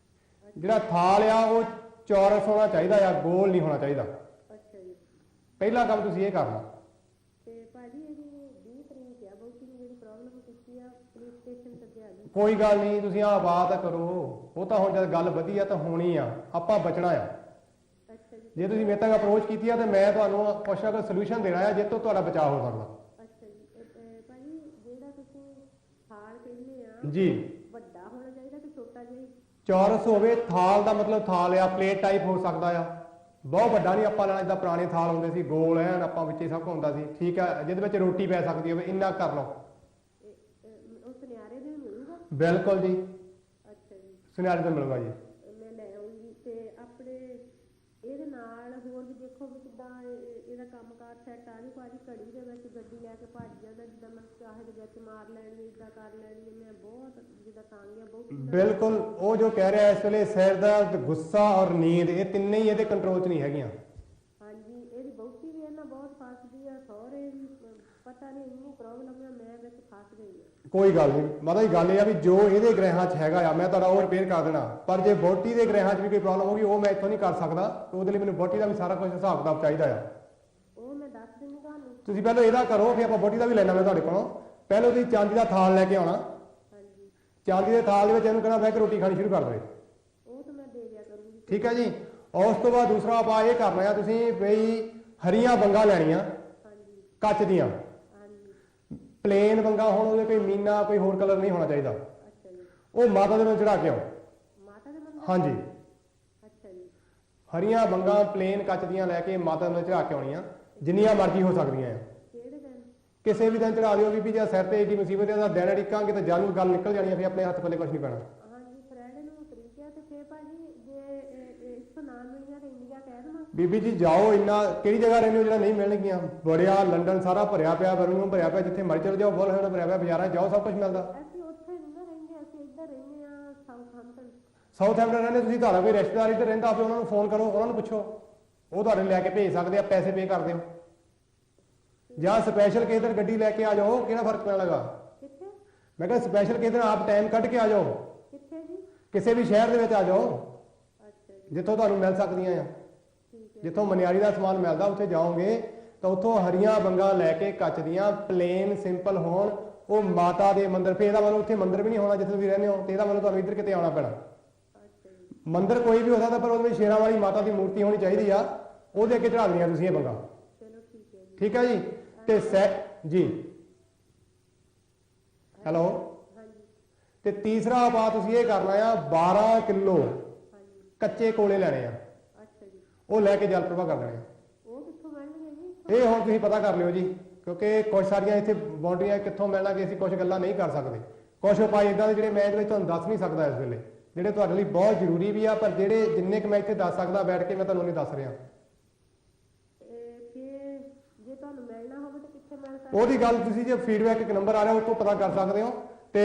ਜਿਹੜਾ ਥਾਲ ਆ ਉਹ ਚੌਰਸ ਹੋਣਾ ਚਾਹੀਦਾ ਆ, ਗੋਲ ਨਹੀਂ ਹੋਣਾ ਚਾਹੀਦਾ। ਅੱਛਾ ਜੀ। ਪਹਿਲਾ ਕੰਮ ਤੁਸੀਂ ਇਹ ਕਰਨਾ। ਤੇ ਭਾਜੀ ਇਹਦੀ 20 ਤਰੀਕ ਆ, ਬਹੁਤੀ ਨੂੰ ਜਿਹੜੀ ਪ੍ਰੋਬਲਮ ਕੀਤੀ ਆ, ਪੁਲਿਸ ਸਟੇਸ਼ਨ ਤੱਕ ਆ ਗਈ। ਕੋਈ ਗੱਲ ਨਹੀਂ, ਤੁਸੀਂ ਆਹ ਬਾਤ ਕਰੋ, ਉਹ ਤਾਂ ਹੁਣ ਜਦ ਗੱਲ ਵਧੀ ਆ ਤਾਂ ਹੋਣੀ ਆ, ਆਪਾਂ ਬਚਣਾ ਆ। ਅੱਛਾ ਜੀ। ਜੇ ਤੁਸੀਂ ਮੇਰੇ ਤੱਕ ਅਪਰੋਚ ਕੀਤੀ ਆ ਤੇ ਮੈਂ ਤੁਹਾਨੂੰ ਕੁਛ ਨਾ ਕੁਛ ਸੋਲੂਸ਼ਨ ਦੇਣਾ ਆ ਜਿਸ ਤੋਂ ਤੁਹਾਡਾ ਬਚਾਅ ਹੋ ਸਕਦਾ। ਅੱਛਾ ਜੀ। ਭਾਜੀ ਜਿਹੜਾ ਤੁਸੀਂ ਥਾਲ ਕਹਿੰਦੇ ਆ ਜੀ, ਵੱਡਾ ਹੋਣਾ ਚਾਹੀਦਾ ਕਿ ਛੋਟਾ ਜਿਹਾ? ਚੌਰਸ ਹੋਵੇ। ਥਾਲ ਦਾ ਮਤਲਬ ਥਾਲ ਆ, ਪਲੇਟ ਟਾਈਪ ਹੋ ਸਕਦਾ ਆ, ਬਹੁਤ ਵੱਡਾ ਨਹੀਂ ਆਪਾਂ ਲੈਣਾ। ਜਿੱਦਾਂ ਪੁਰਾਣੇ ਥਾਲ ਹੁੰਦੇ ਸੀ, ਗੋਲ ਐਨ ਆਪਾਂ ਵਿੱਚ ਹੀ ਸਭ ਕੁਝ ਹੁੰਦਾ ਸੀ। ਠੀਕ ਆ, ਜਿਹਦੇ ਵਿੱਚ ਰੋਟੀ ਪੈ ਸਕਦੀ ਹੋਵੇ, ਇੰਨਾ ਕਰ ਲਓ। ਉਹ ਸੁਨਿਆਰੇ ਦੇ ਮਿਲੂਗਾ? ਬਿਲਕੁਲ ਜੀ, ਅੱਛਾ ਜੀ। ਸੁਨਿਆਰੇ ਤੋਂ ਮਿਲੂਗਾ ਜੀ। ਮੈਂ ਲੈ ਆਉਂਗੀ। ਤੇ ਆਪਣੇ ਇਹਦੇ ਨਾਲ ਹੋਰ ਵੀ ਦੇਖੋ ਵੀ ਕਿੱਦਾਂ ਇਹਦਾ ਕੰਮਕਾਰ ਸੈੱਟ ਆ ਜੂ। ਭਾਜੀ ਘੜੀ ਦੇ ਵਿੱਚ ਗੱਡੀ ਲੈ ਕੇ ਭੱਜ ਜਾਂਦਾ, ਜਿੱਦਾਂ ਮੈਂ ਚਾਹੇ ਦੇ ਵਿੱਚ ਮਾਰ ਲੈਣੀ, ਇਦਾਂ ਕਰ ਲੈਣੀ। ਮੈਂ ਬਹੁਤ ਜਿੱਦਾਂ ਤੰਗ ਆ ਬਹੁਤ। ਬਿਲਕੁਲ, ਉਹ ਜੋ ਕਹਿ ਰਿਹਾ ਇਸ ਵੇਲੇ ਸਿਰ ਦਰਦ, ਗੁੱਸਾ ਔਰ ਨੀਂਦ, ਇਹ ਤਿੰਨੇ ਹੀ ਇਹਦੇ ਕੰਟਰੋਲ 'ਚ ਨਹੀਂ ਹੈਗੀਆਂ। ਹਾਂਜੀ ਇਹਦੀ ਬਹੁਤੀ ਵੀ ਇਹਨਾਂ ਬਹੁਤ ਫਸਦੀ ਆ, ਸਹੁਰੇ ਵੀ ਪਤਾ ਨਹੀਂ ਇੰਨੀ ਪ੍ਰੋਬਲਮ ਆ, ਮੈਂ ਵਿੱਚ ਫਸ ਗਈ ਆ। ਕੋਈ ਗੱਲ ਨਹੀਂ ਮਾਤਾ ਜੀ, ਗੱਲ ਇਹ ਆ ਵੀ ਜੋ ਇਹਦੇ ਗ੍ਰਹਿਾਂ 'ਚ ਹੈਗਾ ਆ ਮੈਂ ਤੁਹਾਡਾ ਉਹ ਰਿਪੇਅਰ ਕਰ ਦੇਣਾ। ਪਰ ਜੇ ਬੋਟੀ ਦੇ ਗ੍ਰਹਿਾਂ 'ਚ ਵੀ ਕੋਈ ਪ੍ਰੋਬਲਮ ਹੋਗੀ, ਉਹ ਮੈਂ ਇੱਥੋਂ ਨਹੀਂ ਕਰ ਸਕਦਾ। ਉਹਦੇ ਲਈ ਮੈਨੂੰ ਬੋਟੀ ਦਾ ਵੀ ਸਾਰਾ ਕੁਝ ਹਿਸਾਬ ਕਿਤਾਬ ਚਾਹੀਦਾ ਆ। ਉਹ ਮੈਂ ਦੱਸ ਦਿੰਦੀ ਤੁਹਾਨੂੰ। ਤੁਸੀਂ ਪਹਿਲਾਂ ਇਹਦਾ ਕਰੋ, ਫਿਰ ਆਪਾਂ ਬੋਟੀ ਦਾ ਵੀ ਲੈਣਾ ਮੈਂ ਤੁਹਾਡੇ ਕੋਲੋਂ। ਪਹਿਲਾਂ ਤੁਸੀਂ ਚਾਂਦੀ ਦਾ ਥਾਲ ਲੈ ਕੇ ਆਉਣਾ। ਹਾਂਜੀ ਚਾਂਦੀ ਦੇ ਥਾਲ ਦੇ ਵਿੱਚ ਇਹਨੂੰ ਕਹਿਣਾ ਬਹਿ ਕੇ ਰੋਟੀ ਖਾਣੀ ਸ਼ੁਰੂ ਕਰ ਦੇਵੇ। ਉਹ ਤਾਂ ਮੈਂ ਦੇ ਦਿਆ ਕਰੂੰਗੀ। ਠੀਕ ਹੈ ਜੀ। ਉਸ ਤੋਂ ਬਾਅਦ ਦੂਸਰਾ ਉਪਾਅ ਇਹ ਕਰਨਾ ਆ ਤੁਸੀਂ ਬਈ ਹਰੀਆਂ ਵੰਗਾਂ ਲੈਣੀਆਂ, ਹਾਂਜੀ ਕੱਚ ਦੀਆਂ। ਹਾਂਜੀ। ਪਲੇਨ ਵੰਗਾਂ ਹੋਣ, ਉਹਦੇ ਕੋਈ ਮੀਨਾ ਕੋਈ ਹੋਰ ਕਲਰ ਨਹੀਂ ਹੋਣਾ ਚਾਹੀਦਾ। ਅੱਛਾ ਜੀ। ਉਹ ਮਾਤਾ ਦੇ ਨਾਲ ਚੜਾ ਕੇ ਆਓ। ਮਾਤਾ ਦੇ ਮੰਦਰ? ਹਾਂਜੀ, ਅੱਛਾ ਜੀ। ਹਰੀਆਂ ਵੰਗਾਂ ਪਲੇਨ ਕੱਚ ਦੀਆਂ ਲੈ ਕੇ ਮਾਤਾ ਦੇ ਨਾਲ ਚੜਾ ਕੇ ਆਉਣੀਆਂ, ਜਿੰਨੀਆਂ ਮਰਜ਼ੀ ਹੋ ਸਕਦੀਆਂ ਆ। ਕਿਹੜੇ ਦਿਨ? ਕਿਸੇ ਵੀ ਦਿਨ ਚੜਾ ਦਿਓ ਬੀਬੀ। ਜੇ ਸਿਰ ਤੇ ਏਡੀ ਮੁਸੀਬਤ ਹੈ ਤਾਂ ਦਿਨ ਅੜਿਕਾਂਗੇ ਤਾਂ ਜਾਨੂ ਗੱਲ ਨਿਕਲ ਜਾਣੀ ਆ, ਫਿਰ ਆਪਣੇ ਹੱਥ ਪੱਲੇ ਕੁਝ ਨਹੀਂ ਪੈਣਾ। ਹਾਂਜੀ ਫਰੈਂਡ ਨੂੰ ਤਰੀਕ ਆ। ਤੇ ਫੇਰ ਭਾਜੀ ਜੇ ਇਸ ਤੋਂ ਨਾ ਮਿਲੀਆਂ ਤੇ ਇੰਡੀਆ ਕਹਿ ਦੇਵਾਂ? ਬੀਬੀ ਜੀ ਜਾਓ, ਇੰਨਾ ਕਿਹੜੀ ਜਗ੍ਹਾ ਰਹਿੰਦੇ ਹੋ ਜਿਹੜਾ ਨਹੀਂ ਮਿਲਣਗੀਆਂ? ਬੜਿਆ ਲੰਡਨ ਸਾਰਾ ਭਰਿਆ ਪਿਆ, ਬਰਮਿੰਘਮ ਭਰਿਆ ਪਿਆ, ਜਿੱਥੇ ਮਰਜ਼ੀ ਚਲੇ ਜਾਓ, ਬੁਲਹੈਂਡ ਭਰਿਆ ਪਿਆ, ਬਾਜ਼ਾਰਾਂ 'ਚ ਜਾਓ ਸਭ ਕੁਝ ਮਿਲਦਾ। ਅਸੀਂ ਉੱਥੇ ਨਹੀਂ ਨਾ ਰਹਿੰਦੇ, ਅਸੀਂ ਇੱਧਰ ਰਹਿੰਦੇ ਆ ਸਾਊਥਹੈਂਪਟਨ। ਸਾਊਥਹੈਂਪਟਨ ਰਹਿੰਦੇ ਤੁਸੀਂ, ਤੁਹਾਡਾ ਕੋਈ ਰਿਸ਼ਤੇਦਾਰ ਇੱਧਰ ਰਹਿੰਦਾ, ਆਪੇ ਉਹਨਾਂ ਨੂੰ ਫੋਨ ਕਰੋ, ਉਹਨਾਂ ਨੂੰ ਪੁੱਛੋ, ਉਹ ਤੁਹਾਡੇ ਲੈ ਕੇ ਭੇਜ ਸਕਦੇ ਆ, ਪੈਸੇ ਪੇ ਕਰ ਦਿਓ। ਜਾਂ ਸਪੈਸ਼ਲ ਕਿਸੇ ਦਿਨ ਗੱਡੀ ਲੈ ਕੇ ਆ ਜਾਓ, ਕਿਹੜਾ ਫਰਕ ਪੈਣ ਲੱਗਾ? ਕਿੱਥੇ? ਮੈਂ ਕਿਹਾ ਸਪੈਸ਼ਲ ਕਿਸੇ ਦਿਨ ਆਪ ਟਾਈਮ ਕੱਢ ਕੇ ਆ ਜਾਓ, ਕਿੱਥੇ ਜੀ? ਕਿਸੇ ਵੀ ਸ਼ਹਿਰ ਦੇ ਵਿੱਚ ਆ ਜਾਓ ਅੱਛਾ ਜੀ। ਜਿੱਥੋਂ ਤੁਹਾਨੂੰ ਮਿਲ ਸਕਦੀਆਂ ਆ। ਠੀਕ ਹੈ। ਜਿੱਥੋਂ ਮਨਿਆਰੀ ਦਾ ਸਮਾਨ ਮਿਲਦਾ ਉੱਥੇ ਜਾਓਗੇ ਤਾਂ ਉੱਥੋਂ ਹਰੀਆਂ ਵੰਗਾਂ ਲੈ ਕੇ ਕੱਚ ਦੀਆਂ, ਪਲੇਨ ਸਿੰਪਲ ਹੋਣ, ਉਹ ਮਾਤਾ ਦੇ ਮੰਦਿਰ। ਫਿਰ ਇਹਦਾ ਮਤਲਬ ਉੱਥੇ ਮੰਦਿਰ ਵੀ ਨਹੀਂ ਹੋਣਾ ਜਿੱਥੇ ਤੁਸੀਂ ਰਹਿੰਦੇ ਹੋ, ਤੇ ਇਹਦਾ ਮਤਲਬ ਤੁਹਾਨੂੰ ਇੱਧਰ ਕਿਤੇ ਆਉਣਾ ਪੈਣਾ। ਅੱਛਾ ਜੀ। ਮੰਦਿਰ ਕੋਈ ਵੀ ਹੋ ਸਕਦਾ, ਪਰ ਉਹਦੇ ਵਿੱਚ ਸ਼ੇਰਾਂ ਵਾਲੀ ਮਾਤਾ ਦੀ ਮੂਰਤੀ ਹੋਣੀ ਚਾਹੀਦੀ ਆ, ਉਹਦੇ ਅੱਗੇ ਚੜਾ ਦੇਣੀਆਂ ਤੁਸੀਂ ਇਹ ਵੰਗਾਂ। ਚਲੋ ਠੀਕ ਹੈ ਜੀ। ਠੀਕ ਹੈ ਜੀ। ਤੇ ਜੀ ਹੈਲੋ। ਹਾਂਜੀ। ਤੇ ਤੀਸਰਾ ਉਪਾਅ ਤੁਸੀਂ ਇਹ ਕਰਨਾ ਆ, 12 ਕਿਲੋ ਹਾਂਜੀ। ਕੱਚੇ ਕੋਲੇ ਲੈਣੇ ਆ, ਅੱਛਾ ਜੀ, ਉਹ ਲੈ ਕੇ ਜਲ ਪ੍ਰਵਾਹ ਕਰ ਦੇਣੇ ਆ। ਉਹ ਕਿੱਥੋਂ ਮਿਲਣਗੇ ਜੀ? ਇਹ ਹੁਣ ਤੁਸੀਂ ਪਤਾ ਕਰ ਲਿਓ ਜੀ, ਕਿਉਂਕਿ ਕੁਝ ਸਾਰੀਆਂ ਇੱਥੇ ਬਾਉਂਡਰੀਆਂ ਕਿੱਥੋਂ ਮਿਲਣਗੇ ਅਸੀਂ ਕੁਝ ਗੱਲਾਂ ਨਹੀਂ ਕਰ ਸਕਦੇ। ਕੁਝ ਉਪਾਅ ਇਦਾਂ ਦੇ ਜਿਹੜੇ ਮੈਂ ਇਹਦੇ ਵਿੱਚ ਤੁਹਾਨੂੰ ਦੱਸ ਨਹੀਂ ਸਕਦਾ ਇਸ ਵੇਲੇ, ਜਿਹੜੇ ਤੁਹਾਡੇ ਲਈ ਬਹੁਤ ਜ਼ਰੂਰੀ ਵੀ ਆ, ਪਰ ਜਿਹੜੇ ਜਿੰਨੇ ਕੁ ਮੈਂ ਇੱਥੇ ਦੱਸ ਸਕਦਾ ਬੈਠ ਕੇ ਮੈਂ ਤੁਹਾਨੂੰ ਨਹੀਂ ਦੱਸ ਰਿਹਾ। ਫਿਰ ਜੇ ਤੁਹਾਨੂੰ ਮਿਲਣਾ ਹੋਵੇ ਤਾਂ ਕਿੱਥੇ ਮਿਲ ਸਕਦਾ? ਉਹਦੀ ਗੱਲ ਤੁਸੀਂ ਜੇ ਫੀਡਬੈਕ ਇੱਕ ਨੰਬਰ ਆ ਰਿਹਾ ਉਹ ਤੋਂ ਪਤਾ ਕਰ ਸਕਦੇ ਹੋ। ਤੇ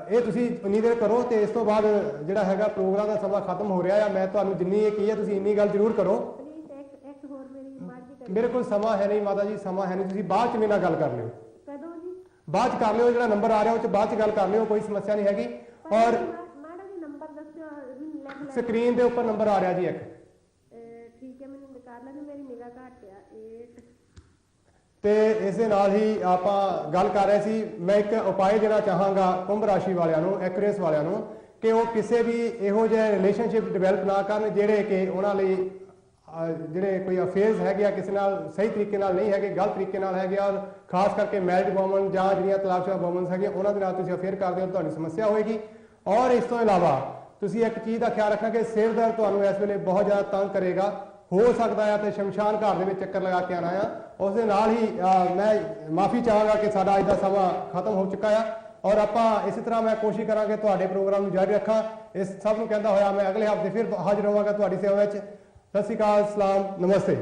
ਇਹ ਤੁਸੀਂ ਉਨੀ ਦੇਰ ਕਰੋ, ਤੇ ਇਸ ਤੋਂ ਬਾਅਦ ਜਿਹੜਾ ਹੈਗਾ ਪ੍ਰੋਗਰਾਮ ਦਾ ਸਮਾਂ ਖਤਮ ਹੋ ਰਿਹਾ ਆ। ਮੈਂ ਤੁਹਾਨੂੰ ਜਿੰਨੀ ਇਹ ਕੀ ਹੈ ਤੁਸੀਂ ਇੰਨੀ ਗੱਲ ਜ਼ਰੂਰ ਕਰੋ। ਪਲੀਜ਼ ਇੱਕ ਹੋਰ ਮੇਰੀ ਮਰਜ਼ੀ ਕਰੀ। ਮੇਰੇ ਕੋਲ ਸਮਾਂ ਹੈ ਨਹੀਂ ਮਾਤਾ ਜੀ, ਸਮਾਂ ਹੈ ਨਹੀਂ, ਤੁਸੀਂ ਬਾਅਦ ਚ ਮੇਰੇ ਨਾਲ ਗੱਲ ਕਰ ਲਿਓ। ਕਦੋਂ ਜੀ? ਬਾਅਦ ਚ ਕਰ ਲਿਓ, ਜਿਹੜਾ ਨੰਬਰ ਆ ਰਿਹਾ ਉਹ ਚ ਬਾਅਦ ਚ ਗੱਲ ਕਰ ਲਿਓ, ਕੋਈ ਸਮੱਸਿਆ ਨਹੀਂ ਹੈਗੀ। ਔਰ ਮੈਡਮ ਜੀ ਨੰਬਰ ਦੱਸਿਓ, ਲਿਖ ਲੈ। ਸਕਰੀਨ ਦੇ ਉੱਪਰ ਨੰਬਰ ਆ ਰਿਹਾ ਜੀ ਇੱਕ। ਠੀਕ ਹੈ, ਮੈਨੂੰ ਨਿਕਾਲ ਲੈਣੀ, ਮੇਰੀ ਨਿਗਾਹ ਘੱਟ ਆ। 8 ਤੇ ਇਸ ਦੇ ਨਾਲ ਹੀ ਆਪਾਂ ਗੱਲ ਕਰ ਰਹੇ ਸੀ, ਮੈਂ ਇੱਕ ਉਪਾਅ ਦੇਣਾ ਚਾਹਾਂਗਾ ਕੁੰਭ ਰਾਸ਼ੀ ਵਾਲਿਆਂ ਨੂੰ, ਐਕੁਰੇਸ ਵਾਲਿਆਂ ਨੂੰ, ਕਿ ਉਹ ਕਿਸੇ ਵੀ ਇਹੋ ਜਿਹੇ ਰਿਲੇਸ਼ਨਸ਼ਿਪ ਡਿਵੈਲਪ ਨਾ ਕਰਨ ਜਿਹੜੇ ਕਿ ਉਹਨਾਂ ਲਈ ਜਿਹੜੇ ਕੋਈ ਅਫੇਅਰਸ ਹੈਗੇ ਆ ਕਿਸੇ ਨਾਲ ਸਹੀ ਤਰੀਕੇ ਨਾਲ ਨਹੀਂ ਹੈਗੇ, ਗਲਤ ਤਰੀਕੇ ਨਾਲ ਹੈਗੇ ਆ। ਔਰ ਖਾਸ ਕਰਕੇ ਮੈਰਿਡ ਵੂਮਨ ਜਾਂ ਜਿਹੜੀਆਂ ਤਲਾਕਸ਼ੁਦਾ ਵੂਮਨਸ ਹੈਗੀਆਂ ਉਹਨਾਂ ਦੇ ਨਾਲ ਤੁਸੀਂ ਅਫੇਅਰ ਕਰਦੇ ਹੋ, ਤੁਹਾਨੂੰ ਸਮੱਸਿਆ ਹੋਏਗੀ। ਔਰ ਇਸ ਤੋਂ ਇਲਾਵਾ ਤੁਸੀਂ ਇੱਕ ਚੀਜ਼ ਦਾ ਖਿਆਲ ਰੱਖਣਾ ਕਿ ਸਿਰ ਦਰਦ ਤੁਹਾਨੂੰ ਇਸ ਵੇਲੇ ਬਹੁਤ ਜ਼ਿਆਦਾ ਤੰਗ ਕਰੇਗਾ, ਹੋ ਸਕਦਾ ਹੈ ਤੇ ਸ਼ਮਸ਼ਾਨ ਘਾਟ ਦੇ ਵਿੱਚ ਚੱਕਰ ਲਗਾ ਕੇ ਆਣਾ ਆ। ਉਸ ਦੇ ਨਾਲ ਹੀ ਮੈਂ ਮਾਫੀ ਚਾਹਾਂਗਾ ਕਿ ਸਾਡਾ ਅੱਜ ਦਾ ਸਮਾਂ ਖਤਮ ਹੋ ਚੁੱਕਾ ਆ, ਔਰ ਆਪਾਂ ਇਸੇ ਤਰ੍ਹਾਂ ਮੈਂ ਕੋਸ਼ਿਸ਼ ਕਰਾਂਗੇ ਤੁਹਾਡੇ ਪ੍ਰੋਗਰਾਮ ਨੂੰ ਜਾਰੀ ਰੱਖਾਂ। ਇਸ ਸਭ ਨੂੰ ਕਹਿੰਦਾ ਹੋਇਆ ਮੈਂ ਅਗਲੇ ਹਫ਼ਤੇ ਫਿਰ ਹਾਜ਼ਰ ਹੋਵਾਂਗਾ ਤੁਹਾਡੀ ਸੇਵਾ ਵਿੱਚ। ਸਤਿ ਸ਼੍ਰੀ ਅਕਾਲ, ਸਲਾਮ, ਨਮਸਤੇ।